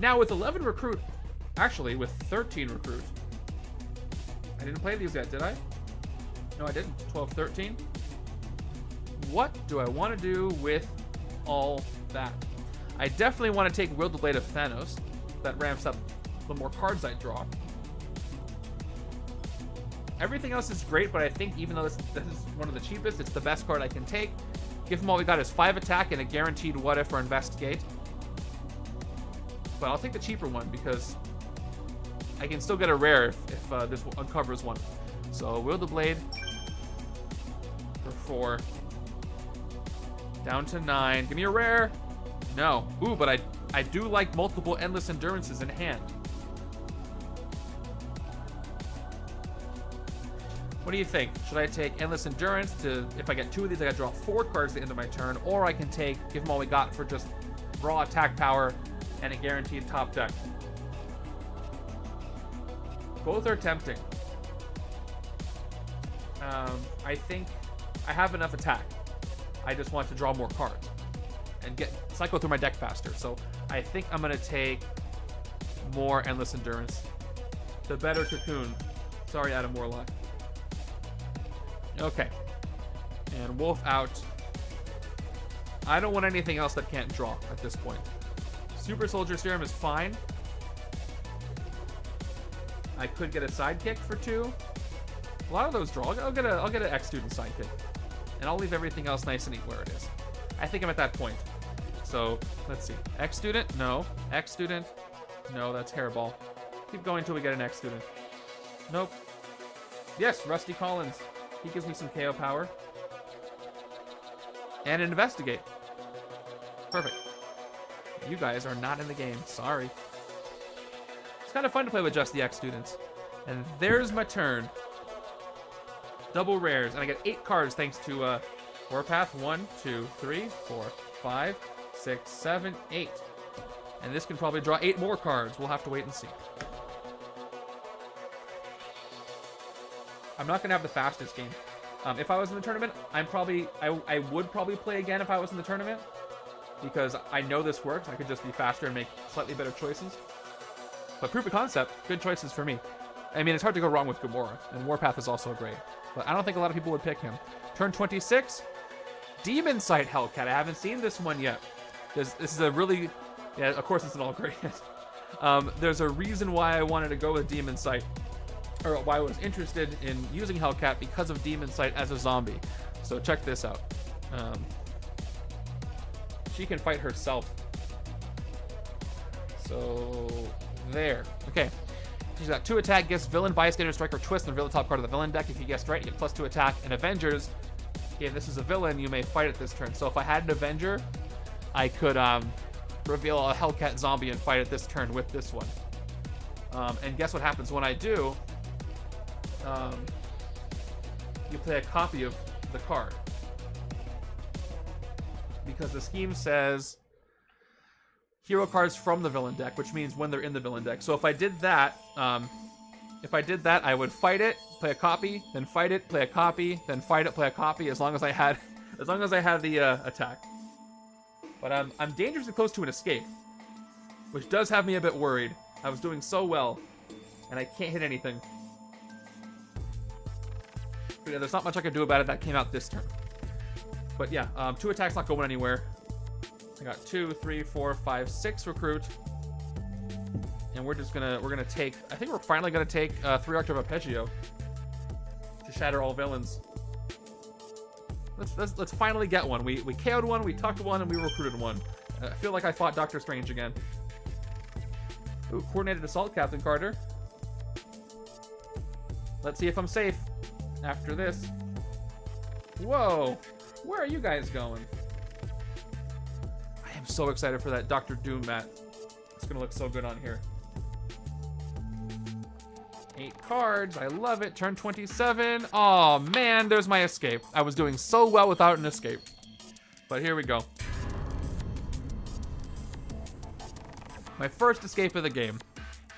Speaker 1: Now with 11 recruit, actually with 13 recruit. I didn't play these yet, did I? No, I didn't. 12, 13. What do I want to do with all that? I definitely want to take Wield the Blade of Thanos. That ramps up the more cards I draw. Everything else is great, but I think even though this is one of the cheapest, it's the best card I can take. Give him all we got is 5 attack and a guaranteed what if or investigate. But I'll take the cheaper one because I can still get a rare if this uncovers one. So Wield the Blade for 4. Down to 9. Give me a rare. No. Ooh, but I do like multiple Endless Endurances in hand. What do you think? Should I take Endless Endurance to, if I get 2 of these, I gotta draw 4 cards at the end of my turn, or I can take, give them all we got for just raw attack power and a guaranteed top deck. Both are tempting. I think I have enough attack. I just want to draw more cards and cycle through my deck faster. So I think I'm gonna take more Endless Endurance. The better Cocoon. Sorry, Adam Warlock. Okay. And Wolf out. I don't want anything else that can't draw at this point. Super Soldier Serum is fine. I could get a sidekick for 2. A lot of those draw. I'll get an X-Student sidekick. And I'll leave everything else nice and neat where it is. I think I'm at that point. So, let's see. X-Student? No. X-Student? No, that's Hairball. Keep going until we get an X-Student. Nope. Yes, Rusty Collins. He gives me some KO power. And an Investigate. Perfect. You guys are not in the game. Sorry. It's kind of fun to play with just the X-Students. And there's my turn. Double rares. And I get 8 cards thanks to Warpath. 1, 2, 3, 4, 5, 6, 7, 8. And this can probably draw 8 more cards. We'll have to wait and see. I'm not going to have the fastest game. If I was in the tournament, I would probably play again if I was in the tournament. Because I know this works. I could just be faster and make slightly better choices. But proof of concept, good choices for me. I mean, it's hard to go wrong with Gamora. And Warpath is also great. But I don't think a lot of people would pick him. Turn 26. Demon Sight Hellcat. I haven't seen this one yet. This is a really... Yeah, of course it's an all great. There's a reason why I wanted to go with Demon Sight. Or why I was interested in using Hellcat because of Demon Sight as a zombie. So check this out. She can fight herself. So there. Okay. She's got 2 attack, gets villain, bystander, strike, or twist, and reveal the top card of the villain deck. If you guessed right, you get +2 attack. And Avengers, if this is a villain, you may fight it this turn. So if I had an Avenger, I could reveal a Hellcat zombie and fight it this turn with this one. And guess what happens when I do? You play a copy of the card. Because the scheme says hero cards from the villain deck, which means when they're in the villain deck. So if I did that, I would fight it, play a copy, then fight it, play a copy, then fight it, play a copy, as long as I had the attack. But I'm dangerously close to an escape, which does have me a bit worried. I was doing so well, and I can't hit anything. But yeah, there's not much I can do about it. That came out this turn. But yeah, 2 attacks not going anywhere. I got 2, 3, 4, 5, 6 recruit. And we're gonna take, I think we're finally gonna take 3 Arctic Arpeggio to shatter all villains. Let's finally get one. We KO'd one, we tucked one, and we recruited one. I feel like I fought Doctor Strange again. Ooh, Coordinated Assault, Captain Carter. Let's see if I'm safe after this. Whoa, where are you guys going? I am so excited for that Dr. Doom mat. It's gonna look so good on here. 8 cards, I love it. Turn 27. Oh man, there's my escape. I was doing so well without an escape. But here we go. My first escape of the game.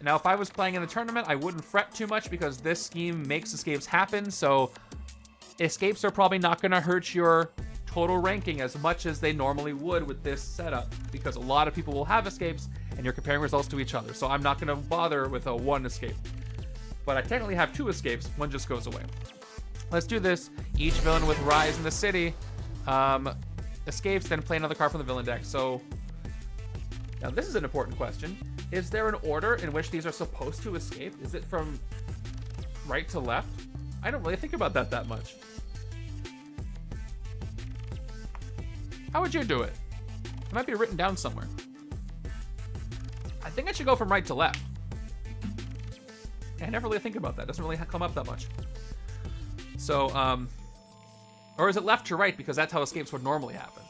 Speaker 1: Now, if I was playing in the tournament, I wouldn't fret too much because this scheme makes escapes happen, so escapes are probably not going to hurt your total ranking as much as they normally would with this setup, because a lot of people will have escapes, and you're comparing results to each other, so I'm not going to bother with a 1 escape. But I technically have 2 escapes, 1 just goes away. Let's do this. Each villain with Rise in the City escapes, then play another card from the villain deck. So, now this is an important question. Is there an order in which these are supposed to escape? Is it from right to left? I don't really think about that much. How would you do it? It might be written down somewhere. I think I should go from right to left. I never really think about that. It doesn't really come up that much. So, or is it left to right because that's how escapes would normally happen?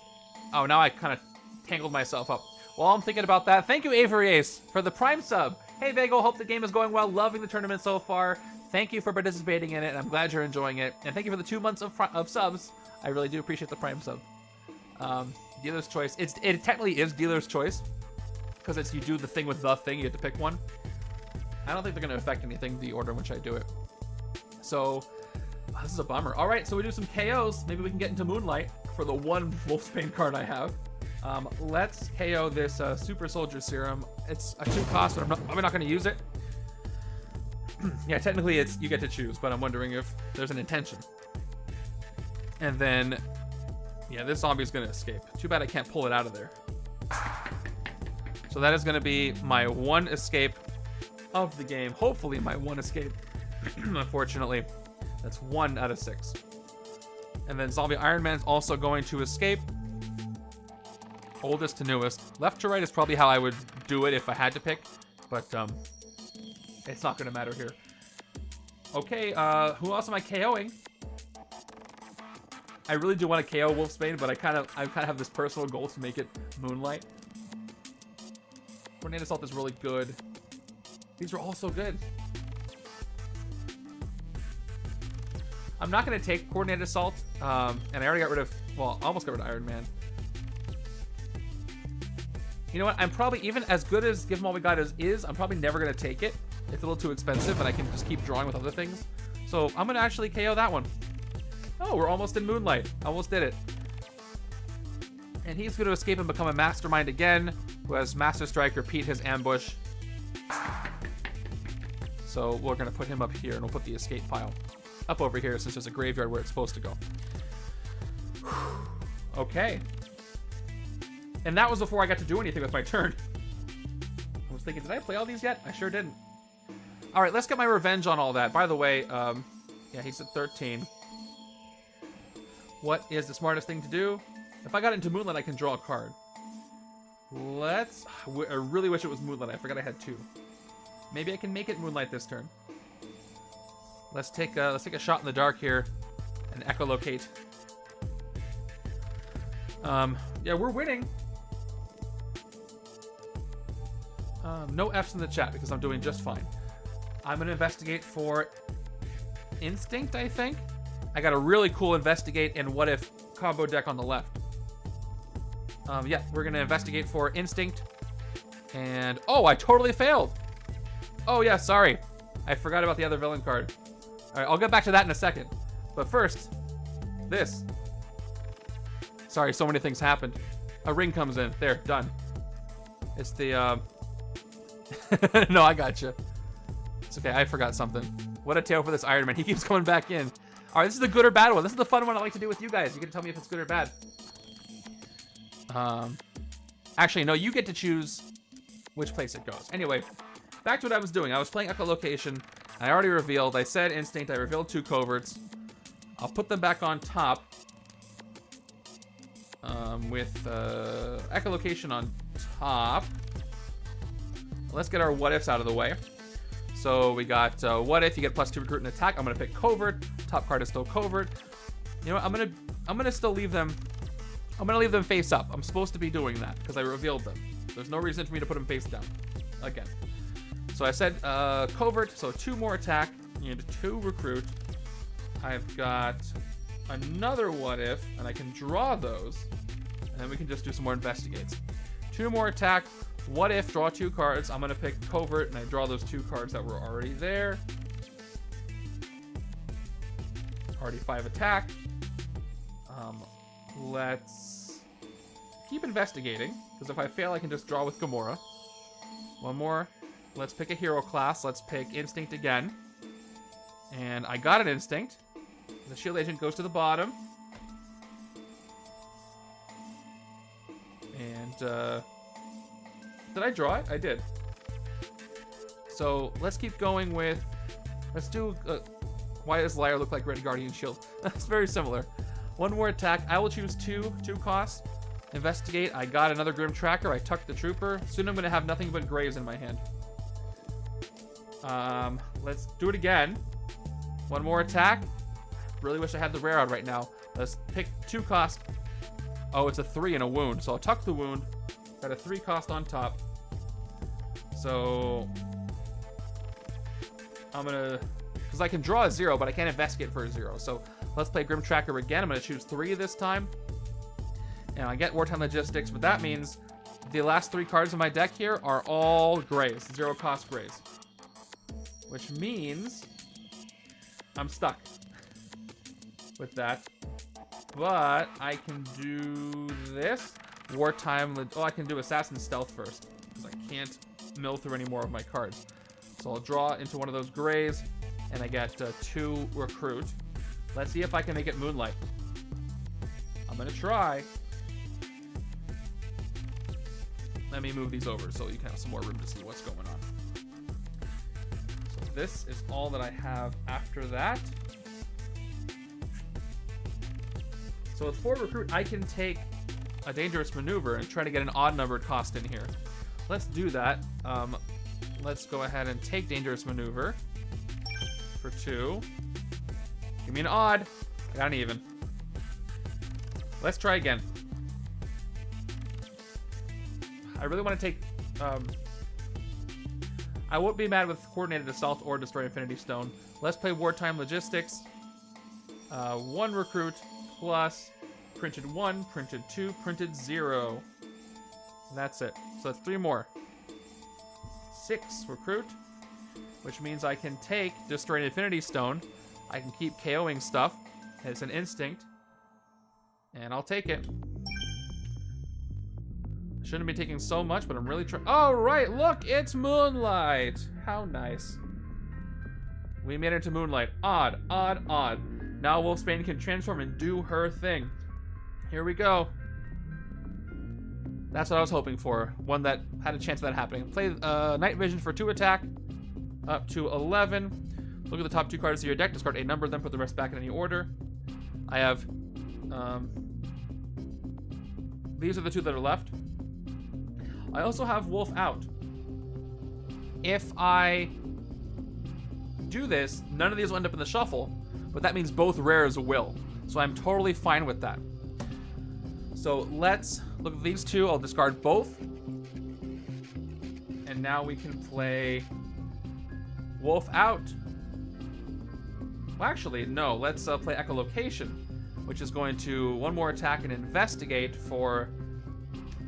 Speaker 1: Oh, now I kind of tangled myself up. While I'm thinking about that, thank you, Avery Ace, for the Prime sub. Hey, Vago, hope the game is going well. Loving the tournament so far. Thank you for participating in it, and I'm glad you're enjoying it. And thank you for the 2 months of subs. I really do appreciate the Prime sub. Dealer's choice. It technically is dealer's choice, because it's you do the thing with the thing. You have to pick one. I don't think they're going to affect anything, the order in which I do it. So, this is a bummer. All right, so we do some KOs. Maybe we can get into Moonlight for the 1 Wolfsbane card I have. Let's KO this Super Soldier Serum. It's a 2 cost, but I'm probably not going to use it. Yeah, technically it's you get to choose, but I'm wondering if there's an intention. And then, yeah, this zombie's going to escape. Too bad I can't pull it out of there. So that is going to be my 1 escape of the game. Hopefully my 1 escape. Unfortunately, that's 1 out of 6. And then Zombie Iron Man's also going to escape. Oldest to newest. Left to right is probably how I would do it if I had to pick, but it's not going to matter here. Okay, who else am I KOing? I really do want to KO Wolfsbane, but I kind of have this personal goal to make it Moonlight. Tornado Assault is really good. These are all so good. I'm not going to take Coordinated Assault, and I already got rid of, well, almost got rid of Iron Man. You know what? I'm probably, even as good as Give 'Em All We Got is, I'm probably never going to take it. It's a little too expensive, and I can just keep drawing with other things. So I'm going to actually KO that one. Oh, we're almost in Moonlight. Almost did it. And he's going to escape and become a Mastermind again, who has Master Strike, repeat his ambush. So we're going to put him up here, and we'll put the escape pile up over here since there's a graveyard where it's supposed to go. Okay. And that was before I got to do anything with my turn. I was thinking, did I play all these yet? I sure didn't. All right, let's get my revenge on all that. By the way, yeah, he's at 13. What is the smartest thing to do? If I got into Moonlight, I can draw a card. I really wish it was Moonlight. I forgot I had 2. Maybe I can make it Moonlight this turn. Let's take a shot in the dark here and echolocate. Yeah, we're winning. No F's in the chat because I'm doing just fine. I'm gonna investigate for Instinct, I think. I got a really cool investigate and what if combo deck on the left. Yeah, we're gonna investigate for Instinct. And, oh, I totally failed. Oh yeah, sorry. I forgot about the other villain card. All right, I'll get back to that in a second. But first, this. Sorry, so many things happened. A ring comes in. There, done. It's the, no, I got you. It's okay, I forgot something. What a tale for this Iron Man. He keeps coming back in. All right, this is the good or bad one. This is the fun one I like to do with you guys. You get to tell me if it's good or bad. Actually, no, you get to choose which place it goes. Anyway, back to what I was doing. I was playing Echolocation. I already revealed. I said Instinct. I revealed 2 coverts. I'll put them back on top. With Echolocation on top. Let's get our what ifs out of the way. So we got what if you get +2 recruit and attack. I'm gonna pick covert. Top card is still covert. You know what? I'm gonna still leave them. I'm gonna leave them face up. I'm supposed to be doing that because I revealed them. There's no reason for me to put them face down again. So I said covert. So 2 more attack and 2 recruit. I've got another what if, and I can draw those, and then we can just do some more investigates. 2 more attack. What if, draw 2 cards. I'm gonna pick covert, and I draw those 2 cards that were already there. Already 5 attack. Let's keep investigating, because if I fail, I can just draw with Gamora. 1 more. Let's pick a hero class. Let's pick Instinct again. And I got an Instinct. The shield agent goes to the bottom. And, did I draw it? I did. So, let's keep going with... Let's do... why does Liar look like Red Guardian Shield? That's very similar. 1 more attack. I will choose 2 costs. Investigate. I got another Grim Tracker. I tucked the Trooper. Soon I'm going to have nothing but graves in my hand. Let's do it again. 1 more attack. Really wish I had the rare out right now. Let's pick 2 cost. Oh, it's a 3 and a wound. So I'll tuck the wound. Got a 3 cost on top. So I'm gonna, because I can draw a 0, but I can't investigate for a 0. So let's play Grim Tracker again. I'm gonna choose 3 this time. And I get Wartime Logistics, but that means the last 3 cards in my deck here are all grays, 0 cost grays. Which means I'm stuck with that. But I can do this. Wartime, oh, I can do Assassin Stealth first, because I can't mill through any more of my cards. So I'll draw into one of those grays, and I get 2 recruit. Let's see if I can make it Moonlight. I'm gonna try. Let me move these over so you can have some more room to see what's going on. So this is all that I have after that. So with 4 recruit, I can take a Dangerous Maneuver and try to get an odd numbered cost in here. Let's do that. Let's go ahead and take Dangerous Maneuver for 2. Give me an odd. I got an even. Let's try again. I really want to take... I won't be mad with Coordinated Assault or Destroy Infinity Stone. Let's play Wartime Logistics. 1 recruit plus printed 1, printed 2, printed 0. And that's it. So that's 3 more. 6 recruit, which means I can take Destroy Infinity Stone. I can keep KOing stuff. It's an instinct. And I'll take it. Shouldn't be taking so much, but I'm really trying. Oh, right, look, it's Moonlight. How nice. We made it to Moonlight. Odd, odd, odd. Now Wolfsbane can transform and do her thing. Here we go. That's what I was hoping for. One that had a chance of that happening. Play Night Vision for 2 attack. Up to 11. Look at the top 2 cards of your deck. Discard a number, then put the rest back in any order. I have... these are the 2 that are left. I also have Wolf out. If I do this, none of these will end up in the shuffle, but that means both rares will. So I'm totally fine with that. So let's look at these 2. I'll discard both. And now we can play Wolf out. Well, actually, no. Let's play Echolocation, which is going to 1 more attack and investigate for...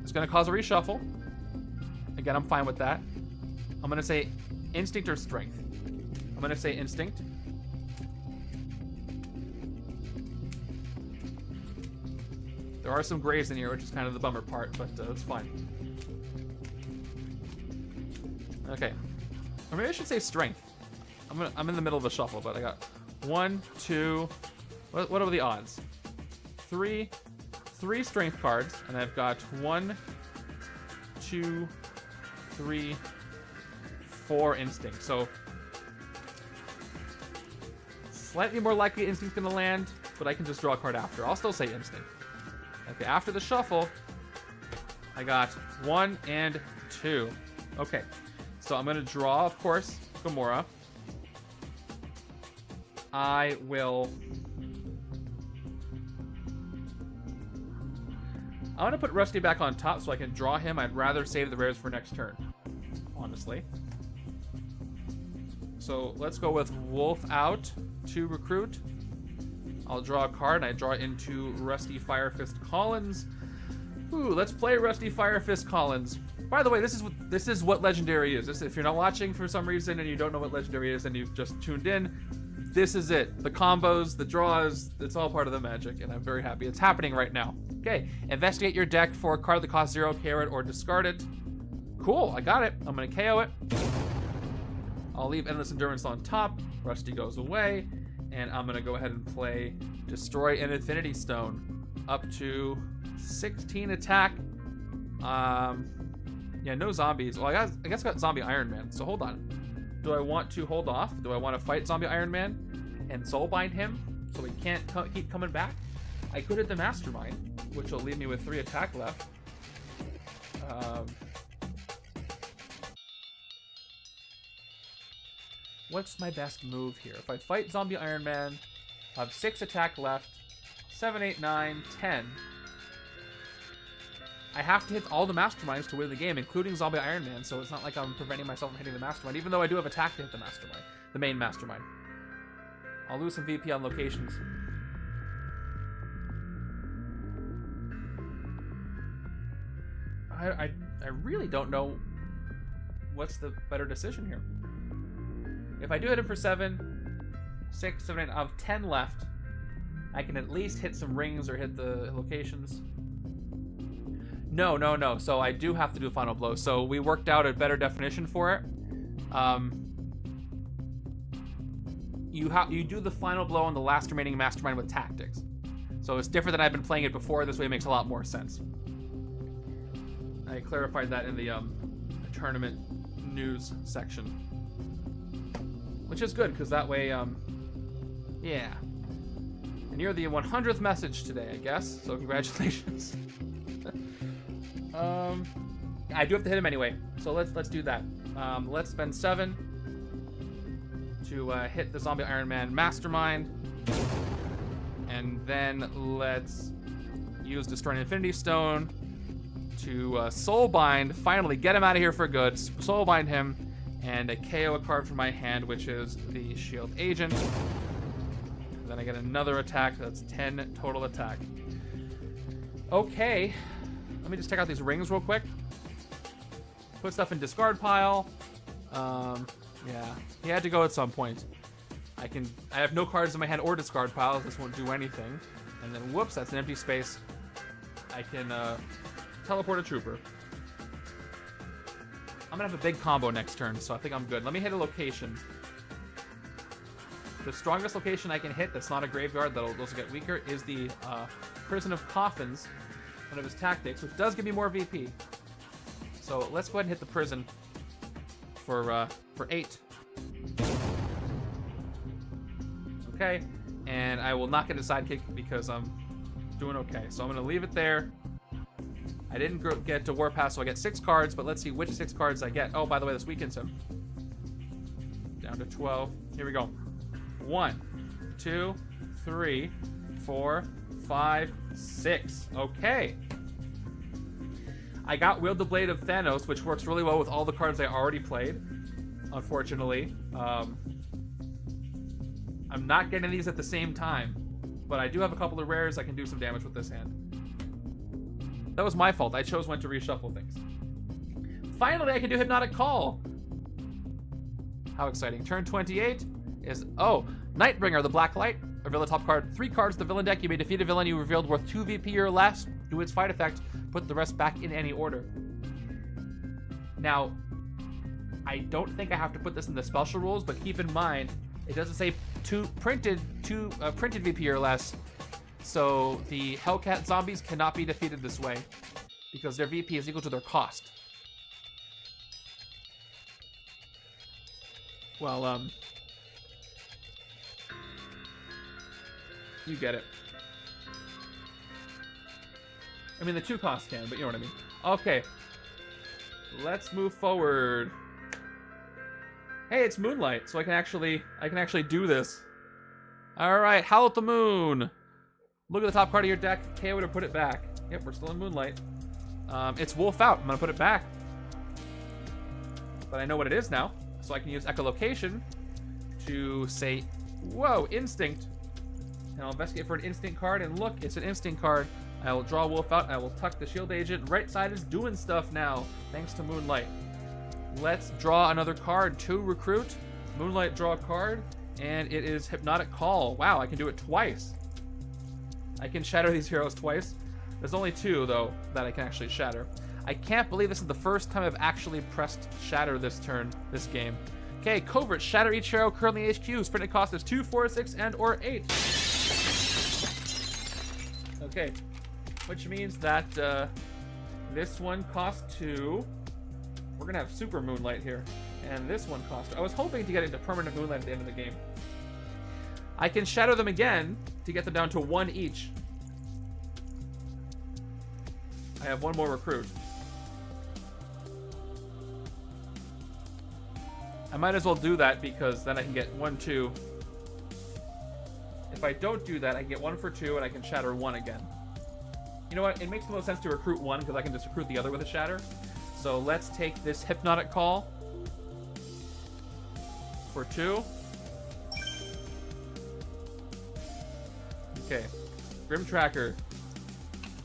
Speaker 1: It's going to cause a reshuffle. Again, I'm fine with that. I'm going to say Instinct or Strength. I'm going to say Instinct. There are some grays in here, which is kind of the bummer part, but it's fine. Okay. Or maybe I should say Strength. I'm in the middle of a shuffle, but I got 1, 2... What are the odds? 3 Strength cards, and I've got 1, 2, 3, 4 Instinct. So slightly more likely Instinct's gonna land, but I can just draw a card after. I'll still say Instinct. Okay, after the shuffle, I got 1 and 2. Okay, so I'm gonna draw, of course, Gamora. I want to put Rusty back on top so I can draw him. I'd rather save the rares for next turn, honestly. So let's go with Wolf out to recruit. I'll draw a card, and I draw it into Rusty Firefist Collins. Ooh, let's play Rusty Firefist Collins. By the way, this is what Legendary is. If you're not watching for some reason and you don't know what Legendary is and you've just tuned in, this is it. The combos, the draws, it's all part of the magic, and I'm very happy it's happening right now. Okay, investigate your deck for a card that costs 0, KO it, or discard it. Cool, I got it. I'm going to KO it. I'll leave Endless Endurance on top. Rusty goes away, and I'm going to go ahead and play Destroy an Infinity Stone. Up to 16 attack. Yeah, no zombies. Well, I guess I got Zombie Iron Man, so hold on. Do I want to hold off? Do I want to fight Zombie Iron Man and soulbind him so he can't keep coming back? I could hit the Mastermind, which will leave me with 3 attack left. What's my best move here? If I fight Zombie Iron Man, I have 6 attack left. 7, 8, 9, 10. I have to hit all the Masterminds to win the game, including Zombie Iron Man, so it's not like I'm preventing myself from hitting the Mastermind, even though I do have attack to hit the Mastermind, the main Mastermind. I'll lose some VP on locations. I really don't know what's the better decision here. If I do hit him for 7, 6, 7, 8, I have 10 left. I can at least hit some rings or hit the locations. No. So I do have to do a final blow. So we worked out a better definition for it. You do the final blow on the last remaining Mastermind with tactics. So it's different than I've been playing it before. This way it makes a lot more sense. I clarified that in the tournament news section, which is good because that way, yeah. And you're the 100th message today, I guess. So congratulations. I do have to hit him anyway, so let's do that. Let's spend 7 to hit the Zombie Iron Man Mastermind, and then let's use Destroy an Infinity Stone to Soulbind. Finally, get him out of here for good. Soulbind him, and I KO a card from my hand, which is the Shield Agent. Then I get another attack. That's 10 total attack. Okay. Let me just check out these rings real quick. Put stuff in discard pile. Yeah, he had to go at some point. I have no cards in my hand or discard piles. This won't do anything. And then, whoops, that's an empty space. I can teleport a trooper. I'm gonna have a big combo next turn, so I think I'm good. Let me hit a location. The strongest location I can hit that's not a graveyard, that'll also get weaker, is the Prison of Coffins, one of his tactics, which does give me more VP. So let's go ahead and hit the prison for 8. Okay, and I will not get a sidekick because I'm doing okay. So I'm going to leave it there. I didn't get to Warpath, so I get 6 cards, but let's see which 6 cards I get. Oh, by the way, this weakens him. Down to 12. Here we go. 1, 2, 3, 4, 5, 6. Okay. I got Wield the Blade of Thanos, which works really well with all the cards I already played, unfortunately. I'm not getting these at the same time, but I do have a couple of rares. I can do some damage with this hand. That was my fault. I chose when to reshuffle things. Finally, I can do Hypnotic Call. How exciting. Turn 28 is, Nightbringer, the Black Light. Reveal the top card. 3 cards, the villain deck. You may defeat a villain you revealed worth 2 VP or less. Do its fight effect. Put the rest back in any order. Now, I don't think I have to put this in the special rules, but keep in mind, it doesn't say printed VP or less. So the Hellcat zombies cannot be defeated this way because their VP is equal to their cost. Well, you get it. I mean, the 2 costs can, but you know what I mean. Okay. Let's move forward. Hey, it's Moonlight, so I can actually do this. All right, Howl at the Moon. Look at the top card of your deck. KO to put it back. Yep, we're still in Moonlight. It's Wolf out. I'm gonna put it back. But I know what it is now, so I can use Echolocation to say, whoa, Instinct. And I'll investigate for an Instinct card, and look, it's an Instinct card. I will draw Wolf out. I will tuck the Shield Agent. Right side is doing stuff now, thanks to Moonlight. Let's draw another card. 2 recruit. Moonlight, draw a card, and it is Hypnotic Call. Wow, I can do it twice. I can shatter these heroes twice. There's only 2, though, that I can actually shatter. I can't believe this is the first time I've actually pressed shatter this game. Okay, Covert, shatter each hero currently in HQ's. Printed cost is 2, 4, 6, and or 8. Okay, which means that this one costs 2. We're gonna have Super Moonlight here, and this one costs 2. I was hoping to get into permanent Moonlight at the end of the game. I can shatter them again to get them down to 1 each. I have 1 more recruit. I might as well do that because then I can get 1, 2. If I don't do that, I can get 1 for 2 and I can shatter 1 again. You know what? It makes the most sense to recruit 1 because I can just recruit the other with a shatter. So let's take this Hypnotic Call for 2. Okay. Grim Tracker.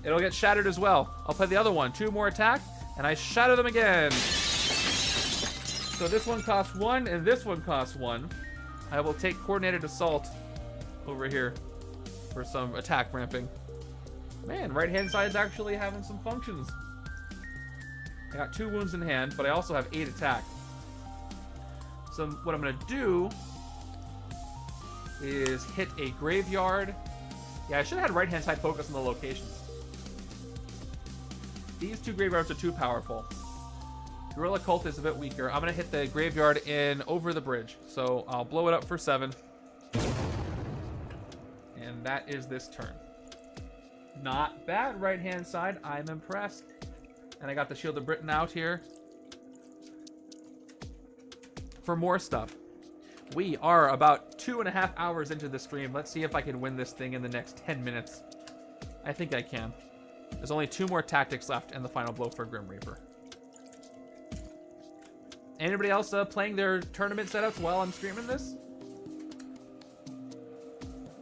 Speaker 1: It'll get shattered as well. I'll play the other one. 2 more attack, and I shatter them again. So this one costs 1, and this one costs 1. I will take Coordinated Assault over here for some attack ramping. Man, right-hand side's actually having some functions. I got 2 wounds in hand, but I also have 8 attack. So what I'm going to do is hit a Graveyard. Yeah, I should have had right-hand side focus on the locations. These 2 Graveyards are too powerful. Gorilla Cult is a bit weaker. I'm going to hit the Graveyard in over the bridge. So I'll blow it up for 7. And that is this turn. Not bad, right-hand side. I'm impressed. And I got the Shield of Britain out here for more stuff. We are about 2.5 hours into the stream. Let's see if I can win this thing in the next 10 minutes. I think I can. There's only 2 more tactics left and the final blow for Grim Reaper. Anybody else playing their tournament setups while I'm streaming this?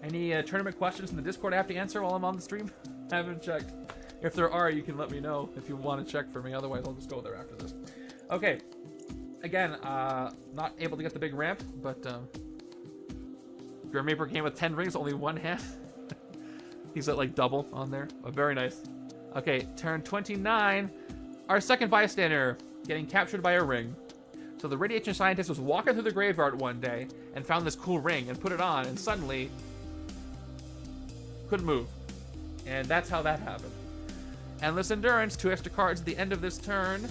Speaker 1: Any tournament questions in the Discord I have to answer while I'm on the stream? I haven't checked. If there are, you can let me know if you want to check for me. Otherwise, I'll just go there after this. Okay. Again, not able to get the big ramp, but Grim Reaper came with 10 rings, only 1 hand. He's at like double on there. Oh, very nice. Okay, turn 29. Our second bystander getting captured by a ring. So the radiation scientist was walking through the graveyard one day and found this cool ring and put it on, and suddenly couldn't move. And that's how that happened. Endless Endurance, 2 extra cards at the end of this turn.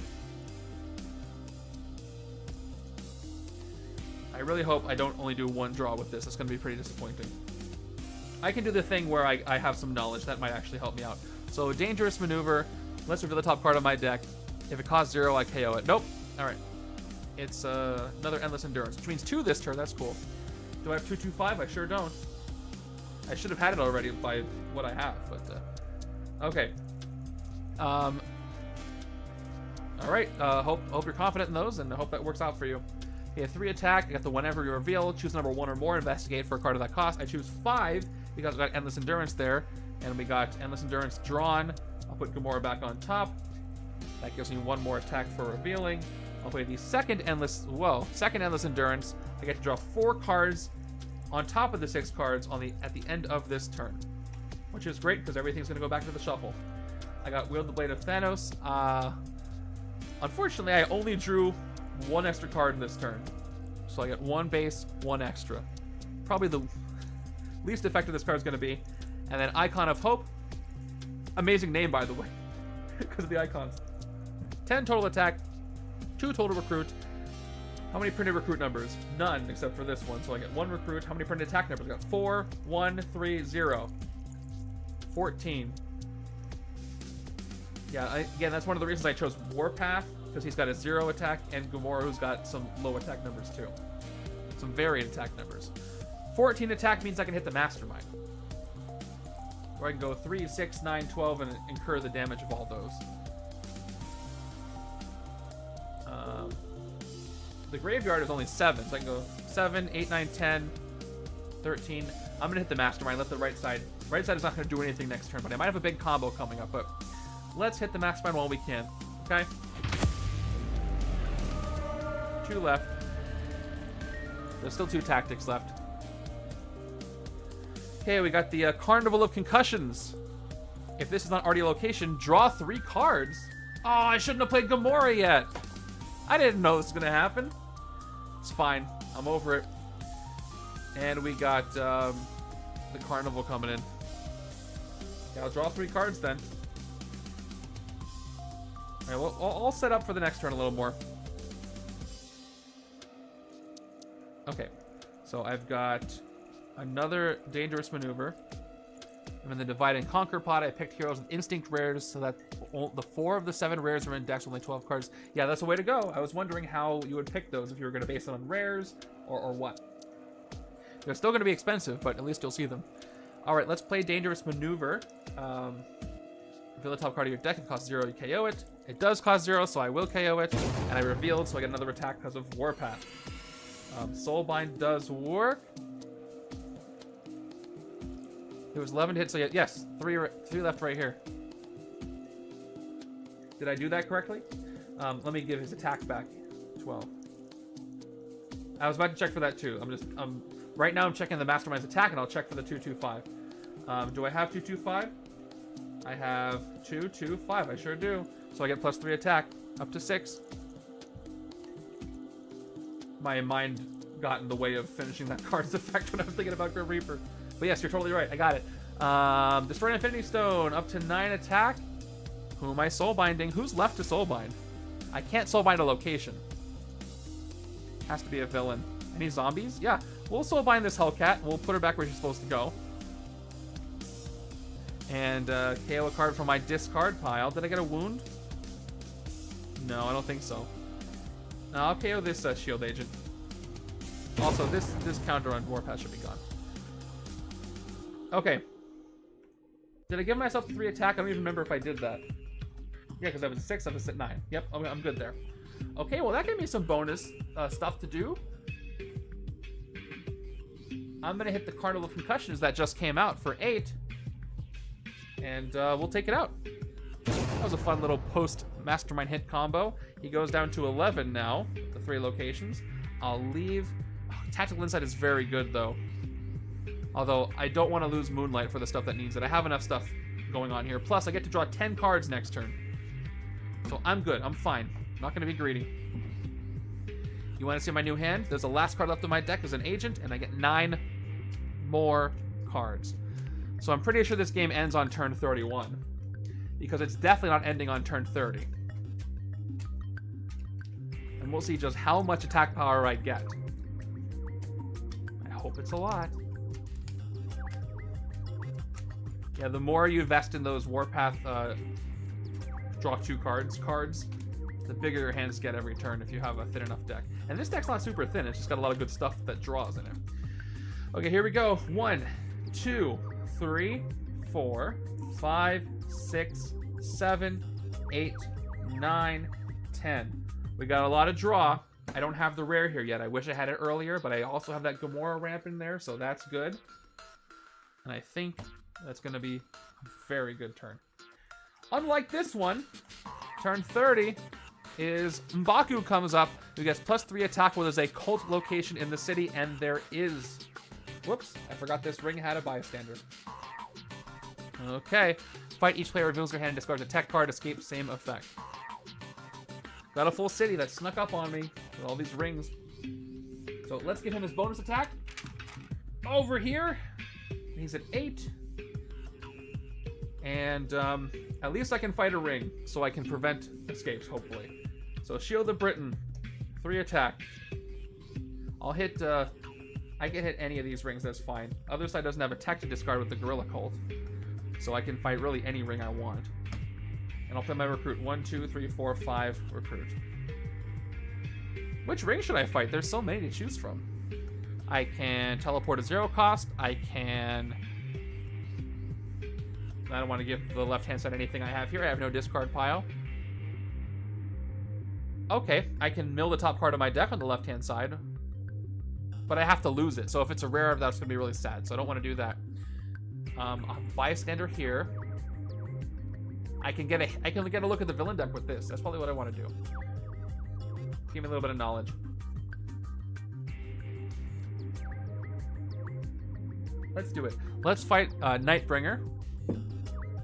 Speaker 1: I really hope I don't only do 1 draw with this. It's going to be pretty disappointing. I can do the thing where I have some knowledge. That might actually help me out. So, Dangerous Maneuver. Let's reveal the top card of my deck. If it costs 0, I KO it. Nope. Alright. It's another Endless Endurance, which means 2 this turn. That's cool. Do I have 2/2/5? I sure don't. I should have had it already by what I have, but okay. Alright, hope you're confident in those, and I hope that works out for you. Okay, 3 attack. I got the whenever you reveal. Choose number 1 or more. Investigate for a card of that cost. I choose 5 because we got Endless Endurance there, and we got Endless Endurance drawn. I'll put Gamora back on top. That gives me 1 more attack for revealing. I'll play the second Endless Endurance. I get to draw 4 cards on top of the 6 cards at the end of this turn, which is great because everything's going to go back to the shuffle. I got Wield the Blade of Thanos. Unfortunately, I only drew 1 extra card in this turn, so I get 1 base, 1 extra. Probably the least effective this card is going to be. And then Icon of Hope. Amazing name, by the way, because of the icons. 10 total attack, 2 total recruit. How many printed recruit numbers? None, except for this one. So I get 1 recruit. How many printed attack numbers? I got 4, 1, 3, 0. 14. Yeah, again, that's one of the reasons I chose Warpath, because he's got a 0 attack, and Gamora, who's got some low attack numbers too. Some varied attack numbers. 14 attack means I can hit the Mastermind. Or I can go 3, 6, 9, 12, and incur the damage of all those. The Graveyard is only 7, so I can go 7, 8, 9, 10, 13. I'm going to hit the Mastermind, let the right side... Right side is not going to do anything next turn, but I might have a big combo coming up, but let's hit the Mastermind while we can. Okay? 2 left. There's still 2 tactics left. Okay, we got the Carnival of Concussions. If this is not already a location, draw 3 cards. Oh, I shouldn't have played Gamora yet. I didn't know this was going to happen. It's fine. I'm over it. And we got the Carnival coming in. Yeah, I'll draw 3 cards then. Alright, well, I'll set up for the next turn a little more. Okay, so I've got another Dangerous Maneuver. And in the Divide and Conquer pot, I picked heroes with instinct rares so that the 4 of the 7 rares are in decks, only 12 cards. Yeah, that's the way to go. I was wondering how you would pick those, if you were going to base it on rares or what. They're still going to be expensive, but at least you'll see them. All right, let's play Dangerous Maneuver. Reveal the top card of your deck. It costs 0, you KO it. It does cost 0, so I will KO it. And I revealed, so I get another attack because of Warpath. Soulbind does work. It was 11 to hit, so yes, 3 left right here. Did I do that correctly? Let me give his attack back. 12. I was about to check for that too. Right now I'm checking the Mastermind's attack, and I'll check for the 225. Do I have 225? I have 225. I sure do. So I get plus 3 attack, up to 6. My mind got in the way of finishing that card's effect when I was thinking about Grim Reaper. But yes, you're totally right. I got it. Destroy an Infinity Stone, up to 9 attack. Who am I soulbinding? Who's left to soulbind? I can't soulbind a location. Has to be a villain. Any zombies? Yeah. We'll soulbind this Hellcat. We'll put her back where she's supposed to go. And KO a card from my discard pile. Did I get a wound? No, I don't think so. No, I'll KO this shield agent. Also, this counter on Warpath should be gone. Okay. Did I give myself 3 attack? I don't even remember if I did that. Yeah, because I was 6, I was at 9. Yep, I'm good there. Okay, well that gave me some bonus stuff to do. I'm going to hit the Carnival of Concussions that just came out for 8. And we'll take it out. That was a fun little post-Mastermind hit combo. He goes down to 11 now, the 3 locations. I'll leave... Oh, Tactical Insight is very good, though. Although, I don't want to lose Moonlight for the stuff that needs it. I have enough stuff going on here. Plus, I get to draw 10 cards next turn. So I'm good. I'm fine. I'm not going to be greedy. You want to see my new hand? There's the last card left in my deck as an agent, and I get 9 more cards. So I'm pretty sure this game ends on turn 31. Because it's definitely not ending on turn 30. And we'll see just how much attack power I get. I hope it's a lot. Yeah, the more you invest in those Warpath draw 2 cards, the bigger your hands get every turn if you have a thin enough deck. And this deck's not super thin, it's just got a lot of good stuff that draws in it. Okay, here we go. 1, 2, 3, 4, 5, 6, 7, 8, 9, 10. We got a lot of draw. I don't have the rare here yet. I wish I had it earlier, but I also have that Gamora ramp in there, so that's good. And I think that's going to be a very good turn. Unlike this one, turn 30 is M'Baku comes up, who gets plus 3 attack when there's a cult location in the city, and there is... Whoops, I forgot this ring had a bystander. Okay. Fight, each player reveals their hand and discards a tech card, escape, same effect. Got a full city that snuck up on me with all these rings. So let's give him his bonus attack. Over here. He's at 8. And at least I can fight a ring, so I can prevent escapes, hopefully. So Shield of Britain, 3 attack. I'll hit... I can hit any of these rings, that's fine. Other side doesn't have a tech to discard with the Gorilla Cult. So I can fight really any ring I want. And I'll play my recruit. 1, 2, 3, 4, 5 recruit. Which ring should I fight? There's so many to choose from. I can teleport at 0 cost. I don't want to give the left-hand side anything I have here. I have no discard pile. Okay, I can mill the top card of my deck on the left-hand side. But I have to lose it. So if it's a rare, that's going to be really sad. So I don't want to do that. I'll buy a Bystander here. I can get a look at the villain deck with this. That's probably what I want to do. Give me a little bit of knowledge. Let's do it. Let's fight Nightbringer.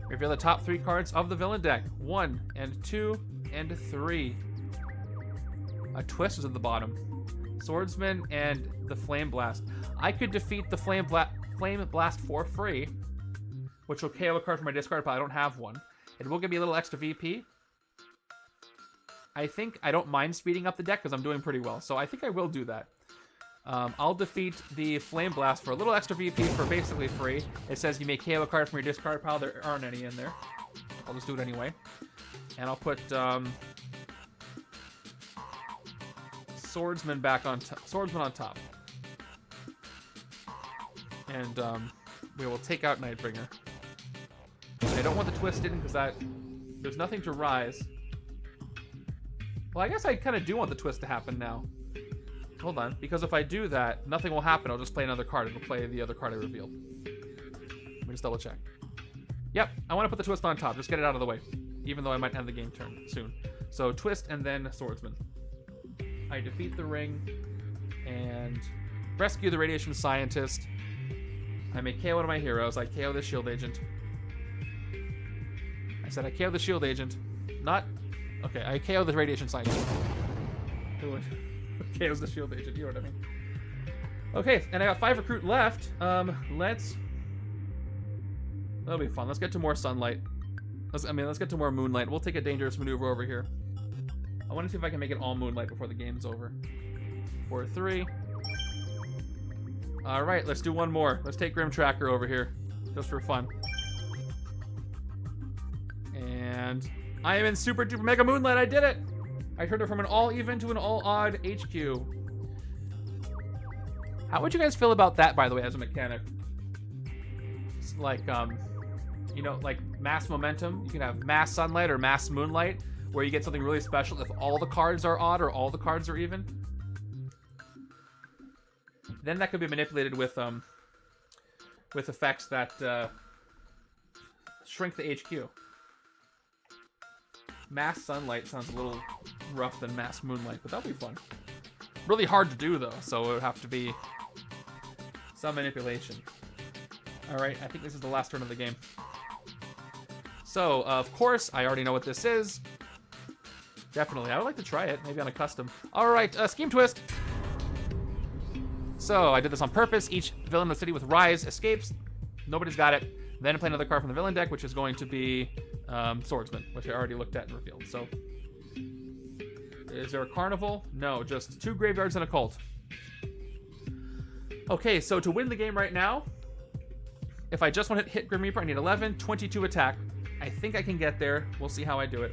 Speaker 1: Reveal the top 3 cards of the villain deck. 1 and 2 and 3. A twist is at the bottom. Swordsman and the Flame Blast. I could defeat the Flame Blast for free, which will KO a card from my discard pile. I don't have one. It will give me a little extra VP. I think I don't mind speeding up the deck because I'm doing pretty well. So I think I will do that. I'll defeat the Flame Blast for a little extra VP for basically free. It says you may KO a card from your discard pile. There aren't any in there. I'll just do it anyway. And I'll put Swordsman back on Swordsman on top. And we will take out Nightbringer. I don't want the twist in because there's nothing to rise. Well, I guess I kind of do want the twist to happen now. Hold on, because if I do that, nothing will happen. I'll just play another card. It'll play the other card I revealed. Let me just double check. Yep, I want to put the twist on top. Just get it out of the way, even though I might end the game turn soon. So twist and then Swordsman. I defeat the ring and rescue the radiation scientist. I may KO one of my heroes. I KO the shield agent. I said I KO the shield agent. Not... Okay, I KO the radiation scientist. Who KOs the shield agent, you know what I mean. Okay, and I got 5 recruit left. That'll be fun. Let's get to more sunlight. Let's get to more moonlight. We'll take a dangerous maneuver over here. I want to see if I can make it all moonlight before the game's over. 4, 3. All right, let's do one more. Let's take Grim Tracker over here, just for fun. And I am in super duper mega moonlight. I did it. I turned it from an all even to an all odd HQ. How would you guys feel about that, by the way, as a mechanic? It's like, you know, like mass momentum. You can have mass sunlight or mass moonlight, where you get something really special if all the cards are odd or all the cards are even. Then that could be manipulated with effects that shrink the HQ. Mass sunlight sounds a little rough than mass moonlight, but that'll be fun. Really hard to do though, so it would have to be some manipulation. All right, I think this is the last turn of the game. So, of course, I already know what this is. Definitely, I would like to try it, maybe on a custom. All right, Scheme Twist. So, I did this on purpose. Each villain in the city with Rise escapes. Nobody's got it. Then I play another card from the villain deck, which is going to be Swordsman, which I already looked at and revealed. So, is there a Carnival? No, just 2 graveyards and a cult. Okay, so to win the game right now, if I just want to hit Grim Reaper, I need 11, 22 attack. I think I can get there. We'll see how I do it.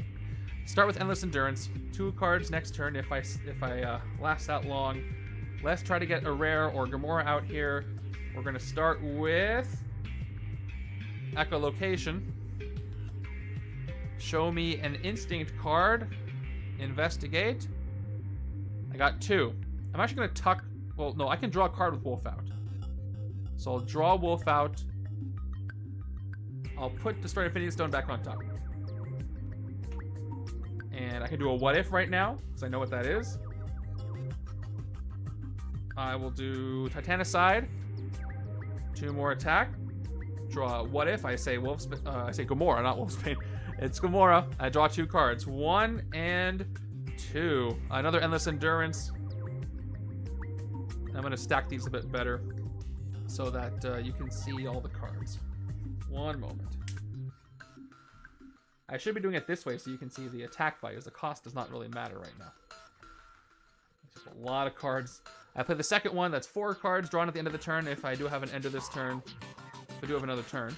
Speaker 1: Start with Endless Endurance. 2 cards next turn if I last that long. Let's try to get a rare or Gamora out here. We're going to start with Echolocation. Show me an Instinct card. Investigate. I got 2. I'm actually going to tuck... Well, no, I can draw a card with Wolf out. So I'll draw Wolf out. I'll put Destroy Infinity Stone back on top. And I can do a What If right now, because I know what that is. I will do Titanicide. 2 more attack. Draw a What If. I say I say Gamora, not Wolfsbane. It's Gamora. I draw 2 cards. 1 and 2. Another Endless Endurance. I'm going to stack these a bit better so that you can see all the cards. One moment. I should be doing it this way so you can see the attack values. The cost does not really matter right now. It's just a lot of cards. I play the second one. That's 4 cards drawn at the end of the turn if I do have an end of this turn. If I do have another turn.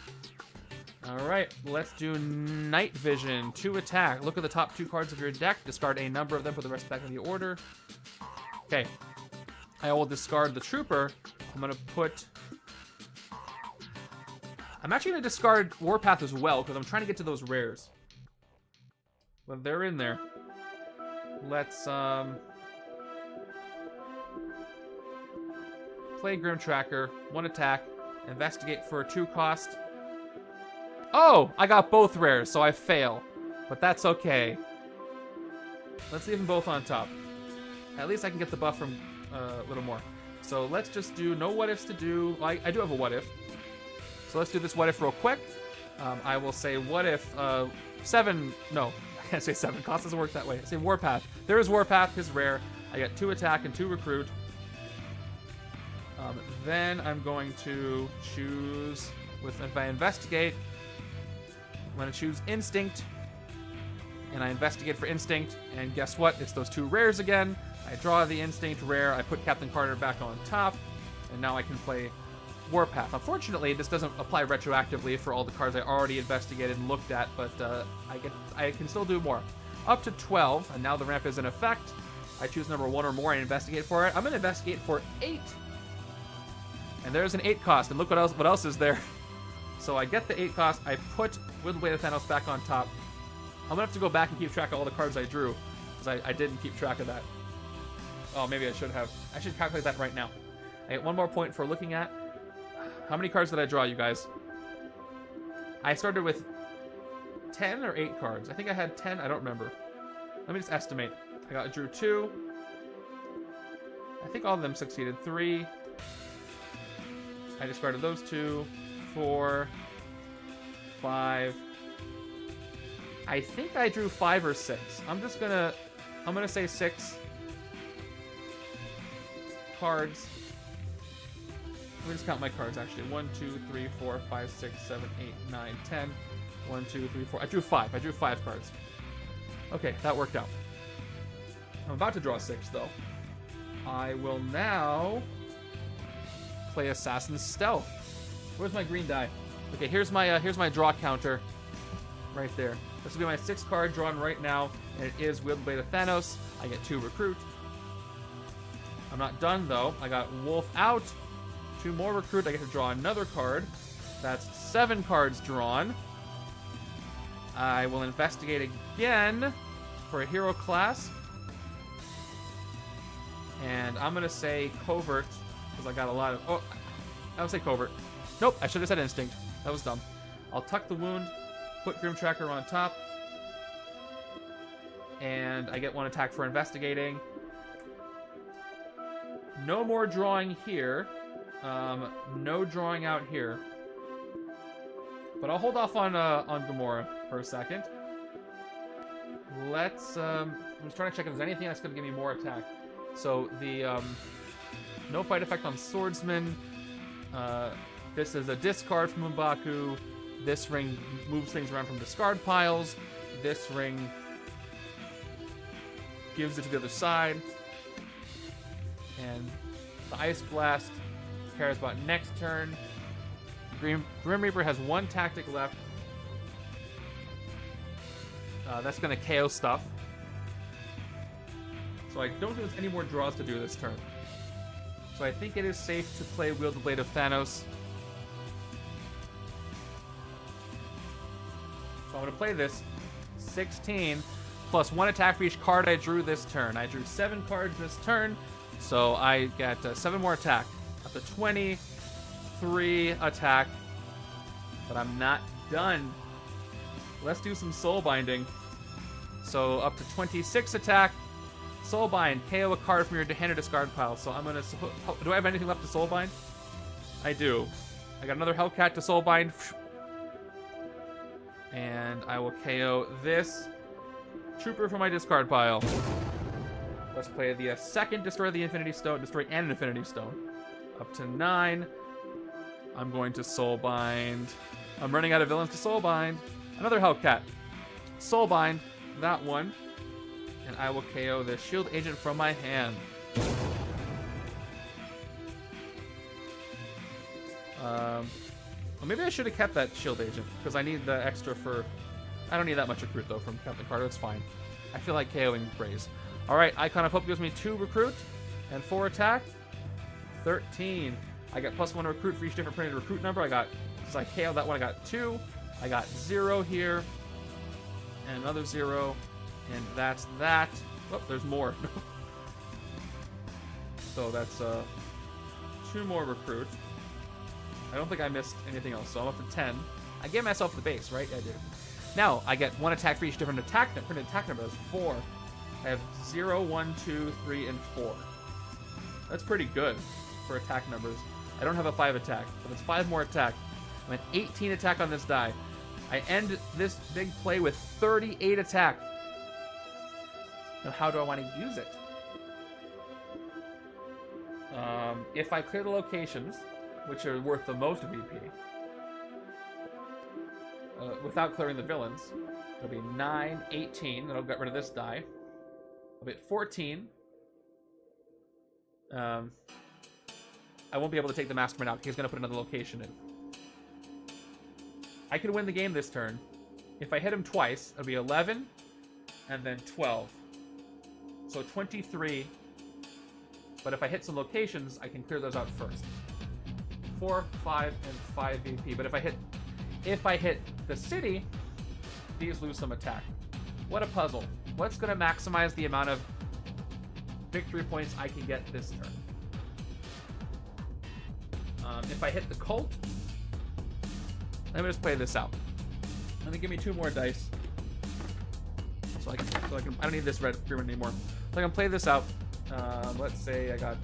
Speaker 1: Alright, let's do Night Vision. 2 attack. Look at the top 2 cards of your deck. Discard a number of them, put the rest back in the order. Okay. I will discard the Trooper. I'm going to put... I'm actually going to discard Warpath as well, because I'm trying to get to those rares. But they're in there. Let's, play Grim Tracker. 1 attack. Investigate for a 2 cost. Oh! I got both rares, so I fail. But that's okay. Let's leave them both on top. At least I can get the buff from a little more. So let's just do no what ifs to do. Well, I do have a what if. So let's do this what if real quick. I will say what if 7... No, I can't say 7. Cost doesn't work that way. I say Warpath. There is Warpath, his rare. I get 2 attack and 2 recruit. Then I'm going to choose... If I investigate... I'm going to choose Instinct. And I investigate for Instinct. And guess what? It's those 2 rares again. I draw the Instinct rare. I put Captain Carter back on top. And now I can play Warpath. Unfortunately, this doesn't apply retroactively for all the cards I already investigated and looked at. But I can still do more. Up to 12. And now the ramp is in effect. I choose number 1 or more and investigate for it. I'm going to investigate for 8. And there's an 8 cost. And look what else is there. So I get the 8 cost. I put Wield Blade of Thanos back on top. I'm going to have to go back and keep track of all the cards I drew. Because I didn't keep track of that. Oh, maybe I should have. I should calculate that right now. I get 1 more point for looking at. How many cards did I draw, you guys? I started with 10 or 8 cards. I think I had 10. I don't remember. Let me just estimate. I drew 2. I think all of them succeeded. 3. I discarded those 2. 4. 5. I think I drew 5 or 6. I'm gonna say 6 cards. Let me just count my cards actually. 1, 2, 3, 4, 5, 6, 7, 8, 9, 10. 1, 2, 3, 4. I drew 5. I drew 5 cards. Okay, that worked out. I'm about to draw 6 though. I will now play Assassin's Stealth. Where's my green die? Okay, here's my draw counter. Right there. This will be my 6th card drawn right now, and it is Wield Blade of Thanos. I get 2 recruit. I'm not done though. I got Wolf out. 2 more recruit. I get to draw another card. That's 7 cards drawn. I will investigate again for a hero class. And I'm going to say Covert, because I got a lot of... Oh, I would say Covert. Nope, I should have said Instinct. That was dumb. I'll tuck the wound, put Grim Tracker on top, and I get 1 attack for investigating. No more drawing here. No drawing out here. But I'll hold off on Gamora for a second. Let's... I'm just trying to check if there's anything that's going to give me more attack. So the no fight effect on Swordsman. This is a discard from M'Baku. This ring moves things around from discard piles. This ring gives it to the other side. And the Ice Blast cares about next turn. Grim Reaper has 1 tactic left. That's going to KO stuff. So I don't think there's any more draws to do this turn. So I think it is safe to play Wield the Blade of Thanos. So I'm going to play this 16 plus 1 attack for each card I drew this turn. I drew 7 cards this turn, so I get 7 more attack. Up to 23 attack. But I'm not done. Let's do some soul binding. So up to 26 attack. Soulbind, KO a card from your hand or discard pile. So I'm gonna... Do I have anything left to Soulbind? I do. I got another Hellcat to Soulbind. And I will KO this Trooper from my discard pile. Let's play the second Destroy the Infinity Stone. Destroy an Infinity Stone. Up to 9. I'm going to Soulbind. I'm running out of villains to Soulbind. Another Hellcat. Soulbind. That one. And I will KO the Shield Agent from my hand. Well, maybe I should have kept that shield agent, because I need the extra for... I don't need that much recruit, though, from Captain Carter. It's fine. I feel like KOing Braze. Alright, Icon of Hope gives me 2 recruit and 4 attack. 13. I got +1 recruit for each different printed recruit number. I got... Since I KO'd that one, I got 2. I got 0 here. And another 0. And that's that. Oh, there's more. So that's 2 more recruit. I don't think I missed anything else, so I'm up to 10. I gave myself the base, right? Yeah, I did. Now, I get 1 attack for each different printed attack number. That's 4. I have 0, 1, 2, 3, and 4. That's pretty good for attack numbers. I don't have a 5 attack, but it's 5 more attack. I'm at 18 attack on this die. I end this big play with 38 attack. Now, how do I want to use it? If I clear the locations, which are worth the most VP, without clearing the villains, it'll be 9, 18, then I'll get rid of this die. I'll be at 14. I won't be able to take the Mastermind out. He's going to put another location in. I could win the game this turn. If I hit him twice, it'll be 11 and then 12. So 23. But if I hit some locations, I can clear those out first. 4, 5, and 5 VP. But if I hit the city, these lose some attack. What a puzzle. What's going to maximize the amount of victory points I can get this turn? If I hit the cult, let me just play this out. Let me give me 2 more dice. So I don't need this red green anymore. So I can play this out. Let's say I got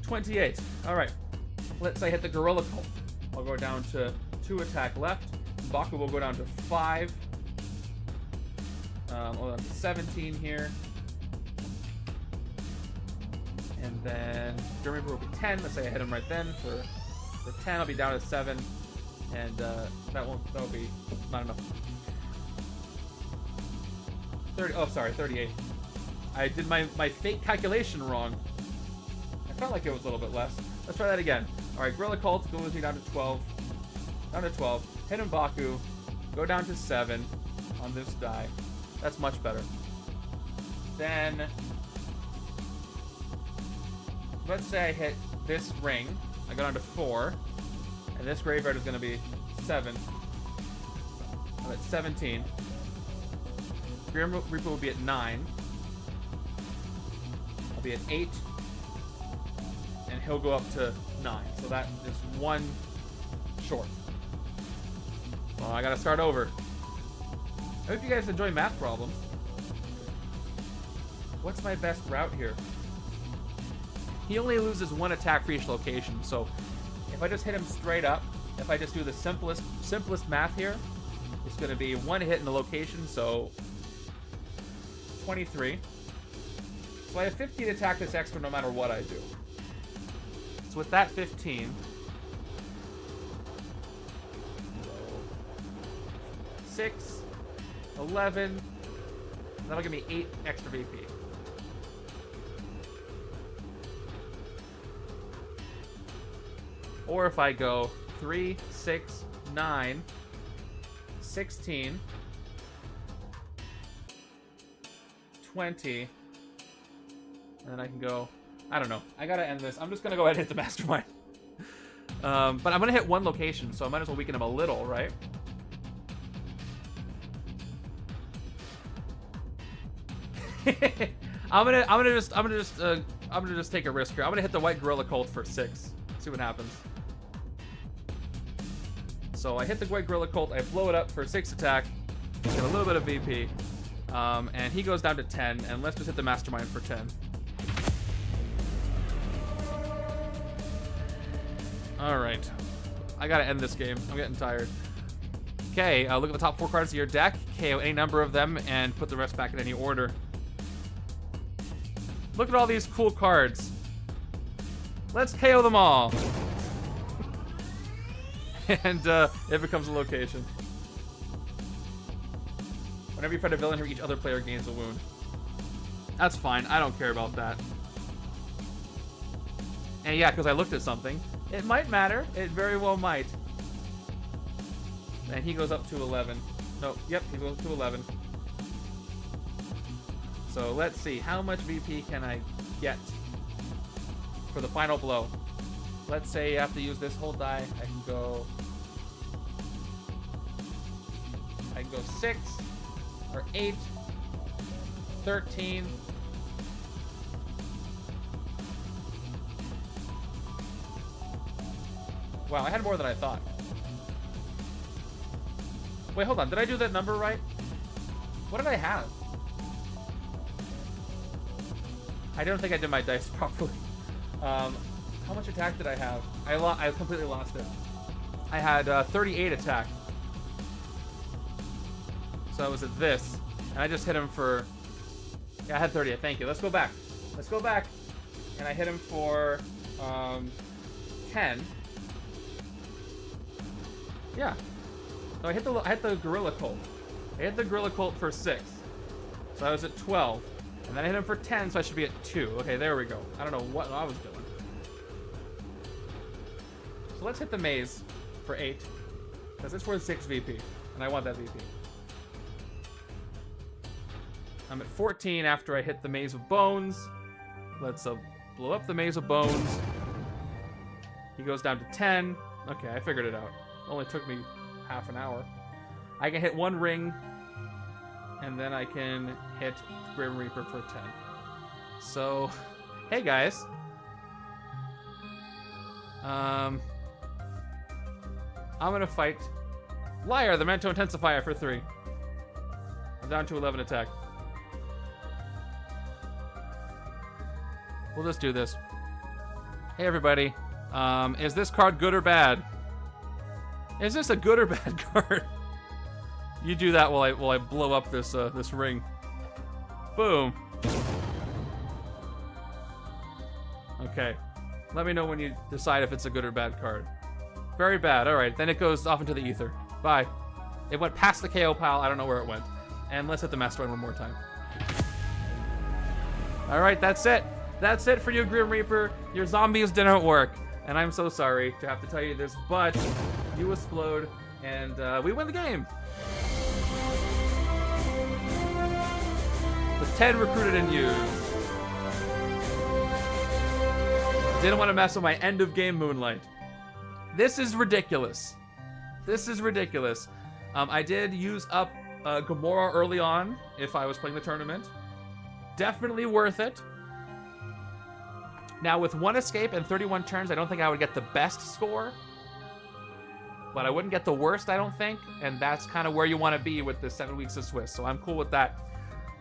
Speaker 1: 28. All right. Let's say I hit the Gorilla Cult. I'll go down to 2 attack left. Baku will go down to 5. Hold on, 17 here. And then German Reaper will be 10. Let's say I hit him right then for 10. I'll be down to 7. And that'll be not enough. 30. Oh, sorry, 38. I did my fake calculation wrong. I felt like it was a little bit less. Let's try that again. All right, Gorilla Cult goes me down to 12. Down to 12. Hit him Baku. Go down to 7 on this die. That's much better. Then let's say I hit this ring. I go down to 4. And this graveyard is going to be 7. I'm at 17. Grim Reaper will be at 9. I'll be at 8. And he'll go up to 9. So that is 1 short. Well, I gotta start over. I hope you guys enjoy math problems. What's my best route here? He only loses 1 attack for each location, so if I just hit him straight up, if I just do the simplest math here, it's going to be 1 hit in the location, so 23. So I have 15 attack this extra no matter what I do. So with that 15, 6, 11, that'll give me 8 extra VP. Or if I go 3, 6, 9, 16, 20, and then I can go, I don't know. I gotta end this. I'm just gonna go ahead and hit the Mastermind. But I'm gonna hit 1 location, so I might as well weaken him a little, right? I'm gonna just take a risk here. I'm gonna hit the White Gorilla Cult for 6. See what happens. So I hit the White Gorilla Cult, I blow it up for 6 attack, get a little bit of VP, and he goes down to 10, and let's just hit the Mastermind for 10. Alright. I gotta end this game. I'm getting tired. Okay, look at the top 4 cards of your deck, KO any number of them, and put the rest back in any order. Look at all these cool cards. Let's KO them all. And it becomes a location. Whenever you fight a villain here, each other player gains a wound. That's fine. I don't care about that. And yeah, because I looked at something. It might matter. It very well might. And he goes up to 11. No, yep, he goes to 11. So let's see, how much VP can I get for the final blow? Let's say you have to use this whole die. I can go 6 or 8, 13. Wow, I had more than I thought. Wait, hold on. Did I do that number right? What did I have? I don't think I did my dice properly. How much attack did I have? I completely lost it. I had 38 attack. So I was at this. And I just hit him for... Yeah, I had 38. Thank you. Let's go back. Let's go back. And I hit him for 10. Yeah. So I hit the Gorilla Colt. I hit the Gorilla Colt for 6. So I was at 12. And then I hit him for 10, so I should be at 2. Okay, there we go. I don't know what I was doing. So let's hit the maze for 8. Because it's worth 6 VP. And I want that VP. I'm at 14 after I hit the maze of bones. Let's blow up the maze of bones. He goes down to 10. Okay, I figured it out. It only took me half an hour. I can hit 1 ring, and then I can hit Grim Reaper for 10. So, hey guys. I'm gonna fight Liar, the Mento Intensifier, for 3. I'm down to 11 attack. We'll just do this. Hey everybody. Is this card good or bad? Is this a good or bad card? You do that while I blow up this this ring. Boom. Okay. Let me know when you decide if it's a good or bad card. Very bad. All right. Then it goes off into the ether. Bye. It went past the KO pile. I don't know where it went. And let's hit the Mastermind one more time. All right. That's it. That's it for you, Grim Reaper. Your zombies didn't work. And I'm so sorry to have to tell you this, but you explode, and we win the game. With 10 recruited and used. Didn't want to mess with my end of game Moonlight. This is ridiculous. This is ridiculous. I did use up Gamora early on if I was playing the tournament. Definitely worth it. Now, with 1 escape and 31 turns, I don't think I would get the best score. But I wouldn't get the worst, I don't think. And that's kind of where you want to be with the 7 weeks of Swiss. So I'm cool with that.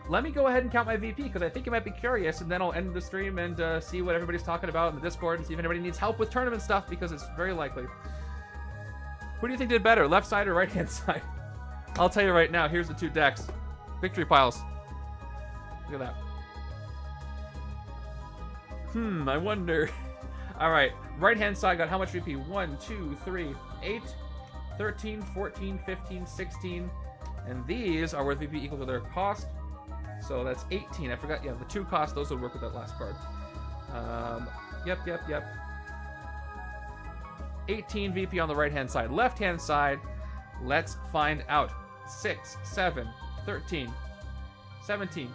Speaker 1: Let me go ahead and count my VP, because I think you might be curious. And then I'll end the stream and see what everybody's talking about in the Discord. And see if anybody needs help with tournament stuff, because it's very likely. Who do you think did better, left side or right-hand side? I'll tell you right now. Here's the 2 decks. Victory piles. Look at that. I wonder. All right, right-hand side got how much VP? 1, 2, 3, 8, 13, 14, 15, 16. And these are worth VP equal to their cost. So that's 18. I forgot, yeah, the 2 costs, those would work with that last card. Yep. 18 VP on the right-hand side. Left-hand side, let's find out. 6, 7, 13, 17,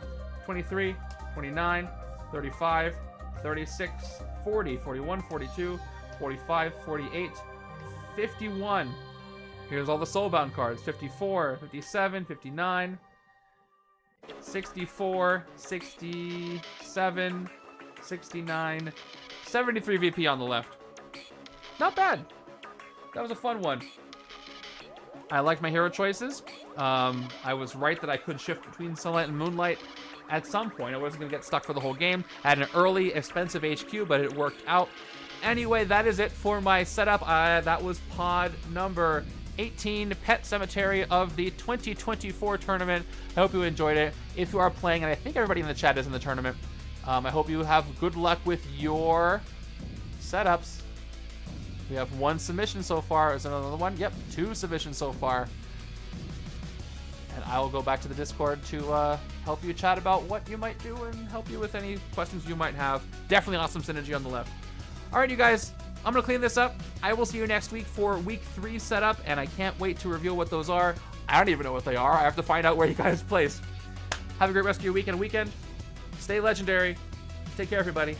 Speaker 1: 23, 29, 35, 36, 40, 41, 42, 45, 48, 51. Here's all the soulbound cards. 54, 57, 59, 64, 67, 69, 73 VP on the left. Not bad. That was a fun one. I liked my hero choices. I was right that I could shift between Sunlight and Moonlight. At some point, I wasn't going to get stuck for the whole game. I had an early, expensive HQ, but it worked out. Anyway, that is it for my setup. That was pod number 18, Pet Cemetery of the 2024 tournament. I hope you enjoyed it. If you are playing, and I think everybody in the chat is in the tournament, I hope you have good luck with your setups. We have 1 submission so far. Is there another one? Yep, 2 submissions so far. And I will go back to the Discord to help you chat about what you might do and help you with any questions you might have. Definitely awesome synergy on the left. All right, you guys, I'm going to clean this up. I will see you next week for week 3 setup, and I can't wait to reveal what those are. I don't even know what they are. I have to find out where you guys place. Have a great rest of your week and weekend. Stay legendary. Take care, everybody.